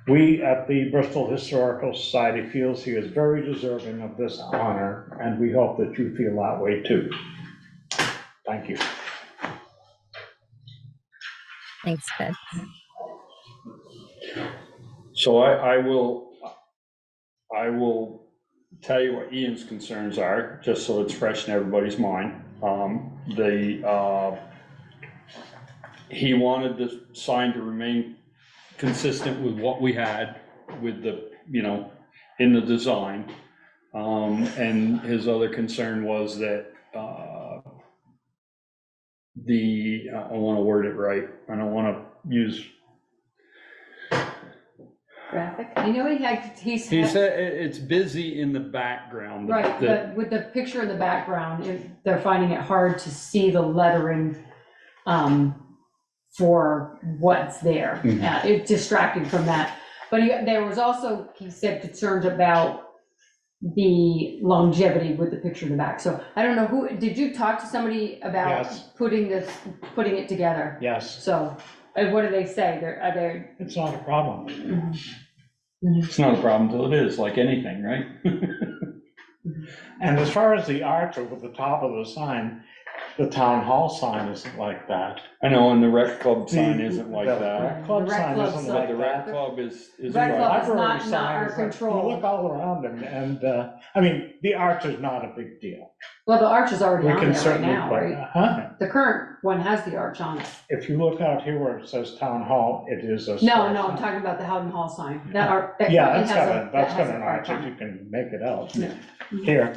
We at the Bristol Historical Society feels he is very deserving of this honor, and we hope that you feel that way too. Thank you. Thanks, Ted. So I will tell you what Ian's concerns are, just so it's fresh in everybody's mind. He wanted the sign to remain consistent with what we had with the, in the design. And his other concern was that I want to word it right. I don't want to use. Graphic? I know He said it's busy in the background. Right, but with the picture in the background, they're finding it hard to see the lettering for what's there. Mhm. It's distracting from that. But there was also, he said, concerns about the longevity with the picture in the back. So I don't know did you talk to somebody about Yes. putting it together? Yes. So And what do they say? Are they? It's not a problem. It's not a problem till it is, like anything, right? And as far as the arch over the top of the sign, the town hall sign isn't like that. I know, and the rec club sign isn't like The that. rec club The rec sign club isn't sign. like The rec that. club is. Rec club is Library not sign our is like- control. You look all around and, I mean, the arch is not a big deal. Well, the arch is already We on can there right certainly now, put, right? huh? The current one has the arch on it. If you look out here where it says town hall, it is a. No, square no, I'm sign. talking about the Howden Hall sign. That Yeah, currently that's has got that has an arch on if it. you can make it out. Yeah. Here.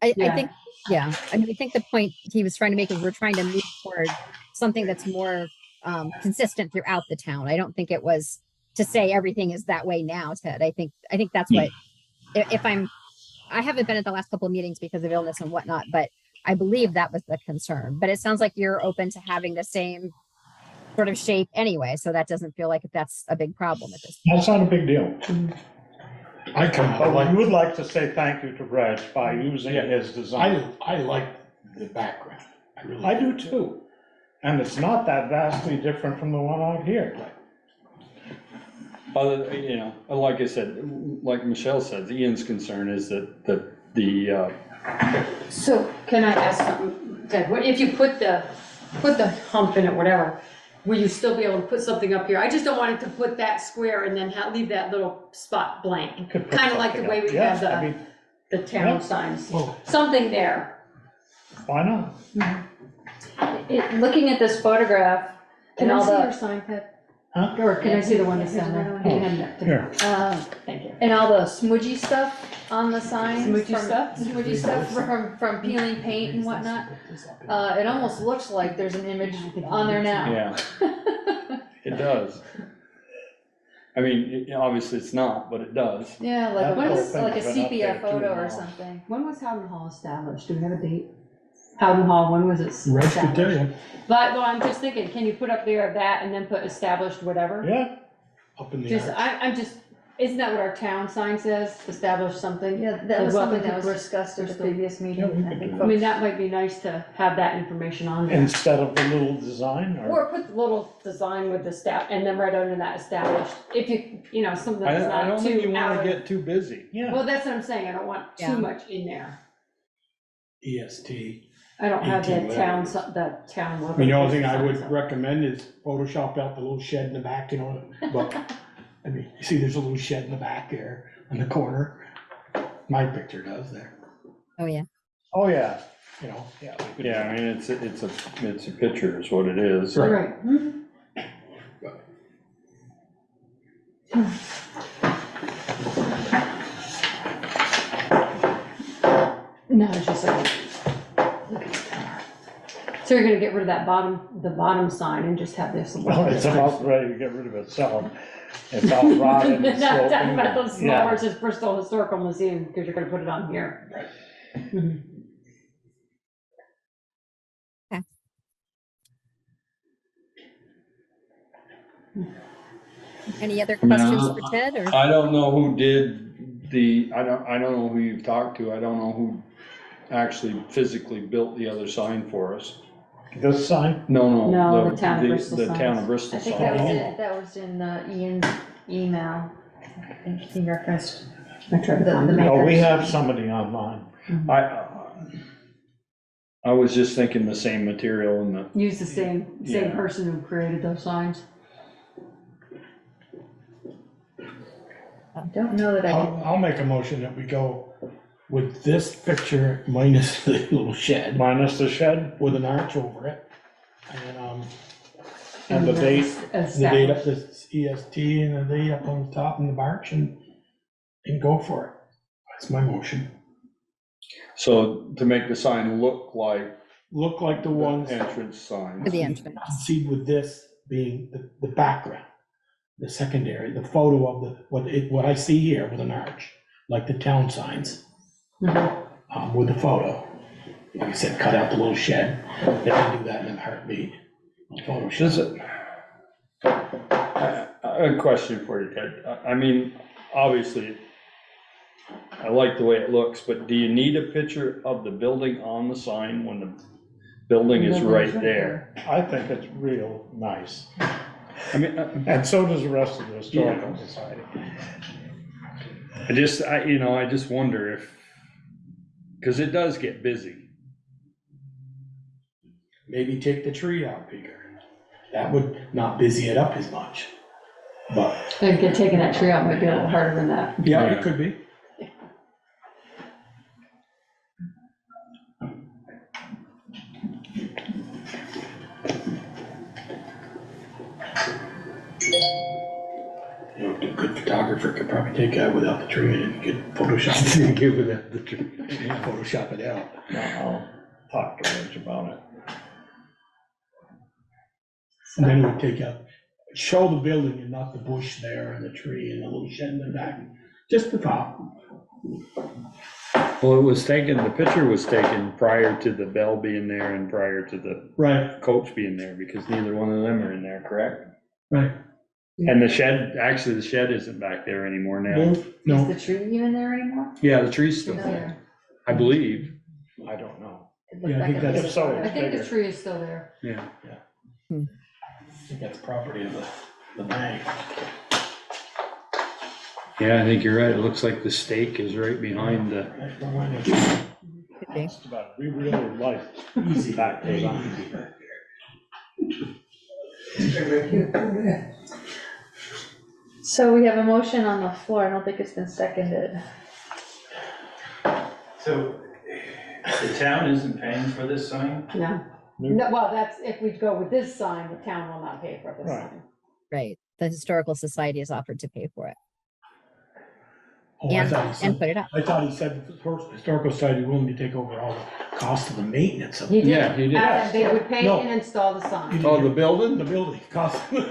I Yeah. think, yeah, I mean, I think the point he was trying to make is we're trying to move toward something that's more consistent throughout the town. I don't think it was to say everything is that way now, Ted. I think that's what, if I haven't been at the last couple of meetings because of illness and whatnot, but I believe that was the concern. But it sounds like you're open to having the same sort of shape anyway, so that doesn't feel like that's a big problem at this point. That's not a big deal. I come But out we would like to say thank you to Reg by using his design. I like the background. I really I do too. And it's not that vastly different from the one out here. Other, you know, like I said, like Michelle said, Ian's concern is that the, So can I ask something, Ted? What if you put the hump in it, whatever, will you still be able to put something up here? I just don't want it to put that square and then leave that little spot blank. Could put Kind of like the something way up. we Yeah, have I mean, the town yeah. signs. Well, Something there. why not? Looking at this photograph Can and I all see your the, sign, Ted? Huh? Or can I see the one that's down there? Oh, You can have that. Here. Thank you. and all the smudgy stuff on the signs. Smudgy from- stuff? Smudgy stuff from peeling paint and whatnot. It almost looks like there's an image on there now. yeah, it does. I mean, obviously it's not, but it does. Yeah, like That what whole is, like a thing's been up sepia there too photo or long. something. When was Howden Hall established? Do we have a date? Howden Hall, when was it Reg could tell established? you, But, no, I'm just thinking, can you put up there that and then put established whatever? Yeah, up in the Just, arch. I'm just, isn't that what our town sign says, established something? Yeah, that was Welcome something that to was discussed at the Bristol. previous meeting. Yeah, we I could think do I mean, folks- that might be nice to have that information on there. instead of the little design or. Or put the little design with the stat, and then right under that established, if you know, something I that's don't not think you too out wanna of. get too busy. Yeah. Well, that's what I'm saying, I don't want Yeah. too much in there. EST. I don't have the 18 town, letters. the town. I mean, the only thing I sign, would so. recommend is Photoshop out the little shed in the back, you know, but, I mean, you see there's a little shed in the back there in the corner. My picture does there, Oh, yeah. Oh, yeah, you know, yeah. we could- Yeah, I mean, it's a picture is what it is. Right. Hmm. No, it's just like. So you're gonna get rid of that the bottom sign and just have this. Well, it's about ready to get rid of itself. It's all rotted and Not talking sloping. about those Yeah. small versus Bristol Historical Museum, because you're gonna put it on here. Mhm. Any other I mean, questions for Ted or? I don't know who did I don't know who you've talked to. I don't know who actually physically built the other sign for us. This sign? No, No, the town of Bristol The town signs. of Bristol I think that was sign. it, that was in Ian's email. I think he referenced. I tried to The- find the it. Oh, we makers. have somebody online. I was just thinking the same material and the, Use the same Yeah. person who created those signs. I don't know that I can. I'll make a motion that we go with this picture minus the little shed, Minus the shed? with an arch over it. And the date, As the date up this EST and the date up on the top and the arch and go for it. That's my motion. so to make the sign look like Look like the the ones. entrance sign. For the entrance. See with this being the background, the secondary, the photo of what I see here with an arch, like the town signs, with the photo. Like I said, cut out the little shed, they can do that in a heartbeat. Does it? A question for you, Ted. I mean, obviously, I like the way it looks, but do you need a picture of the building on the sign when the building is Building's right right there. I think it's real nice. I mean, And so does the rest of the historical society. I just wonder if, because it does get busy. Maybe take the tree out bigger. That would not busy it up as much. But, I think taking that tree out might be a little harder than that. yeah, it could be. You know, a good photographer could probably take that without the tree in it, you could Photoshop it. Give it the tree. Photoshop it out. I'll talk to Rich about it. And then we take out, show the building and not the bush there and the tree and the little shed in the back, just the top. Well, it was taken, the picture was taken prior to the bell being there and prior to the Right. coach being there, because neither one of them are in there, correct? Right. And the shed, actually, the shed isn't back there anymore now. No, Is no, the tree even there anymore? Yeah, the tree's still It's there, I believe. I don't know. It looked Yeah, I like think it that's- was If so, fire. I think the bigger. tree is still there. Yeah. I think that's property of the bank. Yeah, I think you're right. It looks like the stake is right behind the, Just about, we really like Easy. that design. So we have a motion on the floor, I don't think it's been seconded. So the town isn't paying for this sign? No. No, well, that's, if we go with this sign, the town will not pay for this Right. sign. Right. The Historical Society has offered to pay for it Oh, I thought he and said, put it up. I thought he said the Historical Society willing to take over all the cost of the maintenance of He it. did. Yeah, he did. They would pay No. and install the sign. oh, the building? The building cost. I'm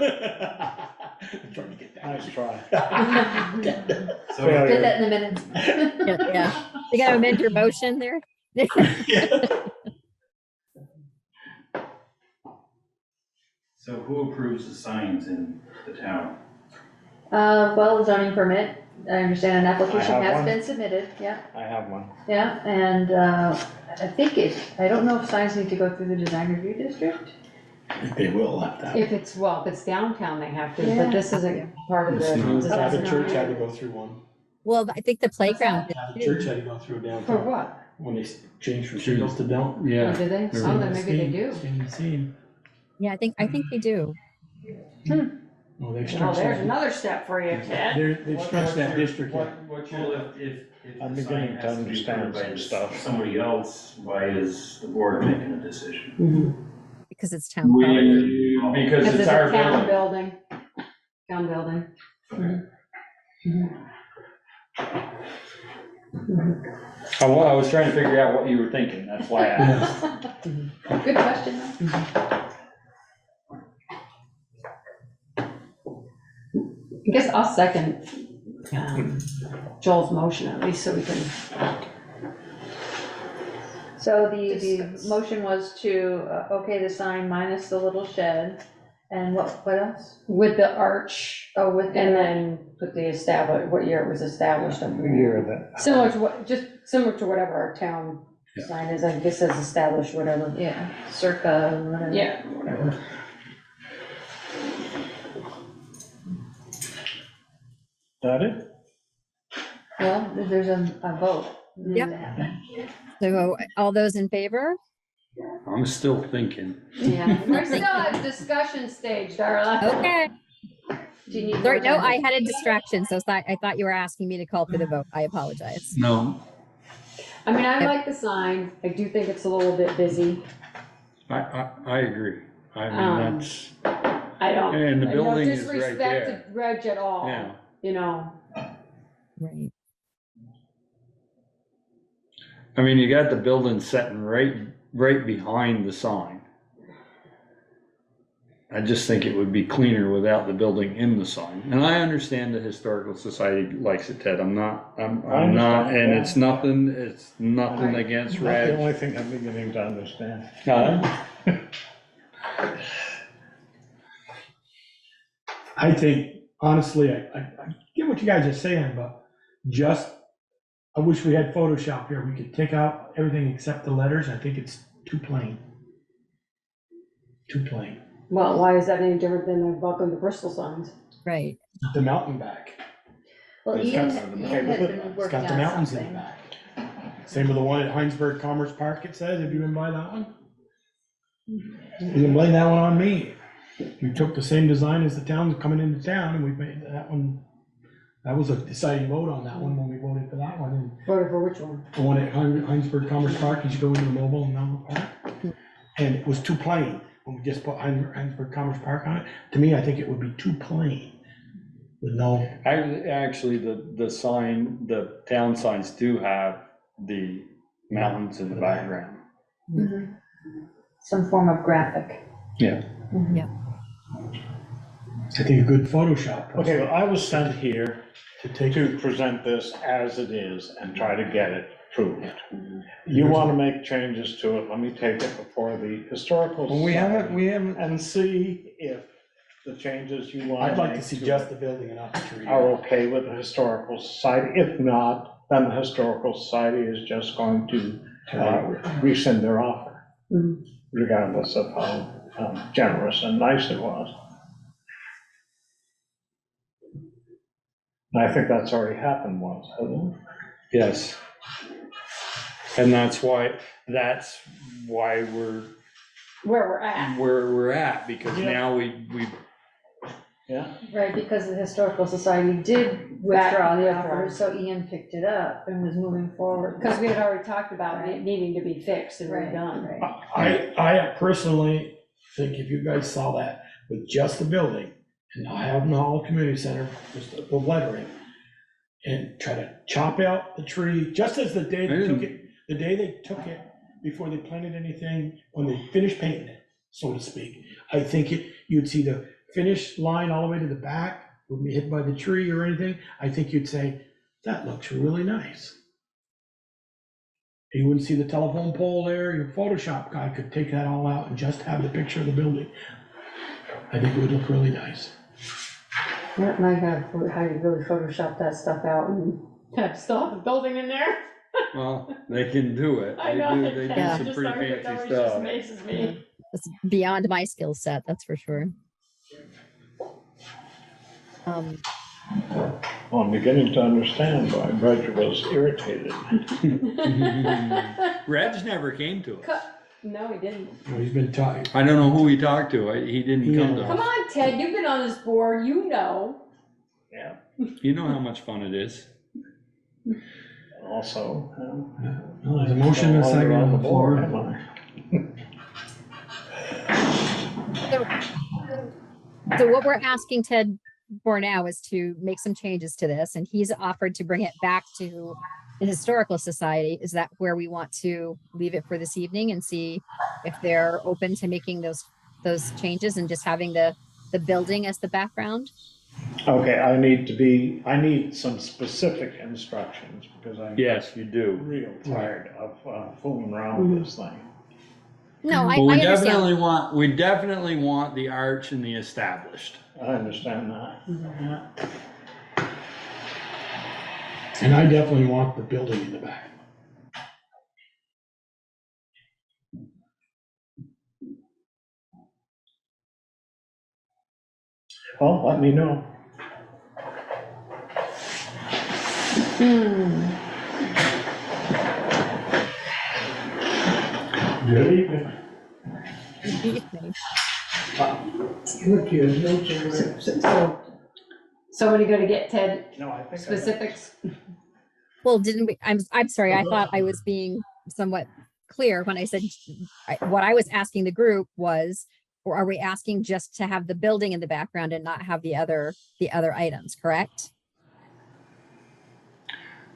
trying to get that. Nice try. So Get that in a minute. Yeah. You gotta amend your motion there. So who approves the signs in the town? Well, the zoning permit, I understand an application have has one. been submitted, yeah, I have one. yeah, and, I think I don't know if signs need to go through the design review district. I think they will have that. If it's downtown, they have to, Yeah. but this isn't part of the. It's not. this The isn't- church had to go through one. Well, I think the playground. did The too. church had to go through For downtown what? when they changed from shingles to dump. Oh, Yeah. do they? Oh, then maybe they do. Same. Yeah, I think they do. Well, they've Oh, stretched there's that, another step for you, Ted. they've stretched that district. out. If I'm the beginning sign to has to be understand approved by some stuff. somebody else, why is the board making a decision? Because it's town property. Because Because it's it's our a town building. building. Town building. I was trying to figure out what you were thinking, that's why I asked. Good question, though. I guess I'll second Joel's motion at least so we can. So the motion was to, okay, the sign minus the little shed, and what else? With the arch, Oh, with and the, then put the what year it was established. Year that. Similar to just similar to whatever our town Yeah. sign is, I guess says established, whatever. yeah, circa, whatever. Yeah, whatever. That it? Well, there's a vote. Yep. So all those in favor? I'm still thinking. Yeah, we're still at discussion stage, Darla. Okay. Do you need Sorry, more no, time? I had a distraction, so I thought you were asking me to call for the vote. I apologize. No, I mean, I like the sign. I do think it's a little bit busy. I agree. I mean, that's, I don't. And the no building is right disrespect there. to Reg at all. Yeah. You know. Right. I mean, you got the building sitting right behind the sign. I just think it would be cleaner without the building in the sign. And I understand the Historical Society likes it, Ted. I'm not, and it's nothing against Not the Reg. only thing I'm beginning to understand. I think, honestly, I get what you guys are saying, but I wish we had Photoshop here. We could take out everything except the letters. I think it's too plain. too plain. Well, why is that any different than the welcome to Bristol signs? Right. The mountain back. Well, It's Ian, got- Ian had been It's working got the on mountains in the something. back. Same with the one at Heinsberg Commerce Park, it says, have you been by that one? You can blame that one on me. We took the same design as the towns coming into town, and we made that one, that was a deciding vote on that one when we voted for that one. And Voted for which one? the one at Heinsberg Commerce Park, you should go into the mobile and down the park. And it was too plain, when we just put Heinsberg Commerce Park on it. To me, I think it would be too plain with no. Actually, the sign, the town signs do have the mountains in the background. Mhm. Some form of graphic. Yeah. Yeah. I think a good Photoshop. Okay, well, I was sent here to present this as it is and try to get it approved. You want to make changes to it, let me take it before the historical. Well, we haven't. And see if the changes you want I'd to like to make see to just it the building and not the tree. are okay with the historical society. If not, then the historical society is just going to rescind their offer, regardless of how generous and nice it was. And I think that's already happened once, hasn't it? Yes. And that's why we're Where we're at. where we're at, because Yeah. now we Yeah. Right, because the Historical Society did withdraw the offer, so Ian picked it up and was moving forward. Because we had already talked about it Right. needing to be fixed and Right, redone. right. I personally think if you guys saw that with just the building and not having the whole community center, just the lettering, and try to chop out the tree, just as the day they took it, before they planted anything, when they finished painting it, so to speak. I think you'd see the finish line all the way to the back, wouldn't be hit by the tree or anything. I think you'd say, that looks really nice. You wouldn't see the telephone pole there. Your Photoshop guy could take that all out and just have the picture of the building. I think it would look really nice. Yeah, my God, how do you really Photoshop that stuff out and Still have the building in there? well, they can do it. I know. They do Yeah. some Just pretty always- that fancy always just stuff. amazes me. It's beyond my skill set, that's for sure. Well, I'm beginning to understand why Roger was irritated. Reg never came to us. No, he didn't. Well, he's been talking. I don't know who he talked to. He didn't come to Come us. on, Ted, you've been on this board, you know. Yeah. You know how much fun it is. Also. Well, there's a motion and a second on the floor. Am I? So what we're asking Ted for now is to make some changes to this, and he's offered to bring it back to the Historical Society. Is that where we want to leave it for this evening and see if they're open to making those changes and just having the building as the background? Okay, I need some specific instructions because I'm. Yes, you do. Real tired of fooling around with this thing. No, I Well, we understand. definitely want the arch and the established. I understand that. Yeah. And I definitely want the building in the back. Well, let me know. Good evening. Look here, no change. Somebody gonna get Ted No, I think. specifics? Well, didn't we, I'm sorry, I thought I was being somewhat clear when I said, what I was asking the group was, or are we asking just to have the building in the background and not have the other items, correct?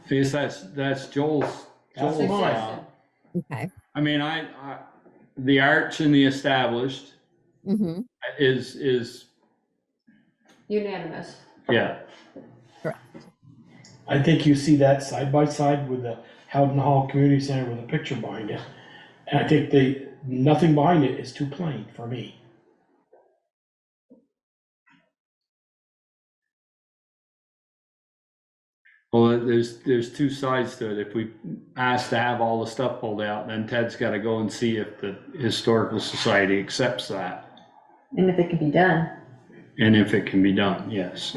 Yes, that's Joel's mine. Okay. I mean, the arch and the established Mm-hmm. is, Unanimous. yeah. Correct. I think you see that side by side with the Howden Hall Community Center with a picture behind it. And I think nothing behind it is too plain for me. Well, there's two sides to it. If we ask to have all the stuff pulled out, then Ted's gotta go and see if the Historical Society accepts that. And if it can be done. And if it can be done, yes.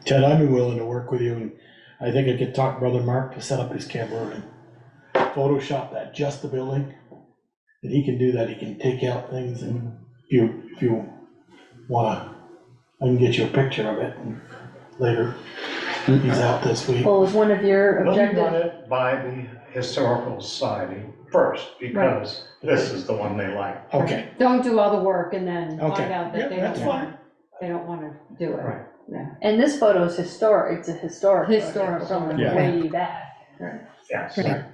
Ted, I'd be willing to work with you, and I think I could talk Brother Mark to set up his camera and Photoshop that, just the building. And he can do that, he can take out things, and if you wanna, I can get you a picture of it later. He's out this week. Well, was one of your Let me run objectives? it by the Historical Society first, because this is the one they like. Okay. Don't do all the work and then Okay. find out that Yep, they that's don't want, fine. they don't want to do it. Right. Yeah. And this photo is historic, it's a historic. photo Historical, From yeah. way back. Yes. Right.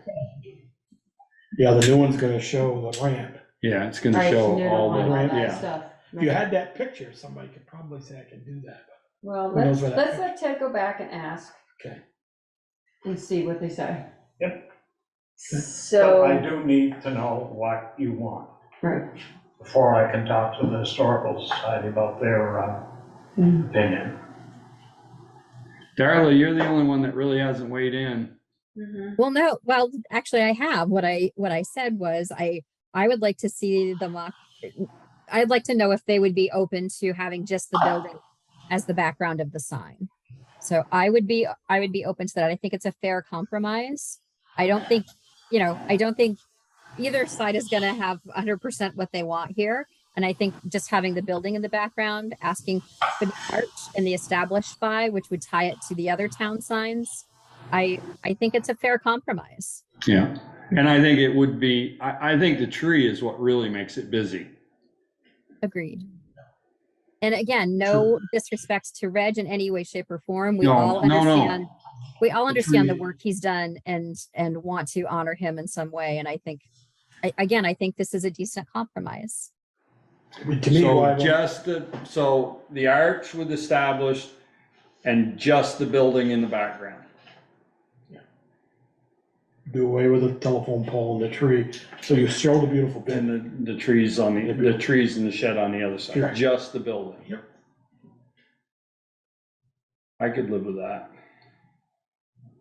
Yeah, the new one's gonna show the ramp. Yeah, it's gonna Right, show you don't all want the, all that yeah. stuff. If you had that picture, somebody could probably say I can do that. Well, Who knows let's, where that let Ted go back and ask. Okay. And see what they say. But I So, do need to know what you want Right. before I can talk to the Historical Society about their opinion. Darla, you're the only one that really hasn't weighed in. Well, no, well, actually I have. What I said was I would like to see the mock. I'd like to know if they would be open to having just the building as the background of the sign. So I would be open to that. I think it's a fair compromise. I don't think either side is going to have 100% what they want here. And I think just having the building in the background, asking for the arch and the established by, which would tie it to the other town signs, I think it's a fair compromise. Yeah, and I think it would be, I think the tree is what really makes it busy. Agreed. And again, no disrespects to Reg in any way, shape, or form. We No, all no, no. understand. We all understand the tree- work he's done and want to honor him in some way. And I think, I think this is a decent compromise. To me, So the arch with established and just the building in the background. do away with the telephone pole and the tree, so you show the beautiful building. And the trees on the trees and the shed on the other side, Right. just the building. Yep. I could live with that.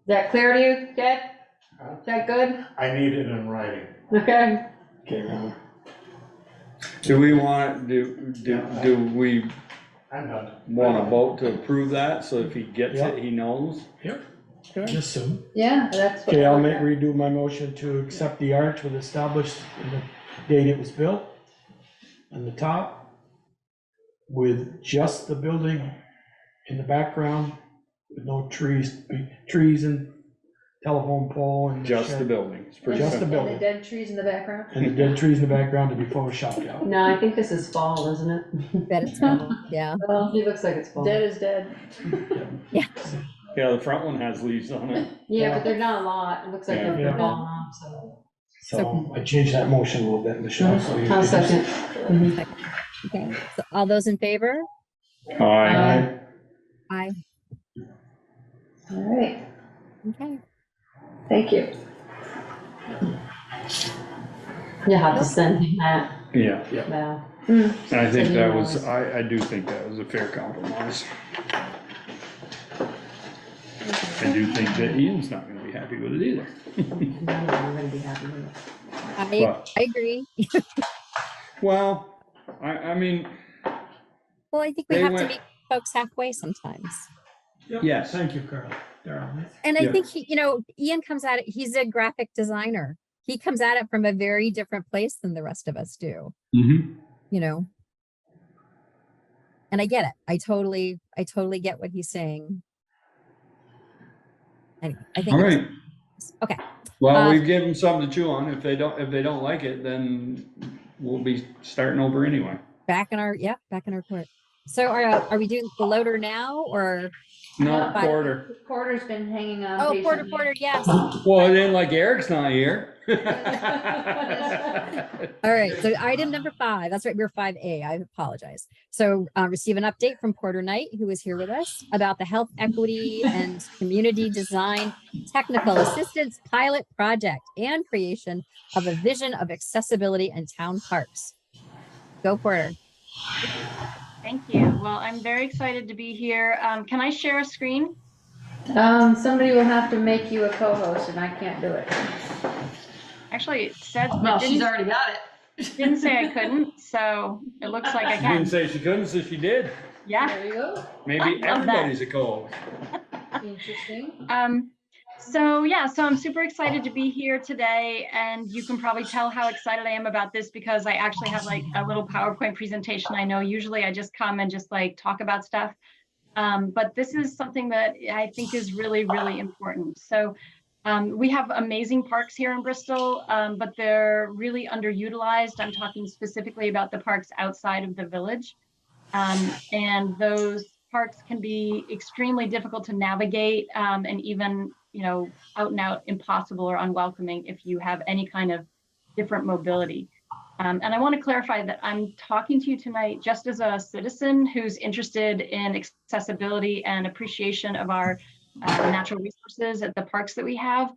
Is that clear to you, Ted? Is that good? I need it in writing. Okay. Okay, now, Do we want, do we I'm done. want a vote to approve that, so if he gets Yep. it, he knows? Yep. Just soon. yeah, that's. what Okay, I'll we're- redo my motion to accept the arch with established in the date it was built on the top, with just the building in the background, with no trees and telephone pole and. Just the shed. building. It's pretty Just the simple. And the building. dead trees in the background? And the dead trees in the background to be photoshopped out. No, I think this is fall, isn't it? Bet it's fall. Yeah. Well, It looks like it's fall. dead is dead. Yeah, the front one has leaves on it. Yeah, but they're not a lot. It looks like Yeah. they're falling off, so. So I changed that motion a little bit, Michelle, so you. I'll second. Okay. So all those in favor? Aye. Aye. All right, Okay. thank you. You have to send him that Yeah, now. I think that was, I do think that was a fair compromise. I do think that Ian's not gonna be happy with it either. I'm gonna be happy with it. I agree. Well, I mean, Well, I think we They have to went- meet folks halfway sometimes. yes. Thank you, Carl. Darrell. And I Yeah. think Ian comes at it, he's a graphic designer. He comes at it from a very different place than the rest of us do, Mm-hmm. And I get it. I totally get what he's saying. Anyway, I think All it's- right. okay. Well, we've given them something to chew on. If they don't like it, then we'll be starting over anyway. Back in our court. So are we doing the loader now or? No, But- Porter. Porter's been hanging on Oh, patiently. Porter, yes. Well, it ain't like Eric's not here. All right, so item number 5, that's right, we're 5A, I apologize. So receive an update from Porter Knight, who is here with us, about the Health Equity and Community Design Technical Assistance Pilot Project and creation of a vision of accessibility in town parks. Go Porter. Thank you. Well, I'm very excited to be here. Can I share a screen? Somebody will have to make you a co-host and I can't do it. Actually, it said. Well, she's already got it. Didn't say I couldn't, so it looks like I She didn't can. say she couldn't, so she did. Yeah. There you go. Maybe Love that. everybody's a co-host. Interesting. So yeah, so I'm super excited to be here today, and you can probably tell how excited I am about this because I actually have like a little PowerPoint presentation. I know usually I just come and just like talk about stuff, but this is something that I think is really, really important. So we have amazing parks here in Bristol, but they're really underutilized. I'm talking specifically about the parks outside of the village. And those parks can be extremely difficult to navigate, and even, out and out impossible or unwelcoming if you have any kind of different mobility. And I want to clarify that I'm talking to you tonight just as a citizen who's interested in accessibility and appreciation of our natural resources at the parks that we have.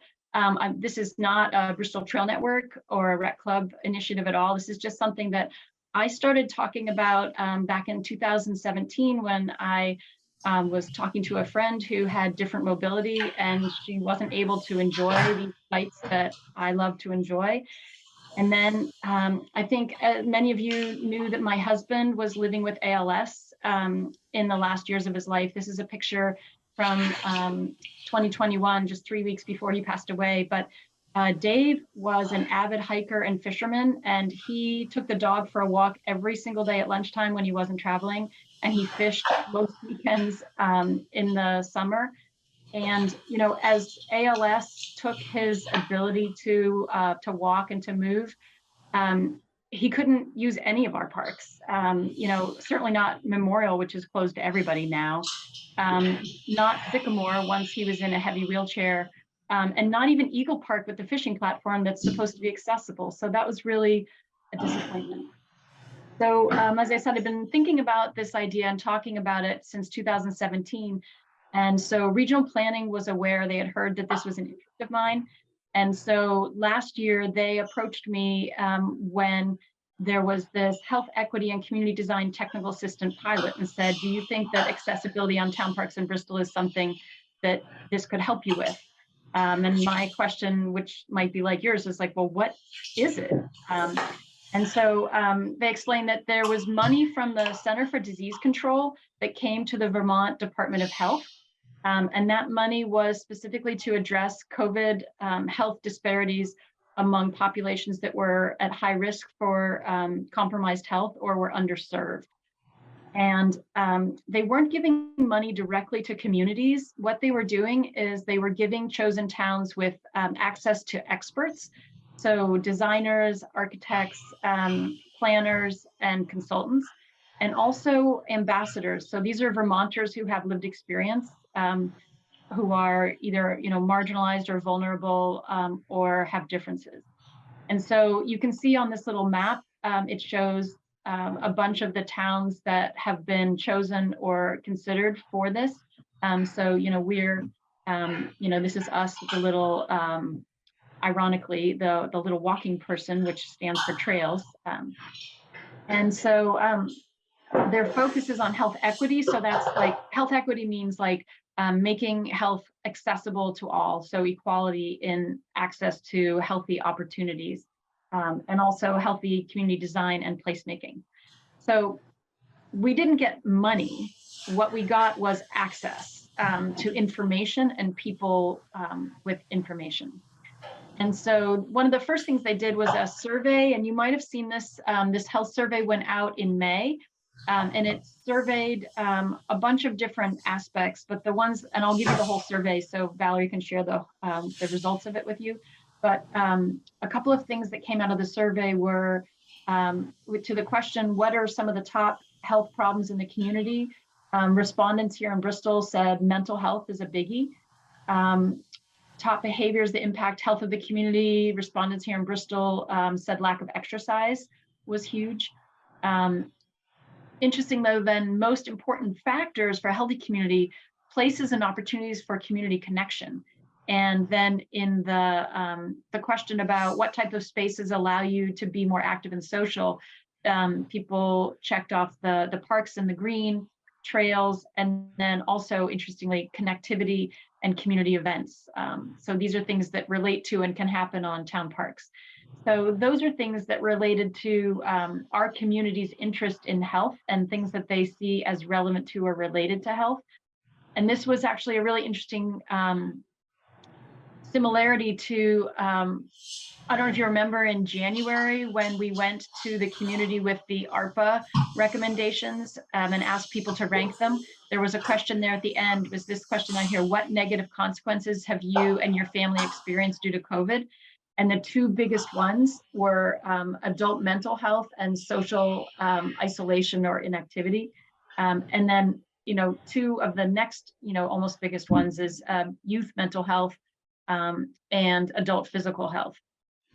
This is not a Bristol Trail Network or a rec club initiative at all. This is just something that I started talking about back in 2017 when I was talking to a friend who had different mobility and she wasn't able to enjoy these sites that I love to enjoy. And then I think many of you knew that my husband was living with ALS in the last years of his life. This is a picture from 2021, just 3 weeks before he passed away. But Dave was an avid hiker and fisherman, and he took the dog for a walk every single day at lunchtime when he wasn't traveling, and he fished most weekends in the summer. And as ALS took his ability to walk and to move, he couldn't use any of our parks. Certainly not Memorial, which is closed to everybody now. Not Sycamore once he was in a heavy wheelchair. And not even Eagle Park with the fishing platform that's supposed to be accessible. So that was really a disappointment. So as I said, I've been thinking about this idea and talking about it since 2017. And so regional planning was aware, they had heard that this was an interest of mine. And so last year they approached me when there was this health equity and community design technical assistant pilot and said, do you think that accessibility on town parks in Bristol is something that this could help you with? And my question, which might be like yours, is like, well, what is it? And so they explained that there was money from the Center for Disease Control that came to the Vermont Department of Health. And that money was specifically to address COVID health disparities among populations that were at high risk for compromised health or were underserved. And they weren't giving money directly to communities. What they were doing is they were giving chosen towns with access to experts. So designers, architects, planners, and consultants, and also ambassadors. So these are Vermonters who have lived experience, who are either marginalized or vulnerable or have differences. And so you can see on this little map, it shows a bunch of the towns that have been chosen or considered for this. So we're this is us, the little ironically the little walking person, which stands for trails. And so their focus is on health equity. So that's like health equity means like making health accessible to all. So equality in access to healthy opportunities, and also healthy community design and placemaking. So we didn't get money. What we got was access to information and people with information. And so one of the first things they did was a survey, and you might have seen this, this health survey went out in May. And it surveyed a bunch of different aspects, but the ones, and I'll give you the whole survey so Valerie can share the results of it with you. But a couple of things that came out of the survey were to the question, what are some of the top health problems in the community? Respondents here in Bristol said mental health is a biggie. Top behaviors that impact health of the community, respondents here in Bristol said lack of exercise was huge. Interesting though, then most important factors for a healthy community, places and opportunities for community connection. And then in the question about what type of spaces allow you to be more active and social, people checked off the parks and the green, trails, and then also interestingly, connectivity and community events. So these are things that relate to and can happen on town parks. So those are things that related to our community's interest in health and things that they see as relevant to or related to health. And this was actually a really interesting similarity to, I don't know if you remember in January when we went to the community with the ARPA recommendations and asked people to rank them. There was a question there at the end, was this question on here, what negative consequences have you and your family experienced due to COVID? And the two biggest ones were adult mental health and social isolation or inactivity. And then, two of the next, almost biggest ones is youth mental health and adult physical health.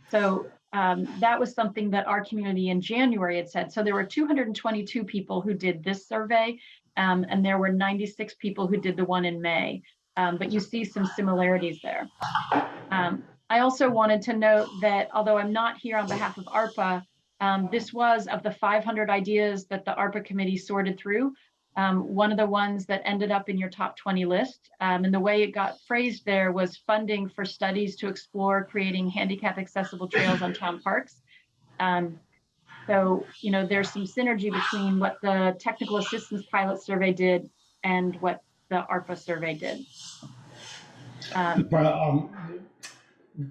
So that was something that our community in January had said. So there were 222 people who did this survey, and there were 96 people who did the one in May. But you see some similarities there. I also wanted to note that although I'm not here on behalf of ARPA, this was of the 500 ideas that the ARPA committee sorted through, one of the ones that ended up in your top 20 list. And the way it got phrased there was funding for studies to explore creating handicap accessible trails on town parks. So, there's some synergy between what the technical assistance pilot survey did and what the ARPA survey did.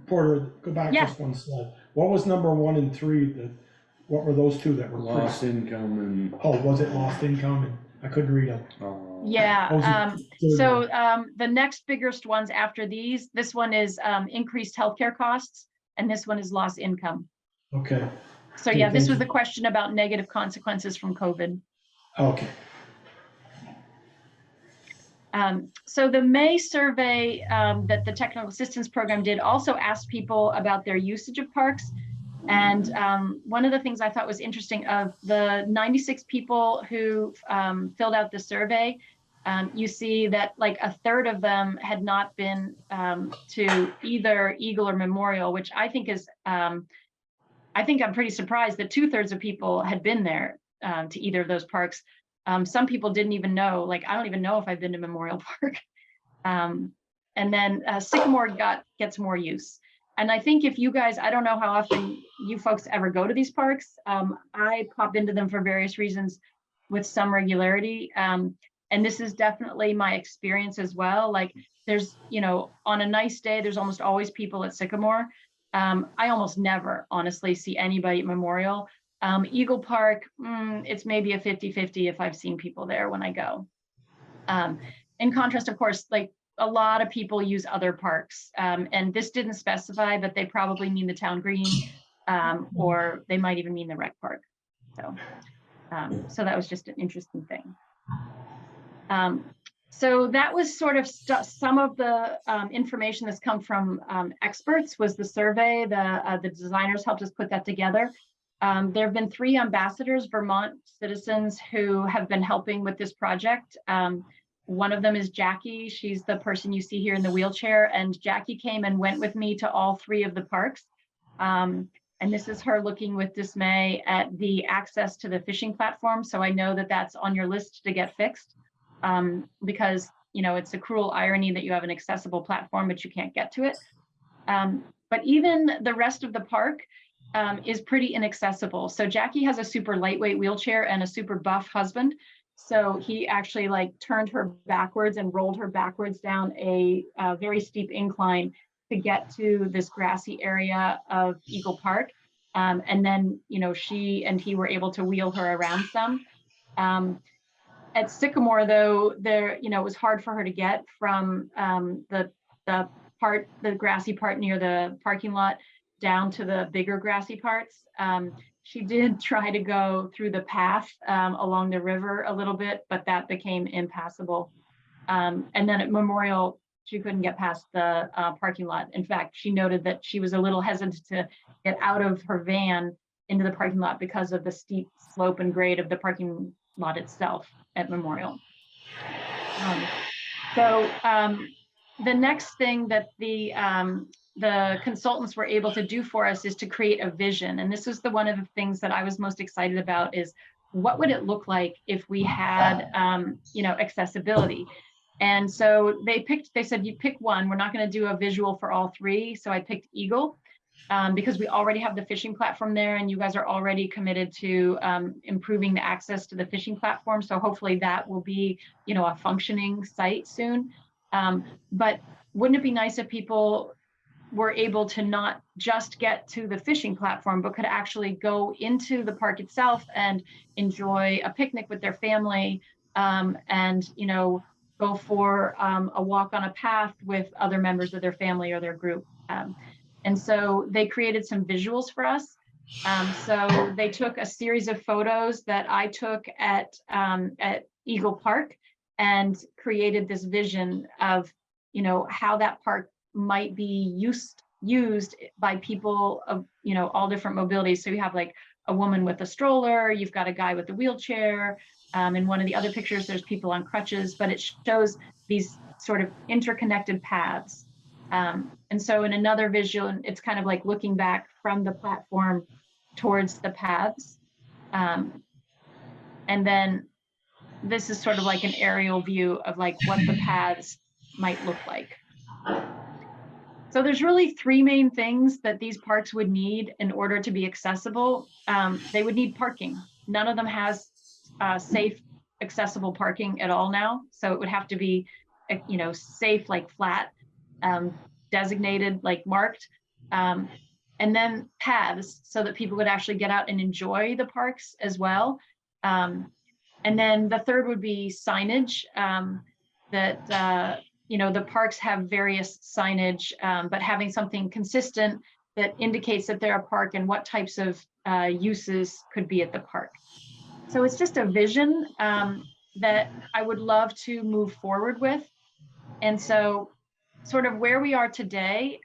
Porter, go back Yeah. just one slide. What was number 1 and 3? What were those two that were Lost income and. Oh, was it lost income? And I couldn't read them. Yeah. So the next biggest ones after these, this one is increased healthcare costs, and this one is lost income. Okay. So yeah, this was the question about negative consequences from COVID. Okay. So the May survey that the technical assistance program did also asked people about their usage of parks. And one of the things I thought was interesting, of the 96 people who filled out the survey, you see that like a third of them had not been to either Eagle or Memorial, which I think is, I think I'm pretty surprised that 2/3 of people had been there to either of those parks. Some people didn't even know, like, I don't even know if I've been to Memorial Park. And then Sycamore gets more use. And I think if you guys, I don't know how often you folks ever go to these parks. I pop into them for various reasons with some regularity. And this is definitely my experience as well. Like there's, on a nice day, there's almost always people at Sycamore. I almost never honestly see anybody at Memorial. Eagle Park, it's maybe a 50-50 if I've seen people there when I go. In contrast, of course, like a lot of people use other parks, and this didn't specify, but they probably mean the town green, or they might even mean the rec park. So that was just an interesting thing. So that was sort of some of the information that's come from experts was the survey. The designers helped us put that together. There have been 3 ambassadors, Vermont citizens, who have been helping with this project. One of them is Jackie. She's the person you see here in the wheelchair. And Jackie came and went with me to all 3 of the parks. And this is her looking with dismay at the access to the fishing platform. So I know that that's on your list to get fixed, because, it's a cruel irony that you have an accessible platform, but you can't get to it. But even the rest of the park is pretty inaccessible. So Jackie has a super lightweight wheelchair and a super buff husband. So he actually turned her backwards and rolled her backwards down a very steep incline to get to this grassy area of Eagle Park. And then, she and he were able to wheel her around some. At Sycamore, though, it was hard for her to get from the grassy part near the parking lot down to the bigger grassy parts. She did try to go through the path along the river a little bit, but that became impassable. And then at Memorial, she couldn't get past the parking lot. In fact, she noted that she was a little hesitant to get out of her van into the parking lot because of the steep slope and grade of the parking lot itself at Memorial. The next thing that the consultants were able to do for us is to create a vision. And this was one of the things that I was most excited about, is what would it look like if we had, accessibility? And so they said, you pick one, we're not going to do a visual for all 3. So I picked Eagle. because we already have the fishing platform there, and you guys are already committed to improving the access to the fishing platform. So hopefully that will be, you know, a functioning site soon. But wouldn't it be nice if people were able to not just get to the fishing platform, but could actually go into the park itself and enjoy a picnic with their family, and, you know, go for a walk on a path with other members of their family or their group. And so they created some visuals for us. So they took a series of photos that I took at Eagle Park and created this vision of, you know, how that park might be used by people of, you know, all different mobilities. So you have like a woman with a stroller, you've got a guy with a wheelchair. In one of the other pictures, there's people on crutches, but it shows these sort of interconnected paths. And so in another visual, it's kind of like looking back from the platform towards the paths. And then this is sort of like an aerial view of like what the paths might look like. So there's really three main things that these parks would need in order to be accessible. They would need parking. None of them has safe, accessible parking at all now. So it would have to be, you know, safe, like flat, designated, like marked. And then paths so that people would actually get out and enjoy the parks as well. And then the third would be signage, that, you know, the parks have various signage, but having something consistent that indicates that they're a park and what types of uses could be at the park. So it's just a vision that I would love to move forward with. And so sort of where we are today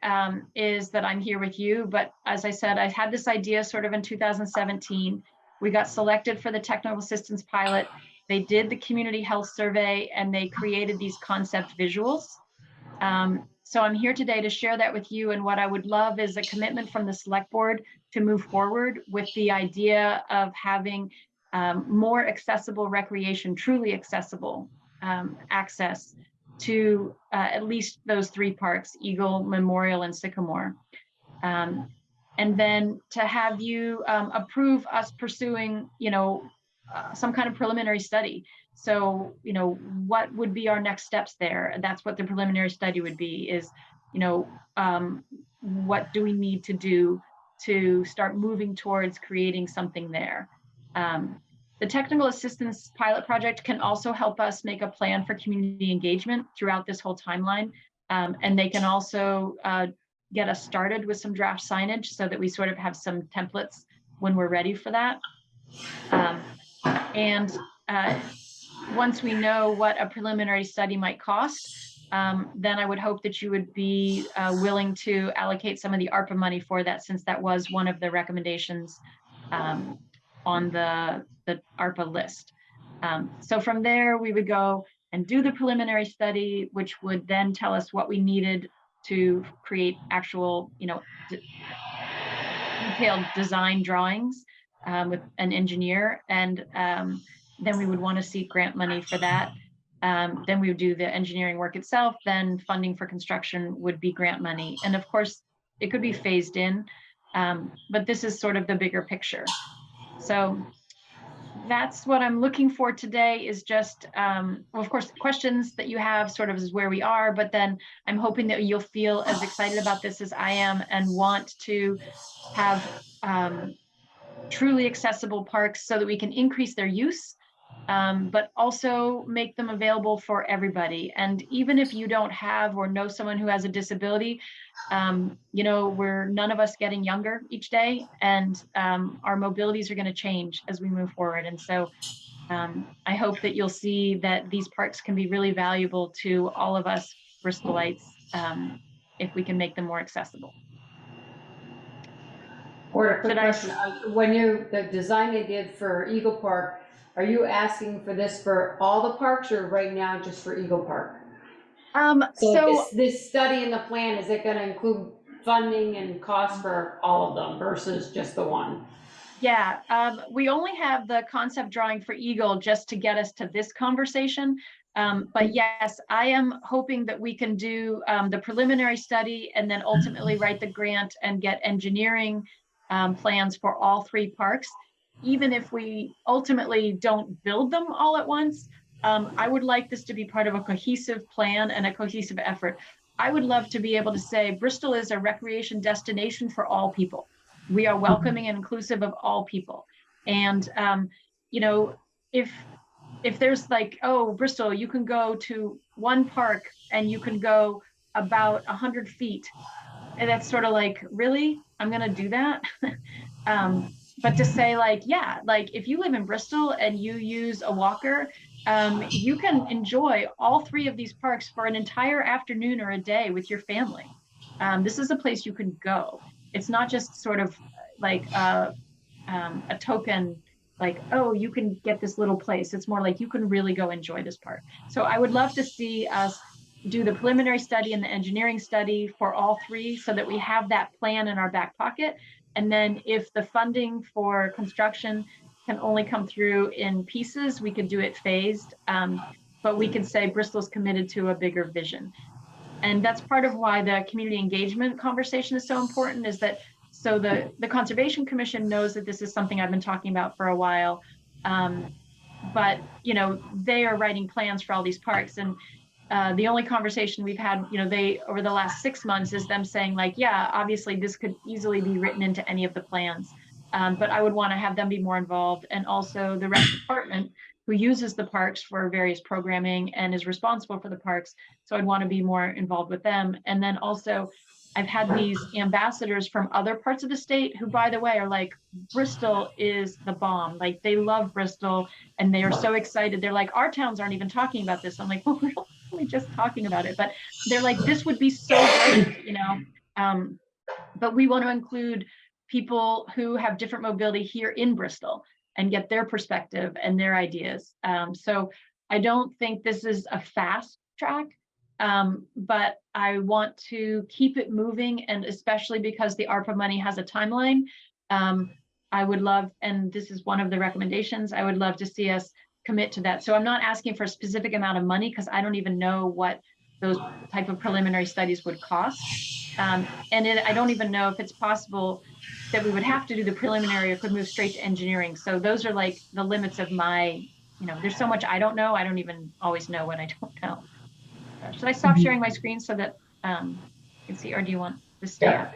is that I'm here with you. But as I said, I had this idea sort of in 2017. We got selected for the technical assistance pilot. They did the community health survey and they created these concept visuals. So I'm here today to share that with you. And what I would love is a commitment from the select board to move forward with the idea of having more accessible recreation, truly accessible access to at least those three parks, Eagle, Memorial, and Sycamore. And then to have you approve us pursuing, you know, some kind of preliminary study. So, you know, what would be our next steps there? And that's what the preliminary study would be is, you know, what do we need to do to start moving towards creating something there? The technical assistance pilot project can also help us make a plan for community engagement throughout this whole timeline. And they can also get us started with some draft signage so that we sort of have some templates when we're ready for that. And once we know what a preliminary study might cost, then I would hope that you would be willing to allocate some of the ARPA money for that, since that was one of the recommendations on the ARPA list. So from there, we would go and do the preliminary study, which would then tell us what we needed to create actual, you know, detailed design drawings with an engineer. And then we would want to seek grant money for that. Then we would do the engineering work itself. Then funding for construction would be grant money. And of course, it could be phased in, but this is sort of the bigger picture. So that's what I'm looking for today is just, well, of course, questions that you have sort of is where we are, but then I'm hoping that you'll feel as excited about this as I am and want to have truly accessible parks so that we can increase their use, but also make them available for everybody. And even if you don't have or know someone who has a disability, you know, we're none of us getting younger each day, and our mobilities are going to change as we move forward. And so I hope that you'll see that these parks can be really valuable to all of us Bristolites if we can make them more accessible. Or a quick question, when the design they did for Eagle Park, are you asking for this for all the parks or right now just for Eagle Park? So this study in the plan, is it gonna include funding and costs for all of them versus just the one? Yeah, we only have the concept drawing for Eagle just to get us to this conversation. But yes, I am hoping that we can do the preliminary study and then ultimately write the grant and get engineering plans for all 3 parks. Even if we ultimately don't build them all at once, I would like this to be part of a cohesive plan and a cohesive effort. I would love to be able to say Bristol is a recreation destination for all people. We are welcoming and inclusive of all people. And, you know, if there's like, oh, Bristol, you can go to one park and you can go about 100 feet. And that's sort of like, really? I'm going to do that? But to say like, yeah, like if you live in Bristol and you use a walker, you can enjoy all 3 of these parks for an entire afternoon or a day with your family. This is a place you can go. It's not just sort of like a token, like, oh, you can get this little place. It's more like you can really go enjoy this park. So I would love to see us do the preliminary study and the engineering study for all 3 so that we have that plan in our back pocket. And then if the funding for construction can only come through in pieces, we could do it phased. But we could say Bristol's committed to a bigger vision. And that's part of why the community engagement conversation is so important, is that so the Conservation Commission knows that this is something I've been talking about for a while. But, you know, they are writing plans for all these parks. And the only conversation we've had, you know, they over the last 6 months is them saying like, yeah, obviously this could easily be written into any of the plans. But I would want to have them be more involved, and also the rec department who uses the parks for various programming and is responsible for the parks. So I'd want to be more involved with them. And then also I've had these ambassadors from other parts of the state who, by the way, are like, Bristol is the bomb. Like they love Bristol and they are so excited. They're like, our towns aren't even talking about this. I'm like, well, we're only just talking about it, but they're like, this would be so great, you know? But we want to include people who have different mobility here in Bristol and get their perspective and their ideas. So I don't think this is a fast track, but I want to keep it moving, and especially because the ARPA money has a timeline. I would love, and this is one of the recommendations, I would love to see us commit to that. So I'm not asking for a specific amount of money because I don't even know what those type of preliminary studies would cost. And I don't even know if it's possible that we would have to do the preliminary or could move straight to engineering. So those are like the limits of my, you know, there's so much I don't know. I don't even always know what I don't know. Should I stop sharing my screen so that you can see, or do you want to stay up?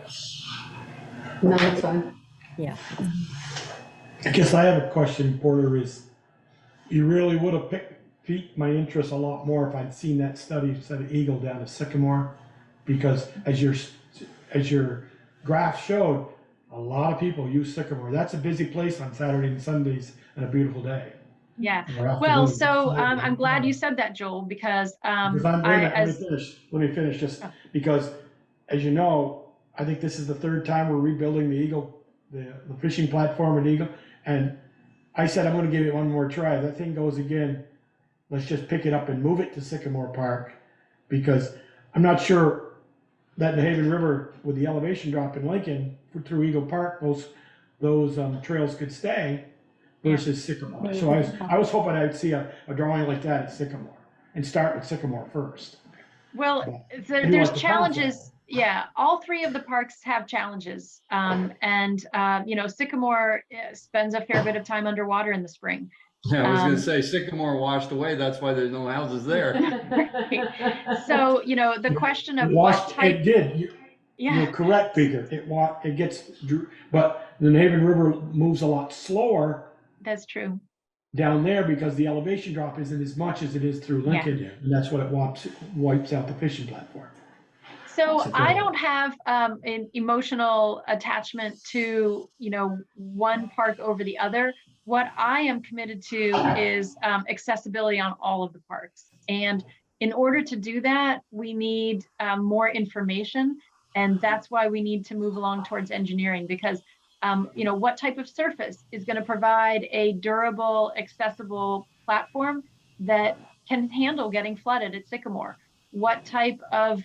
No, that's fine. Yeah. I guess I have a question, Porter, is you really would have piqued my interest a lot more if I'd seen that study instead of Eagle down to Sycamore, because as your graph showed, a lot of people use Sycamore. That's a busy place on Saturday and Sundays and a beautiful day. Yeah. Or Well, afternoon. so I'm glad you said that, Joel, because Because wait a minute, let me finish, just because, as you know, I think this is the 3rd time we're rebuilding the Eagle, the fishing platform at Eagle, and I said I'm gonna give it one more try. If that thing goes again, let's just pick it up and move it to Sycamore Park, because I'm not sure that in the Haven River with the elevation drop in Lincoln through Eagle Park, those trails could stay versus Sycamore. So I was hoping I'd see a drawing like that at Sycamore and start with Sycamore first. Well, But there's challenges. Yeah, all 3 of the parks have challenges. You know, Sycamore spends a fair bit of time underwater in the spring. Yeah, I was gonna say Sycamore washed away, that's why there's no houses there. So, you know, the question of Washed, what type. it did. You're correct, Peter. It gets, but the Haven River moves a lot slower That's true. down there because the elevation drop isn't as much as it is through Lincoln, and that's what it wipes out the fishing platform. So I don't have an emotional attachment to, you know, one park over the other. What I am committed to is accessibility on all of the parks. And in order to do that, we need more information. And that's why we need to move along towards engineering, because you know, what type of surface is going to provide a durable, accessible platform that can handle getting flooded at Sycamore? What type of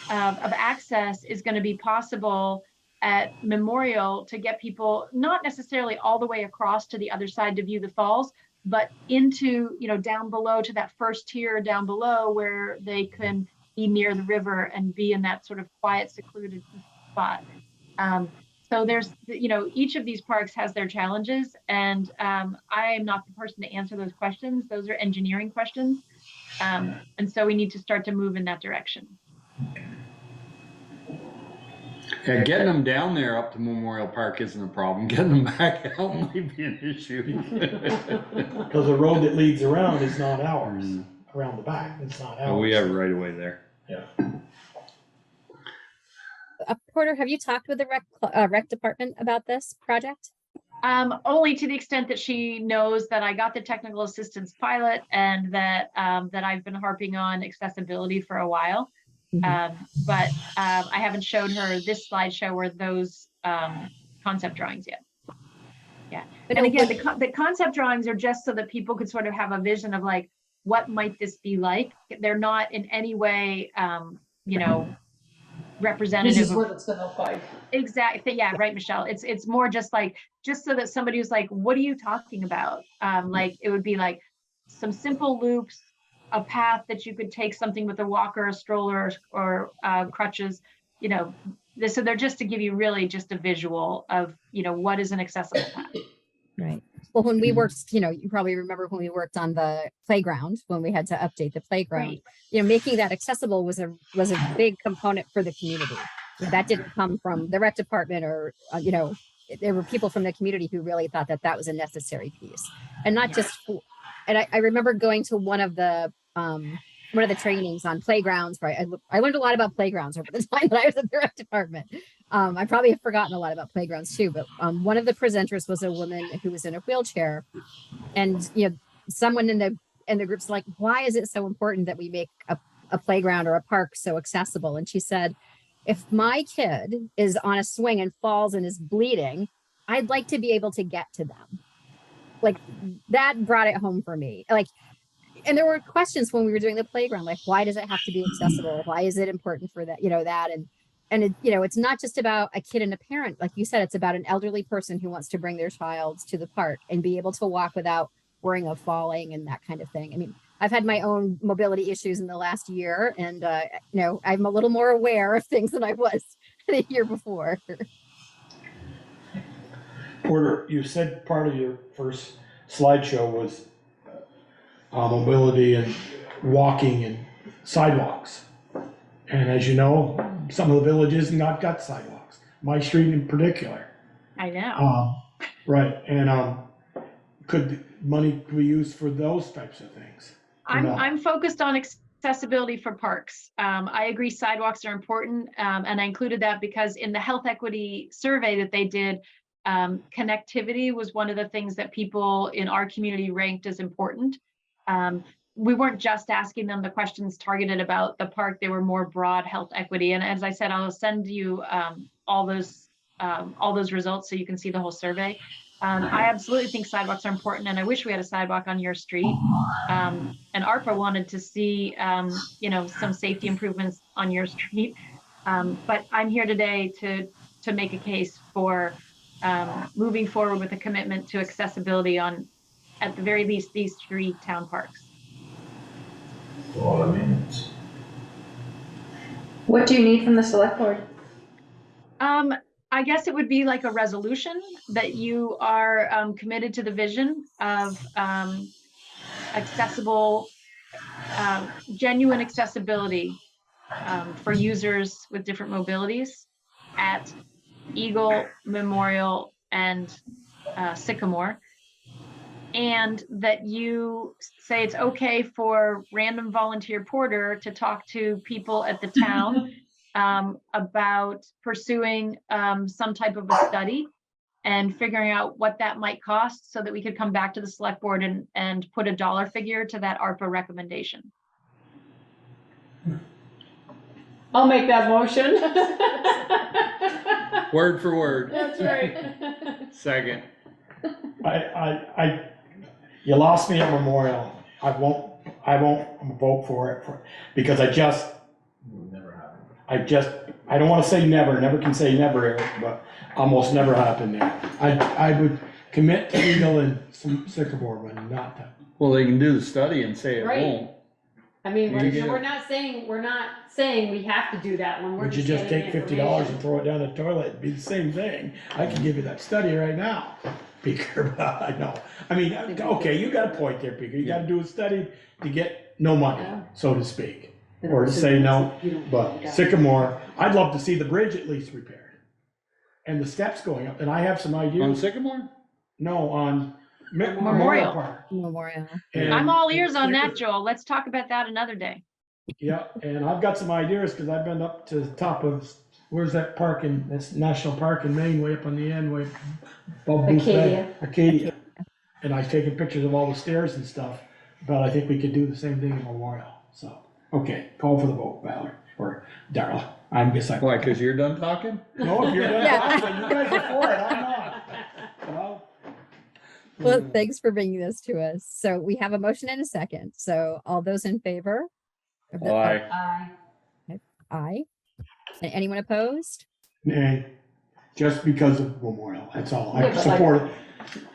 access is going to be possible at Memorial to get people not necessarily all the way across to the other side to view the falls, but into, down below to that first tier down below where they can be near the river and be in that sort of quiet, secluded spot. So there's, each of these parks has their challenges, and I am not the person to answer those questions. Those are engineering questions. And so we need to start to move in that direction. Yeah, getting them down there up to Memorial Park isn't a problem. Getting them back out might be an issue. Because the road that leads around is not ours, around the back, it's not ours. Oh, we have it right away there. Yeah. Porter, have you talked with the rec department about this project? Only to the extent that she knows that I got the technical assistance pilot and that that I've been harping on accessibility for a while. But I haven't showed her this slideshow or those concept drawings yet. Yeah, and again, the concept drawings are just so that people could sort of have a vision of like, what might this be like? They're not in any way, representative. This is what it's gonna look like. Exactly. Yeah. Right, Michelle. It's more just so that somebody who's like, what are you talking about? Like it would be like some simple loops, a path that you could take something with a walker, a stroller, or crutches. So they're just to give you really just a visual of what is an accessible path. Right. Well, when we worked, you probably remember when we worked on the playground, when we had to update the playground, right. Making that accessible was a big component for the community. That didn't come from the rec department or, there were people from the community who really thought that was a necessary piece, and not just. And I remember going to one of the trainings on playgrounds, right? I learned a lot about playgrounds over the time that I was at the rec department. I probably have forgotten a lot about playgrounds too, but one of the presenters was a woman who was in a wheelchair, and someone in the group's like, why is it so important that we make a playground or a park so accessible? And she said, if my kid is on a swing and falls and is bleeding, I'd like to be able to get to them. Like that brought it home for me. And there were questions when we were doing the playground, like, why does it have to be accessible? Why is it important for that? And it, it's not just about a kid and a parent. Like you said, it's about an elderly person who wants to bring their child to the park and be able to walk without worrying of falling and that kind of thing. I mean, I've had my own mobility issues in the last year, and I'm a little more aware of things than I was the year before. Porter, you said part of your first slideshow was mobility and walking and sidewalks. And as you know, some of the villages have not got sidewalks. My street in particular. I know. Right, and could money be used for those types of things? I'm focused on accessibility for parks. I agree sidewalks are important, and I included that because in the health equity survey that they did, connectivity was one of the things that people in our community ranked as important. We weren't just asking them the questions targeted about the park, they were more broad health equity. And as I said, I'll send you all those results so you can see the whole survey. I absolutely think sidewalks are important, and I wish we had a sidewalk on your street. And ARPA wanted to see, some safety improvements on your street. But I'm here today to make a case for moving forward with a commitment to accessibility on, at the very least, these 3 town parks. What do you need from the select board? I guess it would be like a resolution that you are committed to the vision of accessible, genuine accessibility for users with different mobilities at Eagle, Memorial, and Sycamore. And that you say it's okay for random volunteer Porter to talk to people at the town about pursuing some type of a study and figuring out what that might cost so that we could come back to the select board and put a dollar figure to that ARPA recommendation. I'll make that motion. Word for word. That's right. Second. You lost me at Memorial. I won't vote for it because I don't want to say never can say never, Eric, but almost never happened there. I would commit to Eagle and some Sycamore when not to. Well, they can do the study and say it Right. won't. I mean, There you go. we're not saying we have to do that one. We're Would you just just getting take the $50 information. and throw it down the toilet? It'd be the same thing. I can give you that study right now, Peter, but I know. I mean, okay, you got a point there, Peter. You gotta do a study to get no money, so to speak. Or to say no, but Sycamore, I'd love to see the bridge at least repaired. And the steps going up, and I have some ideas. On Sycamore? No, on Memorial. Park. Memorial. And- I'm all ears on that, Joel. Let's talk about that another day. Yeah, and I've got some ideas, cause I've been up to the top of, where's that park in, that's National Park in Maine, way up on the end, way. above Booth Bay. Acadia. And I've taken pictures of all the stairs and stuff, but I think we could do the same thing in Memorial, so. Okay, call for the vote, Valerie, or Darla. I guess I. Why, cause you're done talking? No, if you're done, Yeah. you guys are for it, I'm not. Well, Well, thanks for bringing this to us. So we have a motion and a second. So all those in favor? Aye. Aye. And anyone opposed? Nay, just because of Memorial, that's all. Yeah, I but like- support it.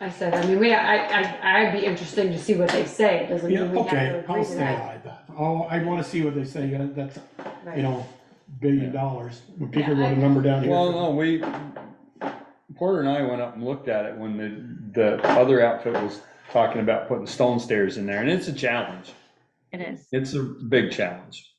I said, I mean, I'd be interesting to see what they say, it doesn't Yeah, mean we have to okay, agree I'll with stay that. by that. Oh, I wanna see what they say, that's, Right. you know, $1 billion. When Peter Yeah, wrote a number down here. Well, no, Porter and I went up and looked at it when the other outfit was talking about putting stone stairs in there, and it's a challenge. It is. It's a big challenge.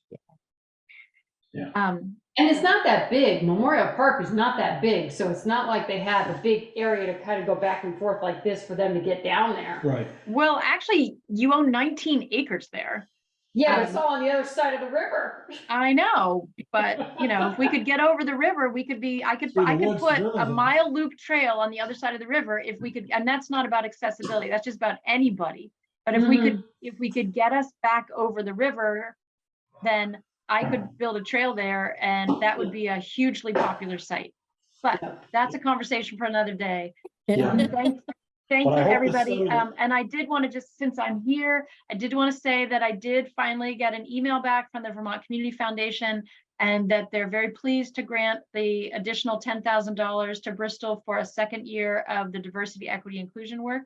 And it's not that big, Memorial Park is not that big, so it's not like they have a big area to kind of go back and forth like this for them to get down there. Right. Well, actually, you own 19 acres there. Yeah, but it's all on the other side of the river. I know, but you know, if we could get over the river, I could Through the put woods, a really. mile loop trail on the other side of the river if we could, and that's not about accessibility, that's just about anybody. But if we could get us back over the river, then I could build a trail there and that would be a hugely popular site. But that's a conversation for another day. Yeah. Thank But I you, hope everybody. this study- And I did want to just, since I'm here, I did want to say that I did finally get an email back from the Vermont Community Foundation and that they're very pleased to grant the additional $10,000 to Bristol for a second year of the diversity, equity, inclusion work.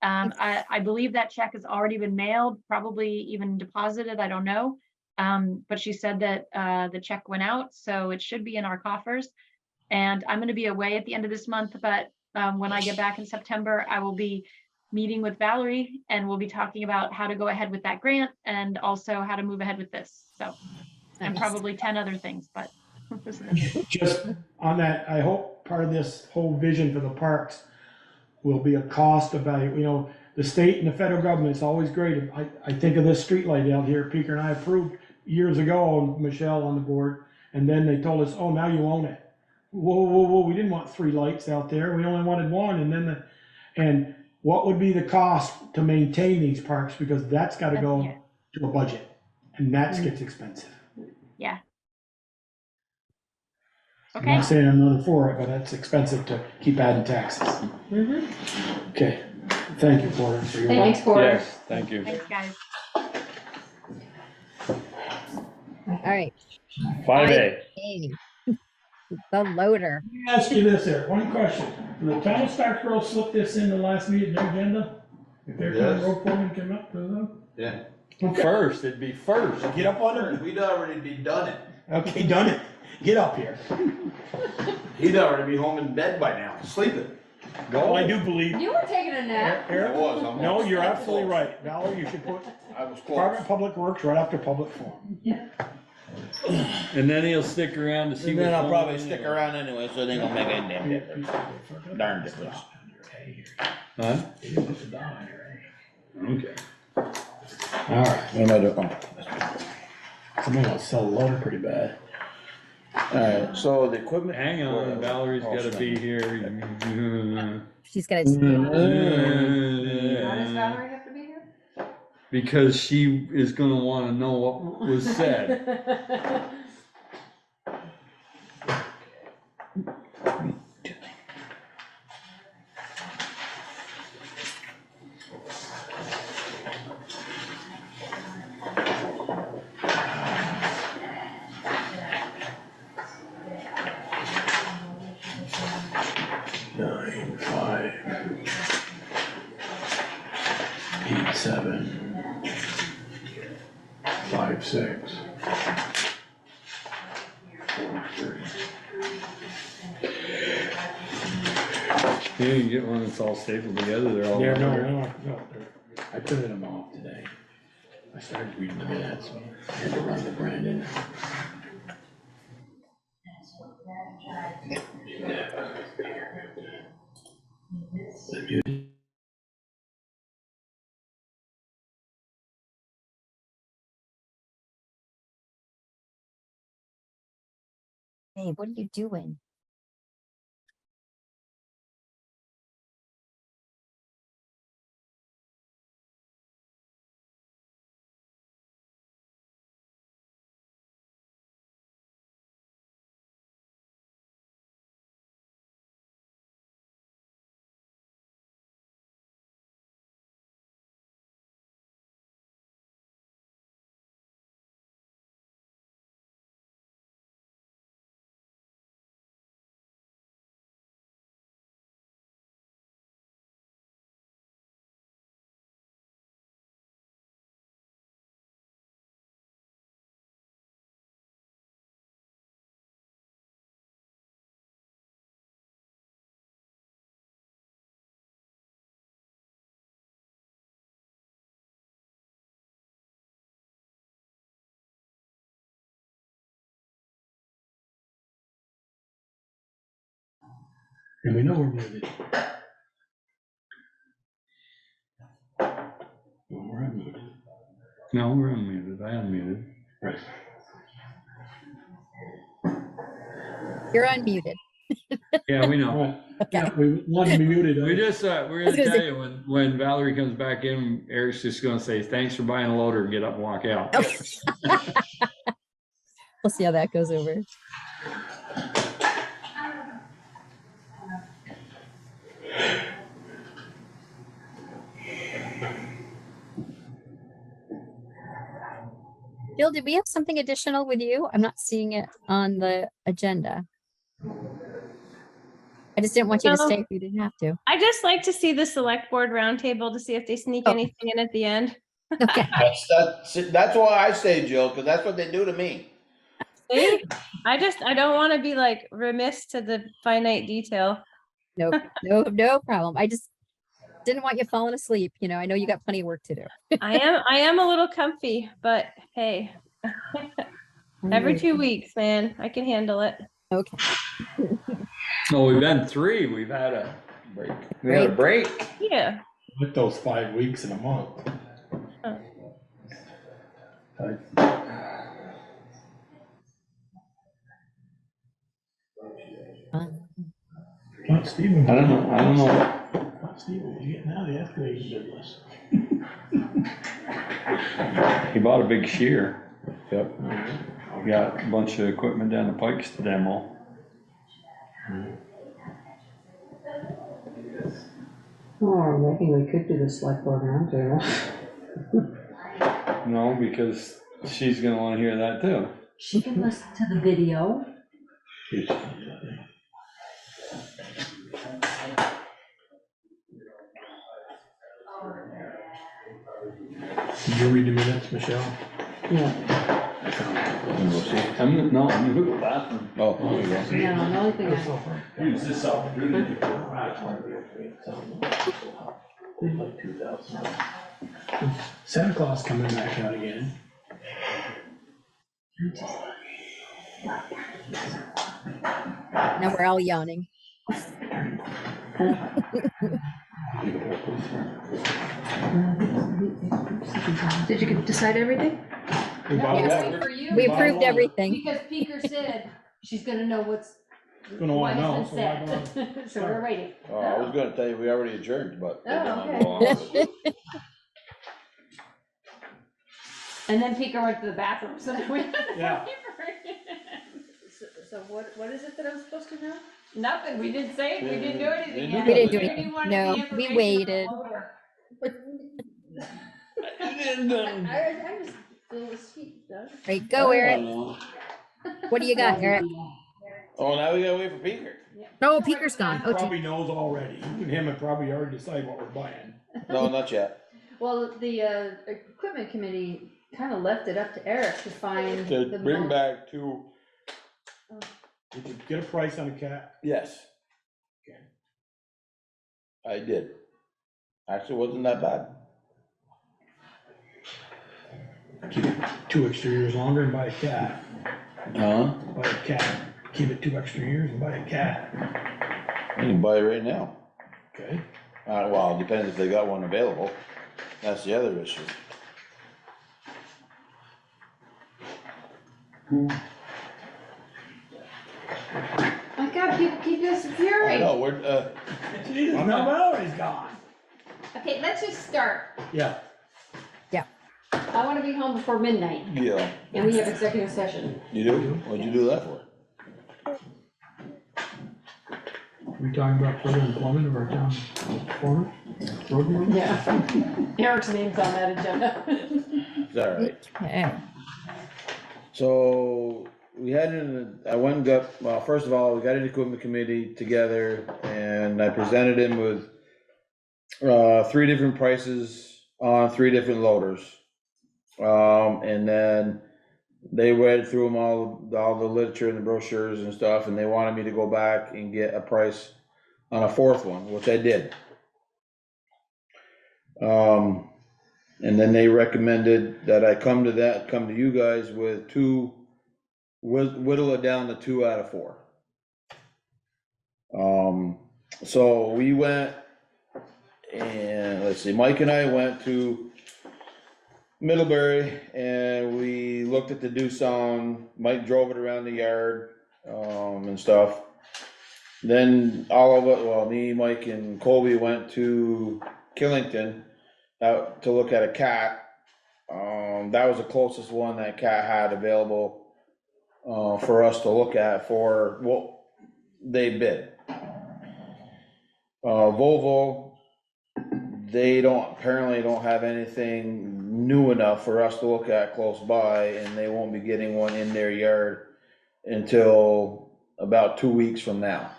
I believe that check has already been mailed, probably even deposited, I don't know. But she said that the check went out, so it should be in our coffers. And I'm going to be away at the end of this month, but when I get back in September, I will be meeting with Valerie and we'll be talking about how to go ahead with that grant and also how to move ahead with this. So, and probably 10 other things, but. Just on that, I hope part of this whole vision for the parks will be a cost evaluation. You know, the state and the federal government, it's always great. I think of this streetlight out here, Peter and I approved years ago, Michelle on the board, and then they told us, oh, now you own it. Whoa, we didn't want 3 lights out there, we only wanted 1, and then and what would be the cost to maintain these parks, because that's gotta go to a budget, and that gets expensive. Yeah. I'm Okay. not saying I'm not for it, but it's expensive to keep adding taxes. Okay, thank you, Porter, for your. Thanks, Porter. Yes, thank you. Thanks, guys. All right. 5A. 5A. The loader. Let me ask you this here, one question. Will the town of Starkville slip this in the last meeting agenda? If they're coming, road foreman come up to them? Yeah. Okay. First, it'd be first. Get up on it. We'd already be done it. Okay, done it. Get up here. He'd already be home in bed by now, sleeping. Well, I do believe. You were taking a nap. Eric? I was, I'm No, almost you're very absolutely close. right. Valerie, you should put I was close. Department of Public Works right after public forum. And then he'll stick around to see And what's then I'll going probably on stick anyway. around anyway, so it ain't gonna make any damn difference. Darn difference. Huh? Okay. All right. What am I doing? Somebody will sell a loader pretty bad. Alright, so the equipment. Hang on, Valerie's gotta be here. She's got Why to. does Valerie have to be here? Because she is gonna wanna know what was said. Nine, 5. 18.7. 5.6. 4.3. Yeah, you can get one that's all stapled together, they're all. Yeah, no, I printed them off today. I started reading the minutes, I had to run to Brandon. Hey, what are you doing? And we know we're muted. Well, we're unmuted. No, we're unmuted, I unmuted. Right. You're unmuted. Yeah, we know. Right. Yeah, we wanted to be muted. We just, we're gonna tell you, when Valerie comes back in, Eric's just gonna say, thanks for buying a loader, get up and walk out. We'll see how that goes over. Jill, did we have something additional with you? I'm not seeing it on the agenda. I just didn't want you to No. stay if you didn't have to. I just like to see the select board roundtable to see if they sneak anything in at the end. Okay. That's why I say, Jill, because that's what they do to me. See? I don't want to be like remiss to the finite detail. No, no problem. I just didn't want you falling asleep. You know, I know you got plenty of work to do. I am a little comfy, but hey, every 2 weeks, man, I can handle it. Okay. Oh, we've been 3, we've had a break. We had a break. Yeah. With those 5 weeks in a month. Huh. Well, Stephen. I don't know. Well, Stephen, you getting out of the excavation business. He bought a big shear. Yep. Got a bunch of equipment down the Pikes to demo. Oh, I think we could do the select board roundtable. No, because she's gonna wanna hear that too. She can listen to the video. Did you read the minutes, Michelle? Yeah. I'm gonna go to the bathroom. Oh, there you go. Yeah, the only thing I. Use this up. Like 2,000. Santa Claus coming back out again. Now we're all yawning. Did you decide everything? We approved everything. Because Peeker said she's gonna know what's. Gonna wanna know, what so why has don't been said. So we're waiting. Oh, I was gonna tell you, we already adjourned, but. Oh, okay. And then Peeker went to the bathroom, so we. Yeah. So what is it that I'm supposed to know? Nothing, we didn't say it, we didn't do anything yet. We didn't do We anything. wanted No, the we information waited. on the loader. I just feel the sheet, Doug. Right, go, Eric. know. What do you got, Eric? Oh, now we gotta wait for Peter. Oh, Peeker's gone. Oh, Probably knows already. You and him have probably already decided what we're buying. No, not yet. Well, the equipment committee kind of left it up to Eric to find To the bring most. back two, Did you get a price on a cat? yes. I did. Actually, wasn't that bad. Keep it 2 extra years longer and buy a cat. Huh? Buy a cat. Keep it 2 extra years and buy a cat. You can buy it right now. Okay. Well, it depends if they got one available. That's the other issue. My God, people keep I disappearing. know, we're, Jesus, now Mallory's gone. Okay, let's just start. Yeah. I want to be home before midnight, yeah. and we have executive session. You do? What'd you do that for? We talking about further employment of our town foreman, road worker? Yeah. Eric's name's on that agenda. It's all right. Okay. So we I went and got, well, first of all, we got an equipment committee together and I presented him with 3 different prices on 3 different loaders. And then they read through them all the literature and the brochures and stuff, and they wanted me to go back and get a price on a 4th one, which I did. And then they recommended that I come to you guys with 2, whittle it down to 2 out of 4. So we went and let's see, Mike and I went to Middlebury and we looked at the Doosan. Mike drove it around the yard, and stuff. Then all of it, well, me, Mike and Colby went to Killington out to look at a cat. That was the closest one that cat had available, for us to look at for what they bid. Volvo, they apparently don't have anything new enough for us to look at close by, and they won't be getting one in their yard until about 2 weeks from now.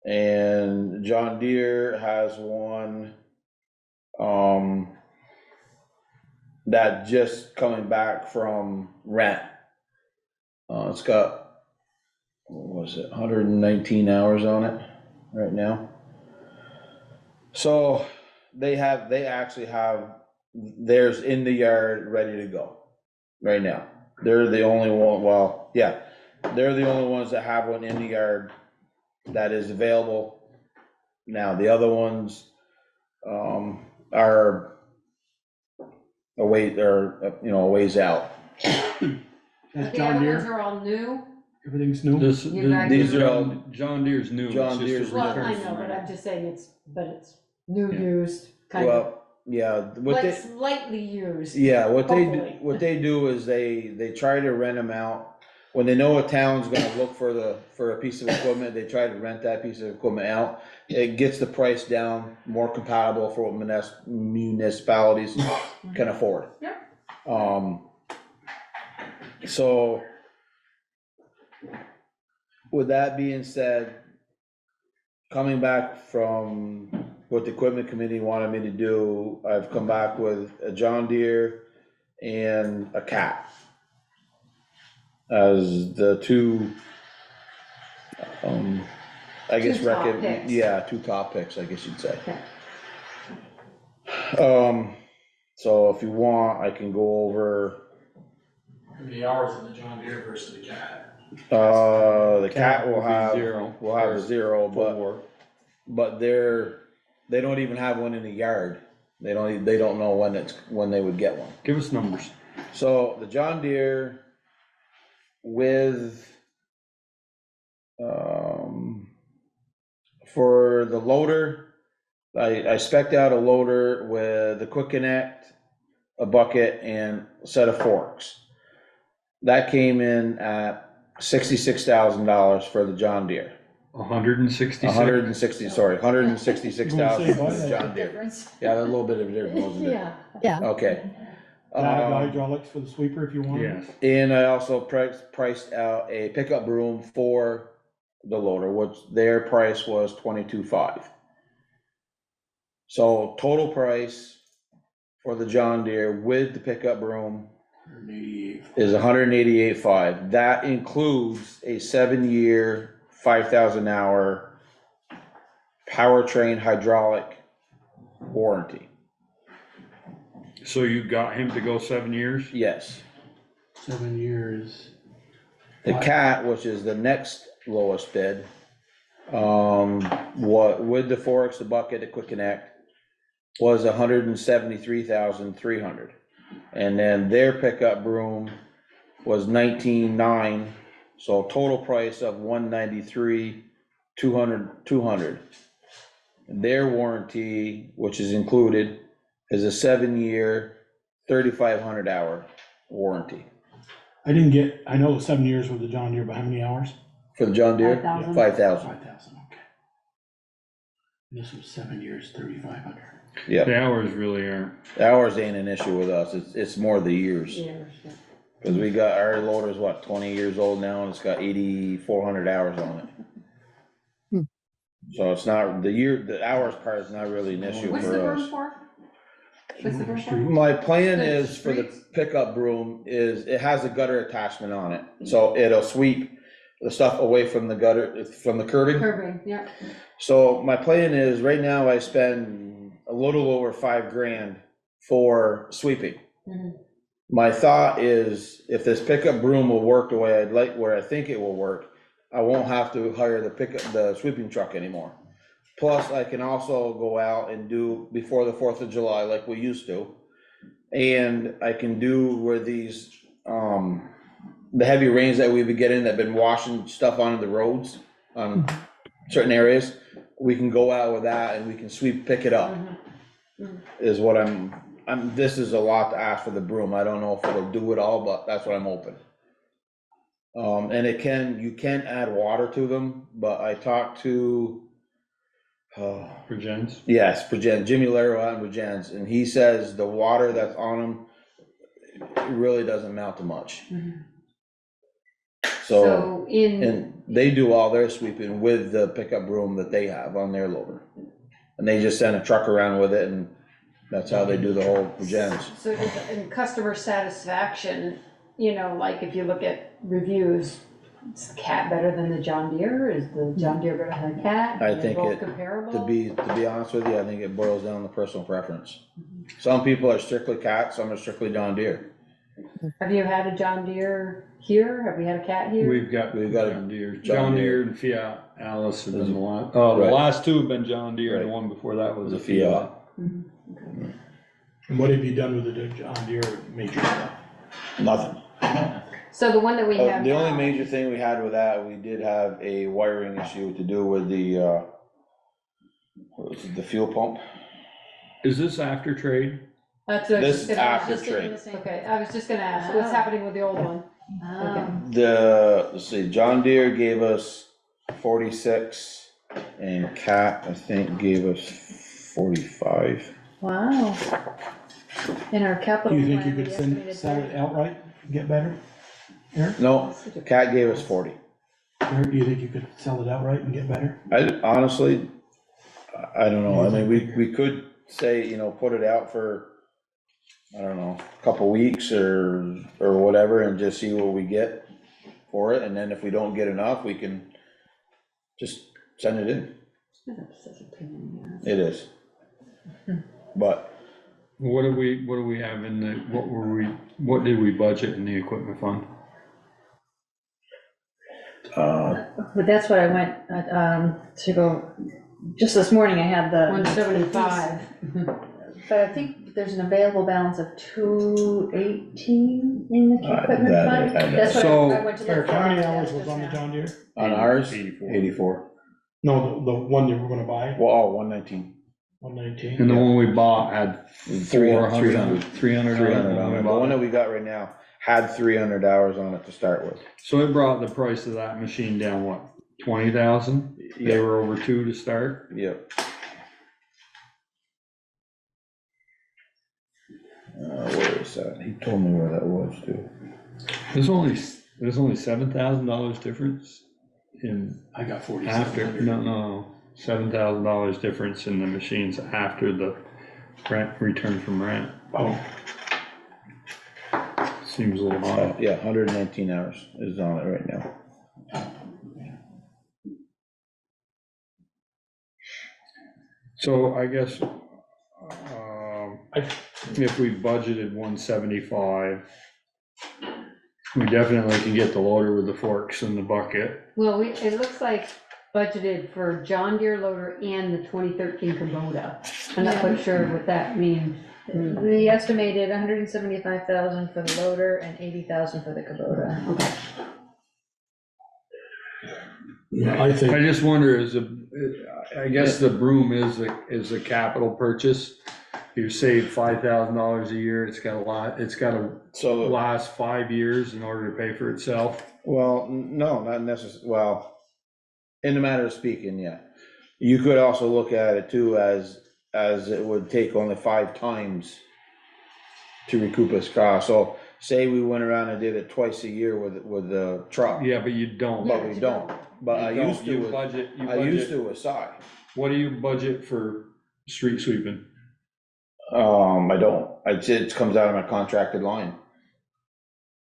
And John Deere has one, that just coming back from rent. It's got, what was it, 119 hours on it right now. So they actually have theirs in the yard ready to go right now. They're the only one, well, yeah, they're the only ones that have one in the yard that is available. Now, the other ones, are a ways out. That's The John other Deere, ones are all new. everything's new. These are all, John Deere's new. John It's just a Deere's- Well, I return. know, but I'm just saying but it's new, used, kind of, well, yeah, like slightly used. yeah, what Hopefully. they do is they try to rent them out. When they know a town's gonna look for a piece of equipment, they try to rent that piece of equipment out. It gets the price down, more compatible for what municipalities can afford. Yep. So, with that being said, coming back from what the equipment committee wanted me to do, I've come back with a John Deere and a cat as the 2, I guess, 2 top picks. yeah, 2 top picks, I guess you'd say. Okay. So if you want, I can go over, How many hours in the John Deere versus the cat? the cat will will be have, 0. will have a 0, Four. but they don't even have one in the yard. They don't know when they would get one. Give us numbers. So the John Deere with, for the loader, I spec'd out a loader with a quick connect, a bucket, and a set of forks. That came in at $66,000 for the John Deere. 166. 166,000 for the John Deere. Difference. Yeah, a little bit of a difference, wasn't it? Yeah. Okay. Hydraulics for the sweeper if you want. Yes. And I also priced out a pickup broom for the loader, which their price was $22,500. So total price for the John Deere with the pickup broom is 188.5. That includes a 7-year, 5,000 hour powertrain hydraulic warranty. So you got him to go 7 years? Yes. 7 years. The Cat, which is the next lowest bid, what, with the forks, the bucket, the quick connect, was 173,300. And then their pickup broom was 19,900, so total price of 193,200. Their warranty, which is included, is a 7-year, 3,500 hour warranty. I didn't get, I know 7 years with the John Deere, but how many hours? For the John Deere? 5,000. 5,000. 5,000, okay. This was 7 years, 3,500. Yeah. The hours really aren't. The hours ain't an issue with us, it's more the years. Cause we got, our loader's what, 20 years old now, and it's got 8,400 hours on it. So it's not, the hours part is not really an issue What's the for broom us. for? What's the broom for? My plan The is for the streets? pickup broom is, it has a gutter attachment on it, so it'll sweep the stuff away from the gutter, from the curbing. Curbing, yeah. So my plan is, right now I spend a little over $5,000 for sweeping. Mhm. My thought is, if this pickup broom will work the way I'd like, where I think it will work, I won't have to hire the sweeping truck anymore. Plus, I can also go out and do before the 4th of July like we used to. And I can do where these, the heavy rains that we've been getting, that have been washing stuff onto the roads on certain areas, we can go out with that and we can pick it up. Is what this is a lot to ask for the broom. I don't know if it'll do it all, but that's what I'm hoping. And you can add water to them, but I talked to, Virgins? yes, Virgin, Jimmy Laro out in Virgins, and he says the water that's on them, it really doesn't amount to much. So, and they do all their sweeping with the pickup broom that they have on their loader. And they just send a truck around with it, and that's how they do the whole Virgins. So in customer satisfaction, you know, like if you look at reviews, is the Cat better than the John Deere? Is the John Deere better than the Cat? I Are they think both it, comparable? to be honest with you, I think it boils down to personal preference. Some people are strictly Cat, some are strictly John Deere. Have you had a John Deere here? Have we had a Cat here? We've got John Deere. John Deere and Fiat Alice have been the last, the Right. last two have been John Deere, the Right. one before that was The a Fiat. And what have you done with the John Deere major stuff? Nothing. So the one that we have The only now- major thing we had with that, we did have a wiring issue to do with the, what was it, the fuel pump. Is this after trade? That's what I was This just is gonna after ask. trade. Okay, I was just gonna ask, what's happening with the old one? Okay. Let's see, John Deere gave us 46, and Cat, I think, gave us 45. Wow. In our capital. Do you think you plan, could we estimated sell it 30. outright, and get better? Eric? No, Cat gave us 40. Eric, do you think you could sell it outright and get better? Honestly, I don't know, I mean, we could say, put it out for, I don't know, a couple weeks or whatever, and just see what we get for it, and then if we don't get enough, we can just send it in. It is. But. What do we have in the, what did we budget in the equipment fund? But that's what I went, to go, just this morning I had the. 175. But I think there's an available balance of 218 in the equipment that fund. I know. That's what So, I went to look Eric, for. how many That's hours was just on the now. John Deere? On ours, 84. 84. No, the one you were gonna buy, Well, 119. 119? And the one we bought had 300. 300 300 on it. The one that we got right now had 300 hours on it to start with. So it brought the price of that machine down, what, 20,000? They Yeah. were over 2 to start? Yep. Where is that? He told me where that was too. There's only $7,000 difference in I got after, 4,700. no, $7,000 difference in the machines after the return from rent. Oh, Seems a little high. Yeah, 119 hours is on it right now. So I guess, if we budgeted 175, we definitely can get the loader with the forks and the bucket. Well, it looks like budgeted for John Deere loader and the 2013 Kubota. I'm not quite sure what that means. We estimated 175,000 for the loader and 80,000 for the Kubota. Okay. yeah, I think. I just wonder, I guess the broom is a capital purchase. You save $5,000 a year, it's gotta last 5 years in order to pay for itself. Well, no, not necessarily, well, in the matter of speaking, yeah. You could also look at it too as it would take only 5 times to recoup its cost. So say we went around and did it twice a year with the truck. Yeah, but you don't. But we don't. But I used to, I used to with Si. What do you budget for street sweeping? I don't, it comes out of my contracted line.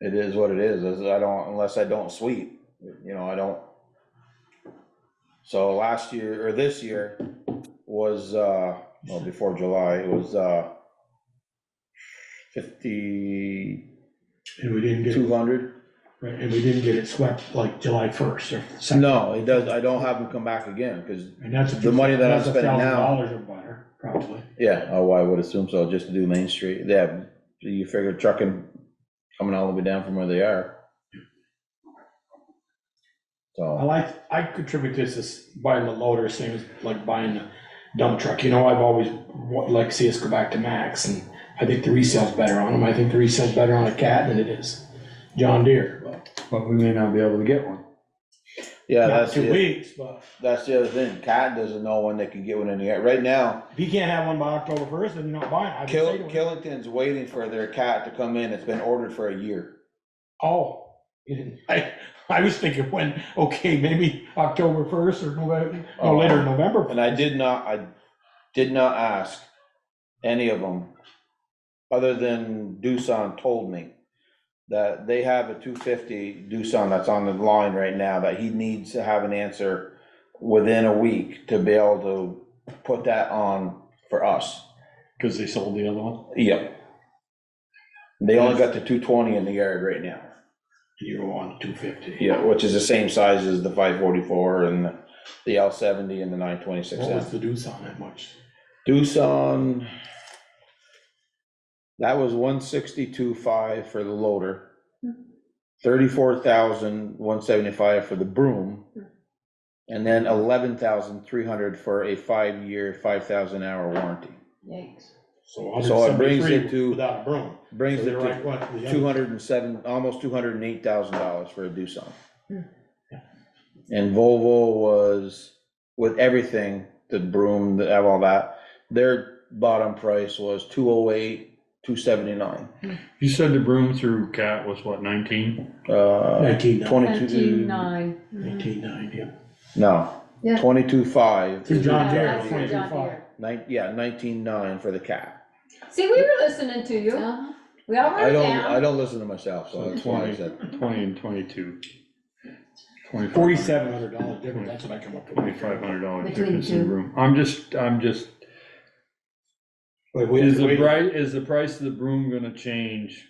It is what it is, unless I don't sweep, I don't. So last year, or this year, was, well, before July, it was, 50. And we didn't get. 200. Right, and we didn't get it swept like July 1st or 2nd. No, it does, I don't have them come back again, because And that's the money that I'm spending now. $1,000 or better, probably. Yeah, oh, I would assume so, just to do Main Street, yeah, you figure trucking coming all the way down from where they are. So, I contribute this as buying the loader, same as like buying the dump truck, I've always like to see us go back to Max, and I think the resale's better on them, I think the resale's better on a Cat than it is John Deere. But we may not be able to get one. yeah, Not that's 2 the, weeks, but that's the other thing, Cat doesn't know when they can get one in the air, right now. if you can't have one by October 1st, then you're not buying it. I would say to him, Killington's waiting for their Cat to come in, it's been ordered for a year. oh, you didn't, I was thinking when, okay, maybe October 1st or November, no, later in November. And I did not ask any of them, other than Doosan told me that they have a 250 Doosan that's on the line right now, that he needs to have an answer within a week to be able to put that on for us. Because they sold the other one? Yep. They only got the 220 in the yard right now. You're on 250. Yeah, which is the same size as the 544 and the L70 and the 926. What was the Doosan that much? Doosan, that was 162.5 for the loader, 34,175 for the broom, and then 11,300 for a 5-year, 5,000-hour warranty. Yikes. So it brings it to, without a broom. brings So it they're to like, what, the other- 207, almost $208,000 for a Doosan. And Volvo was, with everything, the broom, the all that, their bottom price was 208, 279. You said the broom through Cat was what, 19? 19.9. 22. 19.9. 19.9, yeah. No, Yeah. 22.5. Through John Deere, That's for John 22.5. Deere. 19.9 for the Cat. See, we were listening to you. We all wrote I it don't, down. I don't listen to myself, so that's why I said. 20 and 22. $4,700 difference, that's what I come up with. $2,500 Between difference in two. broom. I'm just, Wait, we have is to the wait. price, is the price of the broom gonna change?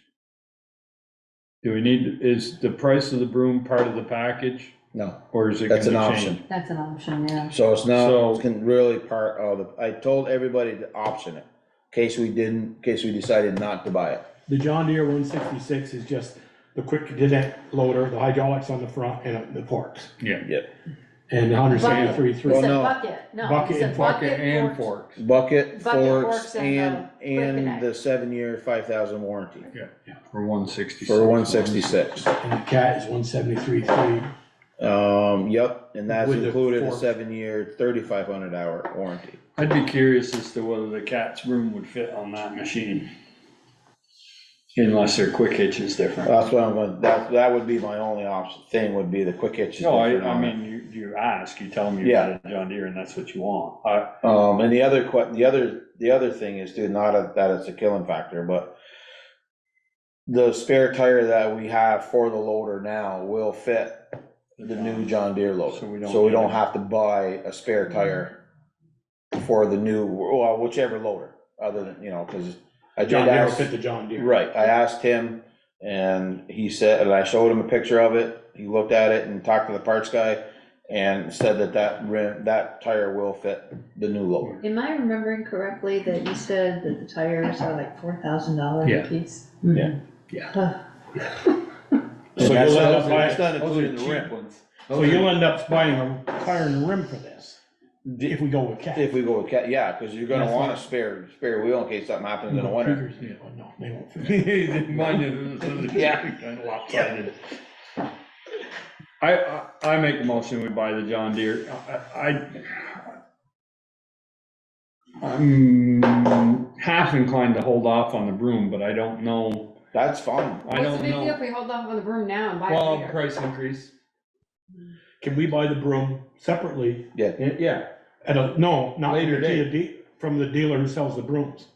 Is the price of the broom part of the package? No, Or is it that's an gonna option. change? That's an option, yeah. So it's not, So- it's really part of the, I told everybody to option it, in case we decided not to buy it. The John Deere 166 is just the quick disconnect loader, the hydraulics on the front, and the forks. Yeah. Yep. And the Bucket. 173. He Well, said no. bucket, no. he Bucket said and fork And forks. forks. Bucket, Bucket, forks, forks, and, quick and connect. the 7-year, 5,000 warranty Yeah, for 166. for 166. And the Cat is 173.3. Yep, and that's With the included a forks. 7-year, 3,500-hour warranty. I'd be curious as to whether the Cat's broom would fit on that machine. Unless their quick hitch is different. That's what I'm going, that would be my only option, thing would be the quick hitch. is No, different I on it. mean, you ask, you tell them you Yeah. got a John Deere and that's what you want. And the other thing is, too, not that it's a killing factor, but the spare tire that we have for the loader now will fit the new John Deere loader. So we don't have to buy a spare tire for the new, well, whichever loader, other than, cause I did John Deere will ask. fit the John Deere. Right, I asked him, and he said, and I showed him a picture of it, he looked at it and talked to the parts guy, and said that tire will fit the new loader. Am I remembering correctly that you said that the tires are like $4,000 Yeah. a piece? Yeah. Yeah. So So you'll end up buying, it's not Those are including the cheap rim. ones. so you'll end up buying a tire and rim for this, if we go with cat. If we go with cat, yeah, cause you're gonna That's want a fine. spare wheel in case something happens in the winter. Figures, yeah, no, they won't fit. Mine is, Yeah. kind of lopsided. I make a motion, we buy the John Deere. I'm half inclined to hold off on the broom, but I don't know. That's fine. I What's don't the big deal know. if we hold off on the broom now and buy it Well, later? price increase. Can we buy the broom separately? Yeah. Yeah. No, not Later from the dealer who sells the brooms.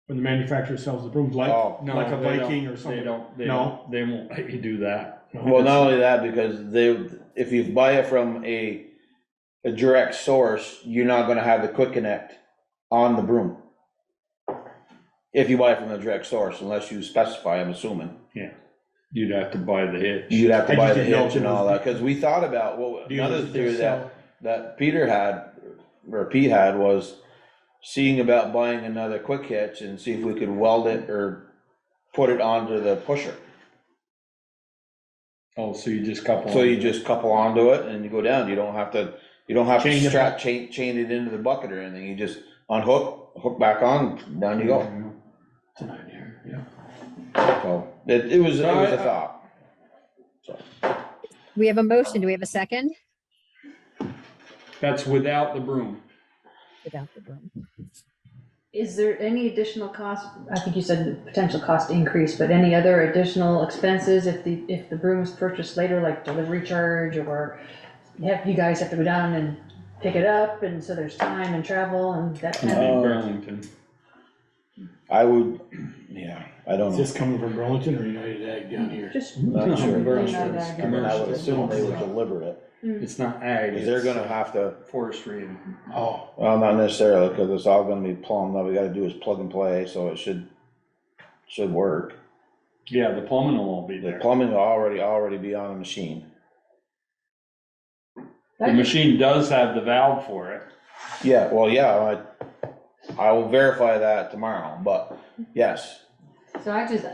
When the manufacturer sells the brooms, like, Oh, No, like a they don't- Viking or something. They No? won't let you do that. Well, not only that, because if you buy it from a direct source, you're not gonna have the quick connect on the broom. If you buy it from a direct source, unless you specify, I'm assuming. Yeah. You'd have to buy the hitch. You'd have to I buy just the didn't know hitch if and it all was that, cause we thought about, well, another dealers that theory sell- that Peter had, or Pete had, was seeing about buying another quick hitch and see if we could weld it or put it onto the pusher. Oh, so you just couple. So on you to just couple onto it and you go down, you don't have to Chain it strap, chain it into the bucket or anything, you just unhook, hook back on, down you go. It's an idea, yeah. So, it was a thought. So, We have a motion. Do we have a second? That's without the broom. Without the broom. Is there any additional cost, I think you said potential cost increase, but any other additional expenses if the broom is purchased later, like delivery charge, or you guys have to go down and pick it up, and so there's time and travel and that kind of thing? Burlington. I would, yeah, I don't Is know. this coming from Burlington or United Ag down here? Just, Not sure. Burlington. I mean, I would assume they would deliver it, It's not ag. cause they're it's gonna have to, Forestry and. Oh, well, not necessarily, cause it's all gonna be plumbed, all we gotta do is plug and play, so it should work. Yeah, the plumbing will all be The there. plumbing will already be on the machine. The machine does have the valve for it. Yeah, well, yeah, I will verify that tomorrow, but yes, So I just,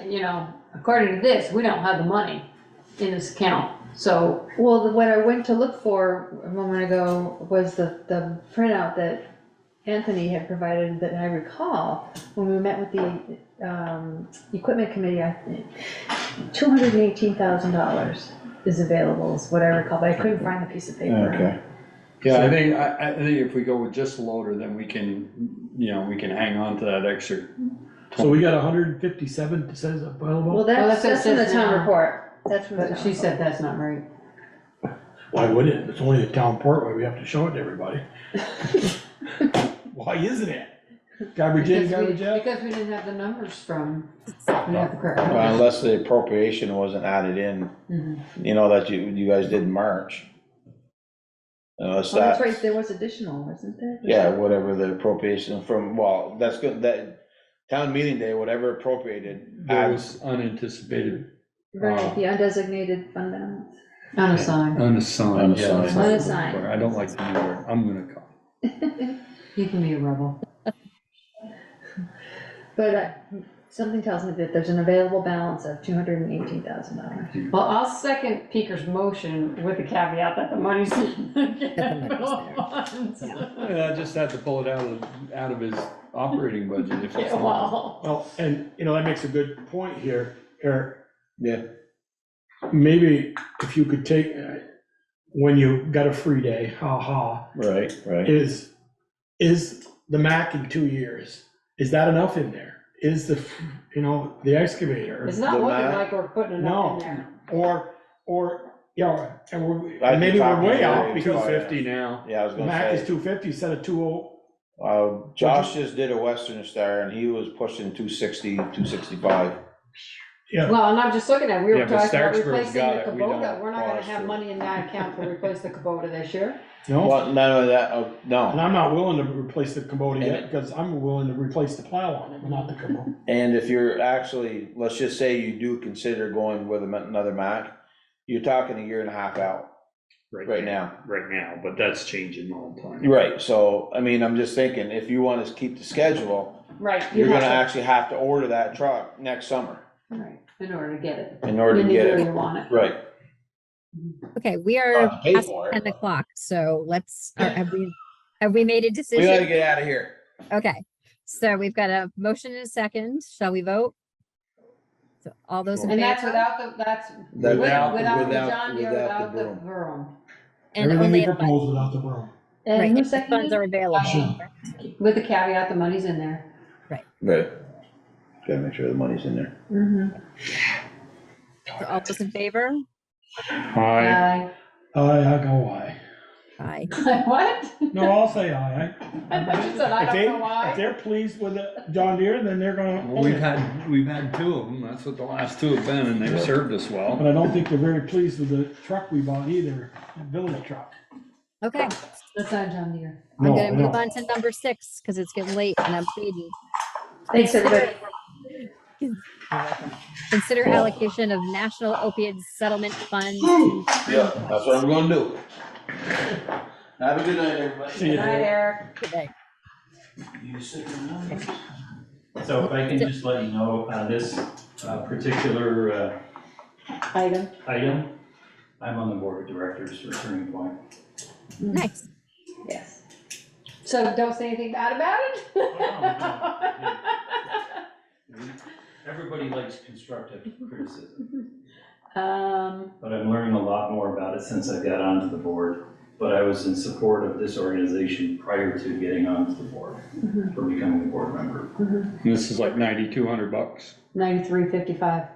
according to this, we don't have the money in this account, so. well, what I went to look for a moment ago was the printout that Anthony had provided that I recall when we met with the equipment committee, I think, $218,000 is available, is what I recall, but I couldn't find the piece of paper. okay. Yeah, I think if we go with just the loader, then we can, we can hang on to that extra. so we got 157, it says available? Well, that's what it from the says town now. report, that's from the But town she report. said that's not right. Why would it? It's only the town port, why we have to show it to everybody. Why isn't it? Garbage in, garbage out? Because we didn't have the numbers from, we didn't have the correct Well, numbers. unless the appropriation wasn't added in, that you guys did in March. Unless Oh, that's that, right, there was additional, wasn't there? yeah, whatever the appropriation from, well, that's good, that town meeting day, whatever appropriated. There was unanticipated. Right, the undesignated fund balance. Unassigned. Unassigned. yeah, that's what I'm looking Unassigned. for. I don't like the new word. I'm gonna call. You can be a rebel. But something tells me that there's an available balance of $218,000. Well, I'll second Peaker's motion with the caveat that the money's. I just had to pull it out of his operating budget if it's. Yeah, well. Well, and, that makes a good point here, Eric. Yeah. Maybe if you could take, when you got a free day, Right, right. is the Mac in 2 years, is that enough in there? Is the excavator? It's not The looking Mac- like we're putting enough in there. Or Yeah, and we're, I'd be maybe we're talking way to off you because about it. 250 now. Yeah, I was the gonna Mac is say, 250 instead of 20. Josh just did a Western Star and he was pushing 260, 265. Yeah. Well, and I'm just looking at, we were Yeah, but talking about Starksburg's replacing got the it. We Kubota. don't We're not gonna cost have it. money in that account to replace the Kubota this year. No, Well, none of that, and no. I'm not willing to replace the Kubota And- yet, because I'm willing to replace the plow on it, but not the Kubota. And if you're actually, let's just say you do consider going with another Mac, you're talking a year and a half out right now. Right now, but that's changing all the time. Right, so, I mean, I'm just thinking, if you wanna keep the schedule, Right. you're gonna actually have to order that truck next summer Right, in order to get it. in order to In the get year it. you want it. Right. Okay, we are Pay past for it. 10 o'clock, so let's, have we made a We decision? gotta get out of here. Okay, so we've got a motion and a second. Shall we vote? So all those in And that's favor? without the, that's Without- without the without- John Deere, without the without the broom. And Everything only we at 11. propose without the broom. And Right, who if the seconded funds it? are available. Sure. With the caveat, the money's in there. Right. Gotta make sure the money's in there. Mm-hmm. So all those in favor? Hi. I go why. Aye. What? No, I'll say aye. I thought you said, I If don't they- know why. If they're pleased with the John Deere, then they're gonna. Well, own we've it. had two of them. That's what the last two have been, and they've served us But well. I don't think they're very pleased with the truck we bought either, the village truck. Okay, That's not John Deere. I'm No, gonna move no. on to number 6, because it's getting late and I'm reading. Thanks, everybody. Consider allocation of national opioid settlement funds to Yeah, that's what I'm gonna do. Have a good night, everybody. See you. Good night, Eric. Good day. You sit down. So if I can just let you know, this particular Item. item, I'm on the board of directors for Turning Point. Nice. Yes. So don't say anything bad about it? Everybody likes constructive criticism, Um, but I'm learning a lot more about it since I got onto the board. But I was in support of this organization prior to getting onto the board, for becoming a board member. This is like $9,200, 93.55.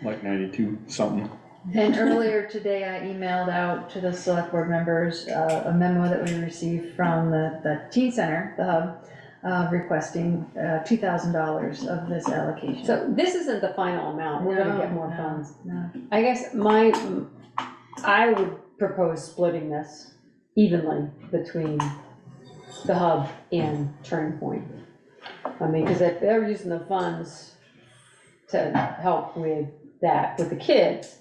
like 92 something. And earlier today, I emailed out to the select board members a memo that we received from the teen center, the hub, requesting $2,000 of this allocation. So this isn't the final amount. We're gonna get more No, funds. no. I guess I would propose splitting this evenly between the hub and Turning Point. I mean, because if they're using the funds to help with that, with the kids,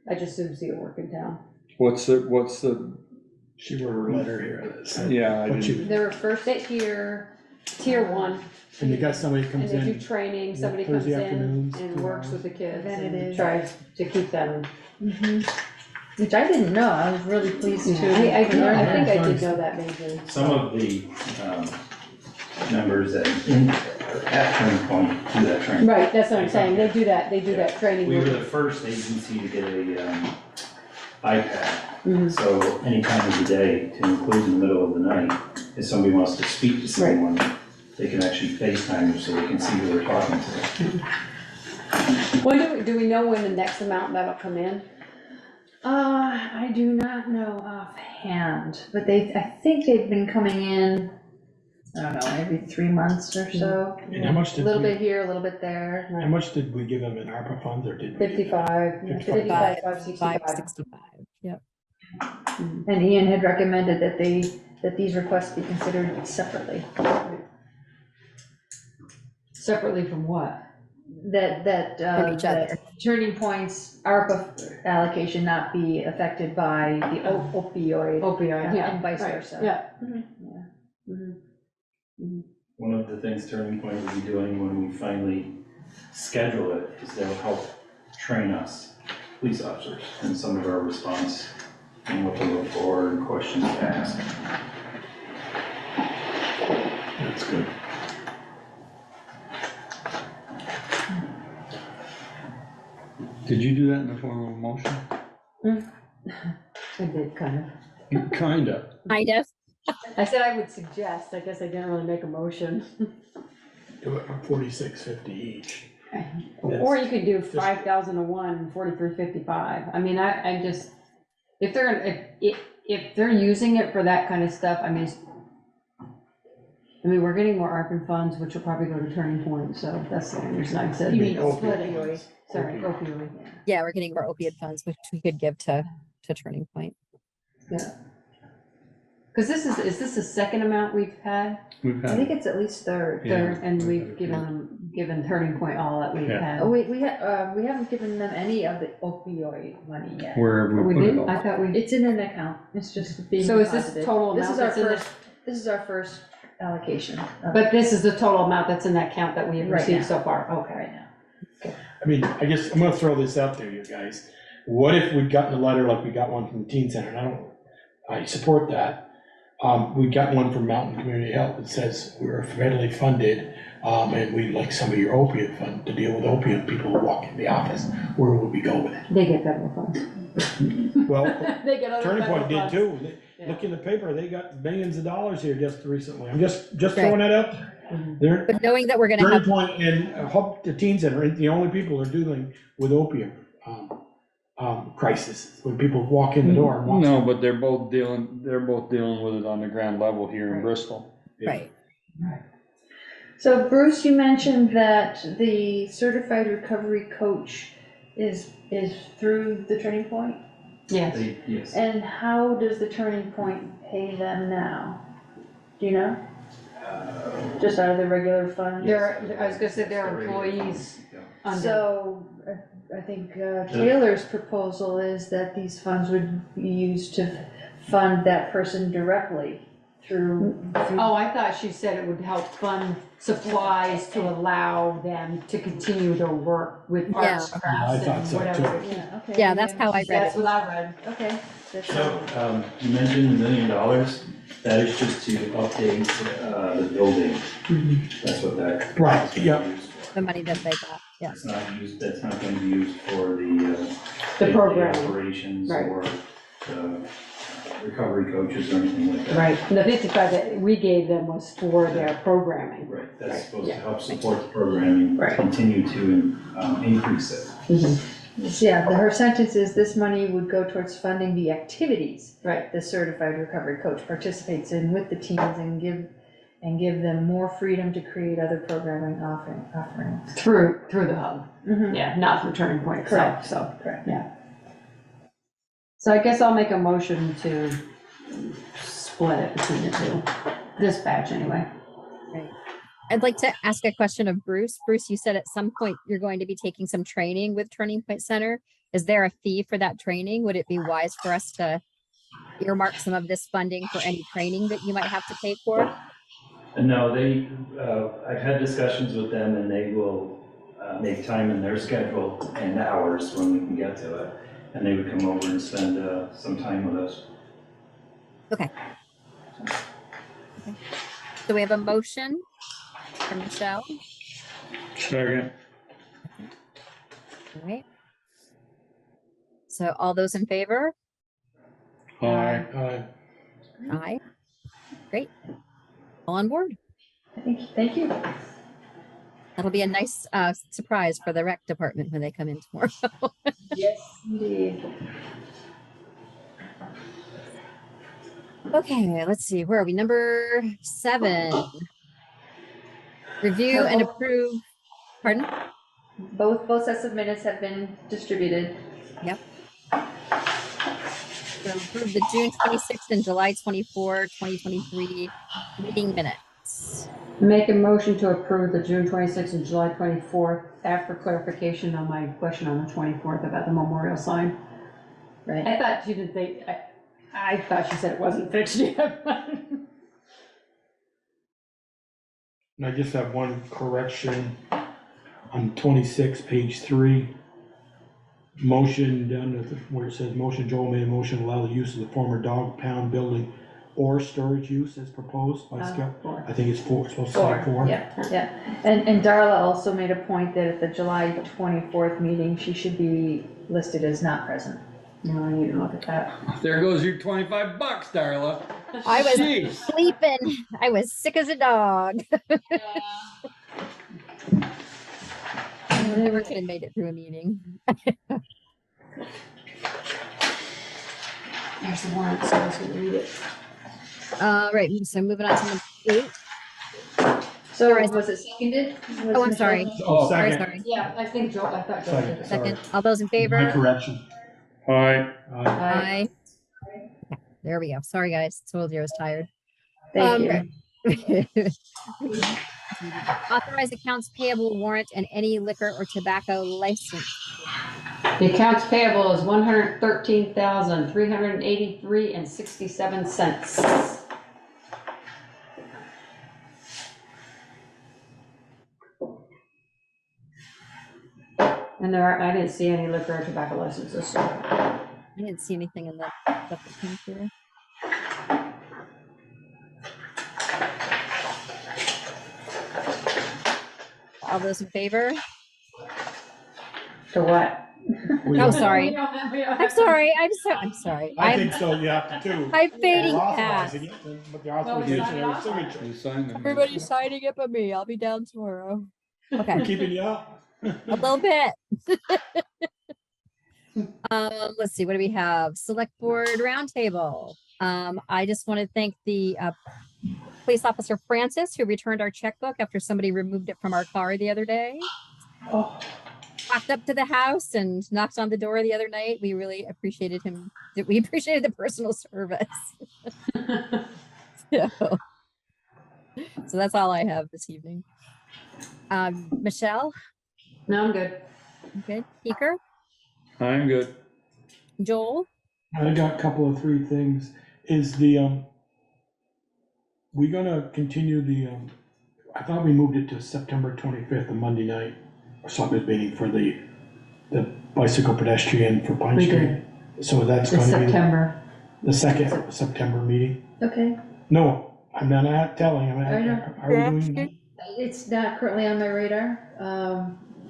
I just assume see it working down. What's the, She wrote a letter here that said. yeah, I what didn't, you- They were first tier one, And you got somebody and comes they do in, training, yeah, somebody comes Thursday in afternoons, and 2 works hours. with the kids and Preventative. tries to keep them. Which I didn't know, I was really pleased to. I think learn I that. did know that major. Some of the members at Turning Point do that training. Right, that's what I'm saying, they do that training. We were with- the first agency to get a iPad. Mhm. So any time of the day, to include in the middle of the night, if somebody wants to speak to someone, they can actually FaceTime you so they can see who they're talking to. When do we know when the next amount that'll come in? I do not know offhand, but I think they've been coming in, I don't know, every 3 months or so. And how much A did little we, bit here, a little bit there. how much did we give them in ARPA funds, or did we? 55, 55. 565. 565, yep. And Ian had recommended that these requests be considered separately. Separately from what? That each other. Turning Point's ARPA allocation not be affected by the opioid. Opioid, yeah. And vice right, versa. Yeah. One of the things Turning Point will be doing when we finally schedule it is they'll help train us, police officers, in some of our response and what to look for and questions to ask. That's good. did you do that in the form of a motion? I did kind of. Kinda. Kind of. I said I would suggest, I guess I didn't really make a motion. Do it for 46.50 each. Or you could do 5,000 to 1, 43.55. I mean, I just, if they're, if they're using it for that kind of stuff, I mean, we're getting more ARPA funds, which will probably go to Turning Point, so that's the only reason I said. You mean Opioid. opioid, sorry, opioid. Yeah, we're getting more opiate funds, which we could give to Turning Point. Yeah. Because is this the second amount we've had? I think it's at least third. Third, and we've given Turning Point all that we've had. Oh, we haven't given them any of the opioid money yet. Where have we We put it didn't, all? I thought we, It's in an account, it's just being so is this deposited. total This amount is our that's in first, this is our first allocation. but this is the total amount that's in that count that we have Right received now. so far, okay. Right now. I mean, I guess I'm gonna throw this out there, you guys. What if we'd gotten a letter like we got one from the teen center? And I support that. We got one from Mountain Community Health that says we're federally funded, and we'd like some of your opiate fund to deal with opiate people who walk in the office. Where would we go with it? They get federal funds. Well, They get other Turning federal Point did funds. too. Yeah. Look in the paper, they got millions of dollars here just recently. I'm just throwing that out there. But knowing that we're gonna Turning have, Point and the teen center ain't the only people who are dealing with opium crisis, when people walk in the door and watch. No, but they're both dealing with it on the ground level here in Bristol. right, So Bruce, you mentioned that the certified recovery coach is through the Turning Point? Yes. Yes. And how does the Turning Point pay them now? Do you know? Just out of the regular fund? I was gonna say they're employees. under- So, I think Taylor's proposal is that these funds would be used to fund that person directly through. Oh, I thought she said it would help fund supplies to allow them to continue to work with arts, Yeah. Yeah, I crafts, thought and so, whatever. too. Yeah, okay. yeah, that's how I read That's it. what I read. Okay. That's So, you mentioned $1 million, that is just to update, the building. That's what that. Right, is yeah. used for. The money that they got, yeah. It's not used, that's not going to be used for the The day-to-day programming. operations Right. or the recovery coaches or anything like that. Right, and the 55 that we gave them was for their programming. Right, that's Right, supposed to yeah. help support the programming, Right. continue to increase it. Yeah, her sentence is, this money would go towards funding the activities Right. the certified recovery coach participates in with the teens and give them more freedom to create other programming offerings. Through the hub, Mhm. yeah, not through Turning Point itself, Correct. so, Correct. yeah. So I guess I'll make a motion to split it between the two, this batch anyway. Right. I'd like to ask a question of Bruce. Bruce, you said at some point you're going to be taking some training with Turning Point Center. Is there a fee for that training? Would it be wise for us to earmark some of this funding for any training that you might have to pay for? No, I've had discussions with them and they will make time in their schedule and hours when we can get to it. And they would come over and spend some time with us. Okay. So we have a motion from Michelle. Second. All right. So all those in favor? Aye. Aye. Great. All on board. Thank you. That'll be a nice surprise for the rec department when they come in tomorrow. Yes, indeed. Okay, let's see, where are we? Number 7. Review and approve, pardon? Both sets of minutes have been distributed. Yep. So approve the June 26th and July 24, 2023 meeting minutes. Make a motion to approve the June 26th and July 24th after clarification on my question on the 24th about the memorial sign. Right. I thought she didn't think, I thought she said it wasn't fixed yet. And I just have one correction on 26, page 3. Motion down at where it says motion, Joel made a motion to allow the use of the former dog pound building or storage use as proposed by Skip. I think it's 4, it's supposed to say 4. Yeah. And Darla also made a point that at the July 24th meeting, she should be listed as not present. No, I need to look at that. There goes your $25, Darla. I was Jeez. sleeping. I was sick as a dog. I never could have made it through a meeting. There's the warrant, so I was gonna read it. Right, so moving on to number 8. So Otherwise- was it seconded? Was Oh, I'm Michelle- sorry. Oh, Sorry, second. sorry. Yeah, I think Joe, I thought Joe Second, did it. Second, sorry. all those in My favor? correction. Aye. Aye. There we go. Sorry, guys. Told you I was tired. Thank you. Authorize accounts payable warrant and any liquor or tobacco license. The accounts payable is 113,383.67. And I didn't see any liquor or tobacco licenses, so. I didn't see anything in the stuff that came through. All those in favor? To what? Oh, sorry. I'm sorry. I'm sorry. I think so, you have to too. I'm fading You're fast. authorizing it, but the authorization or signature. You signed them. Everybody's signing it but me. I'll be down tomorrow. We're Okay, keeping you up. a little bit. Let's see, what do we have? Select Board Roundtable. I just want to thank the police officer Francis, who returned our checkbook after somebody removed it from our car the other day. Walked up to the house and knocked on the door the other night. We really appreciated him. We appreciated the personal service. So that's all I have this evening. Michelle? No, I'm good. Good. Peeker? I'm good. Joel? I got a couple of 3 things. Is the, we gonna continue the, I thought we moved it to September 25th, a Monday night, or something meeting for the bicycle pedestrian for Pine We Street. did. So that's It's gonna be September. the 2nd September meeting? Okay, No, I'm not telling, I know. are we doing that? it's not currently on my radar.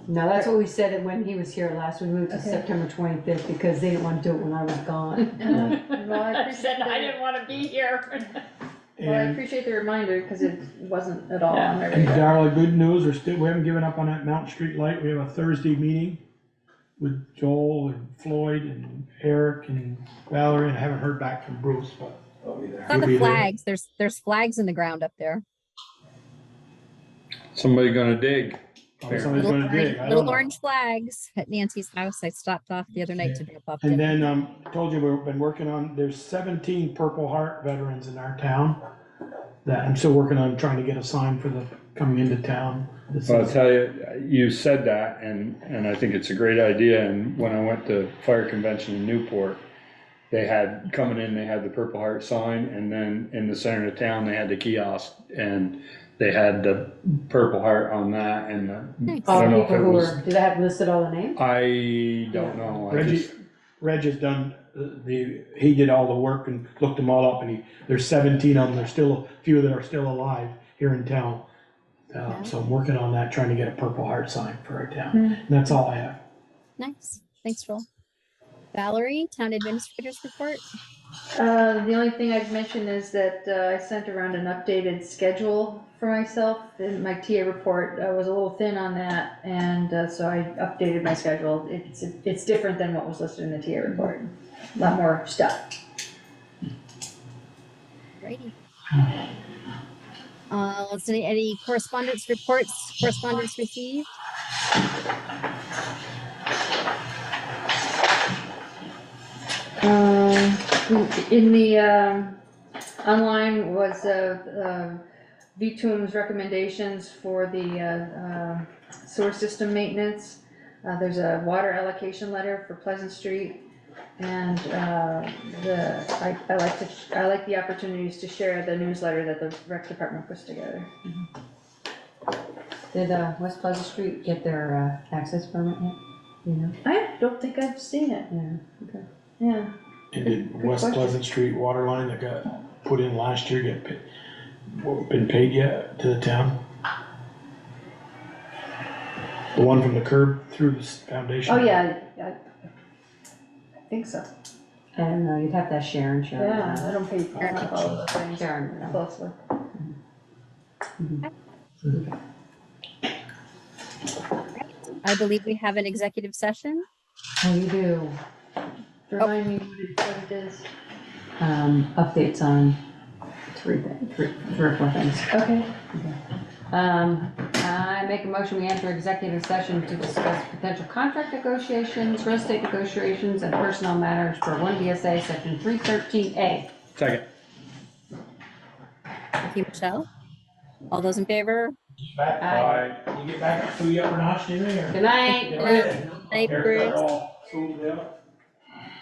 No, that's what we said when he was here last. We moved to Okay. September 25th because they didn't want to do it when I was gone. Well, I appreciate I didn't want to be here. Well, I And, appreciate the reminder because it wasn't at all on my and radar. Darla, good news, we haven't given up on that Mountain Street light. We have a Thursday meeting with Joel and Floyd and Eric and Valerie, and I haven't heard back from Bruce, but I'll be there. On the flags, there's flags in the ground up there. Somebody gonna dig. Somebody's gonna dig, I Little don't know. orange flags at Nancy's house. I stopped off the other night to drop off And dinner. then, I told you we've been working on, there's 17 Purple Heart veterans in our town that I'm still working on trying to get a sign for the, coming into town. Well, I'll tell you, you said that, and I think it's a great idea, and when I went to fire convention in Newport, they had, coming in, they had the Purple Heart sign, and then in the center of town, they had the kiosk, and they had the Purple Heart on that, and I All don't the know if people it who was, were, did I have listed all the names? I don't know. I Reggie, just- Reg has done he did all the work and looked them all up, and there's 17 of them, there's still a few that are still alive here in town. So I'm working on that, trying to get a Purple Heart sign for our town, and that's all I have. Nice. Thanks, Joel. Valerie, Town Administrator's Report. The only thing I'd mention is that I sent around an updated schedule for myself, and my TA report was a little thin on that, and so I updated my schedule. It's different than what was listed in the TA report, a lot more stuff. Righty. Let's see, any correspondence reports, correspondence received? In the online was VTUM's recommendations for the sewer system maintenance. There's a water allocation letter for Pleasant Street, and I like the opportunities to share the newsletter that the rec department puts together. Did West Pleasant Street get their access permit yet? You know? I don't think I've seen it. Yeah, okay. Yeah. And did Good West question. Pleasant Street water line that got put in last year been paid yet to the town? The one from the curb through the foundation? Oh, yeah, I think so. I don't know, you'd have to ask Sharon. Yeah, I don't follow those things Sharon. closely. I believe we have an executive session. Oh, you do. Remind me what it is. updates on three or four things. Okay. I make a motion, we enter executive session to discuss potential contract negotiations, real estate negotiations, and personnel matters for 1 VSA section 313A. Second. Thank you, Michelle. All those in favor? Aye. You get back up to the upper notch, do you? Good night. Good night, Bruce. School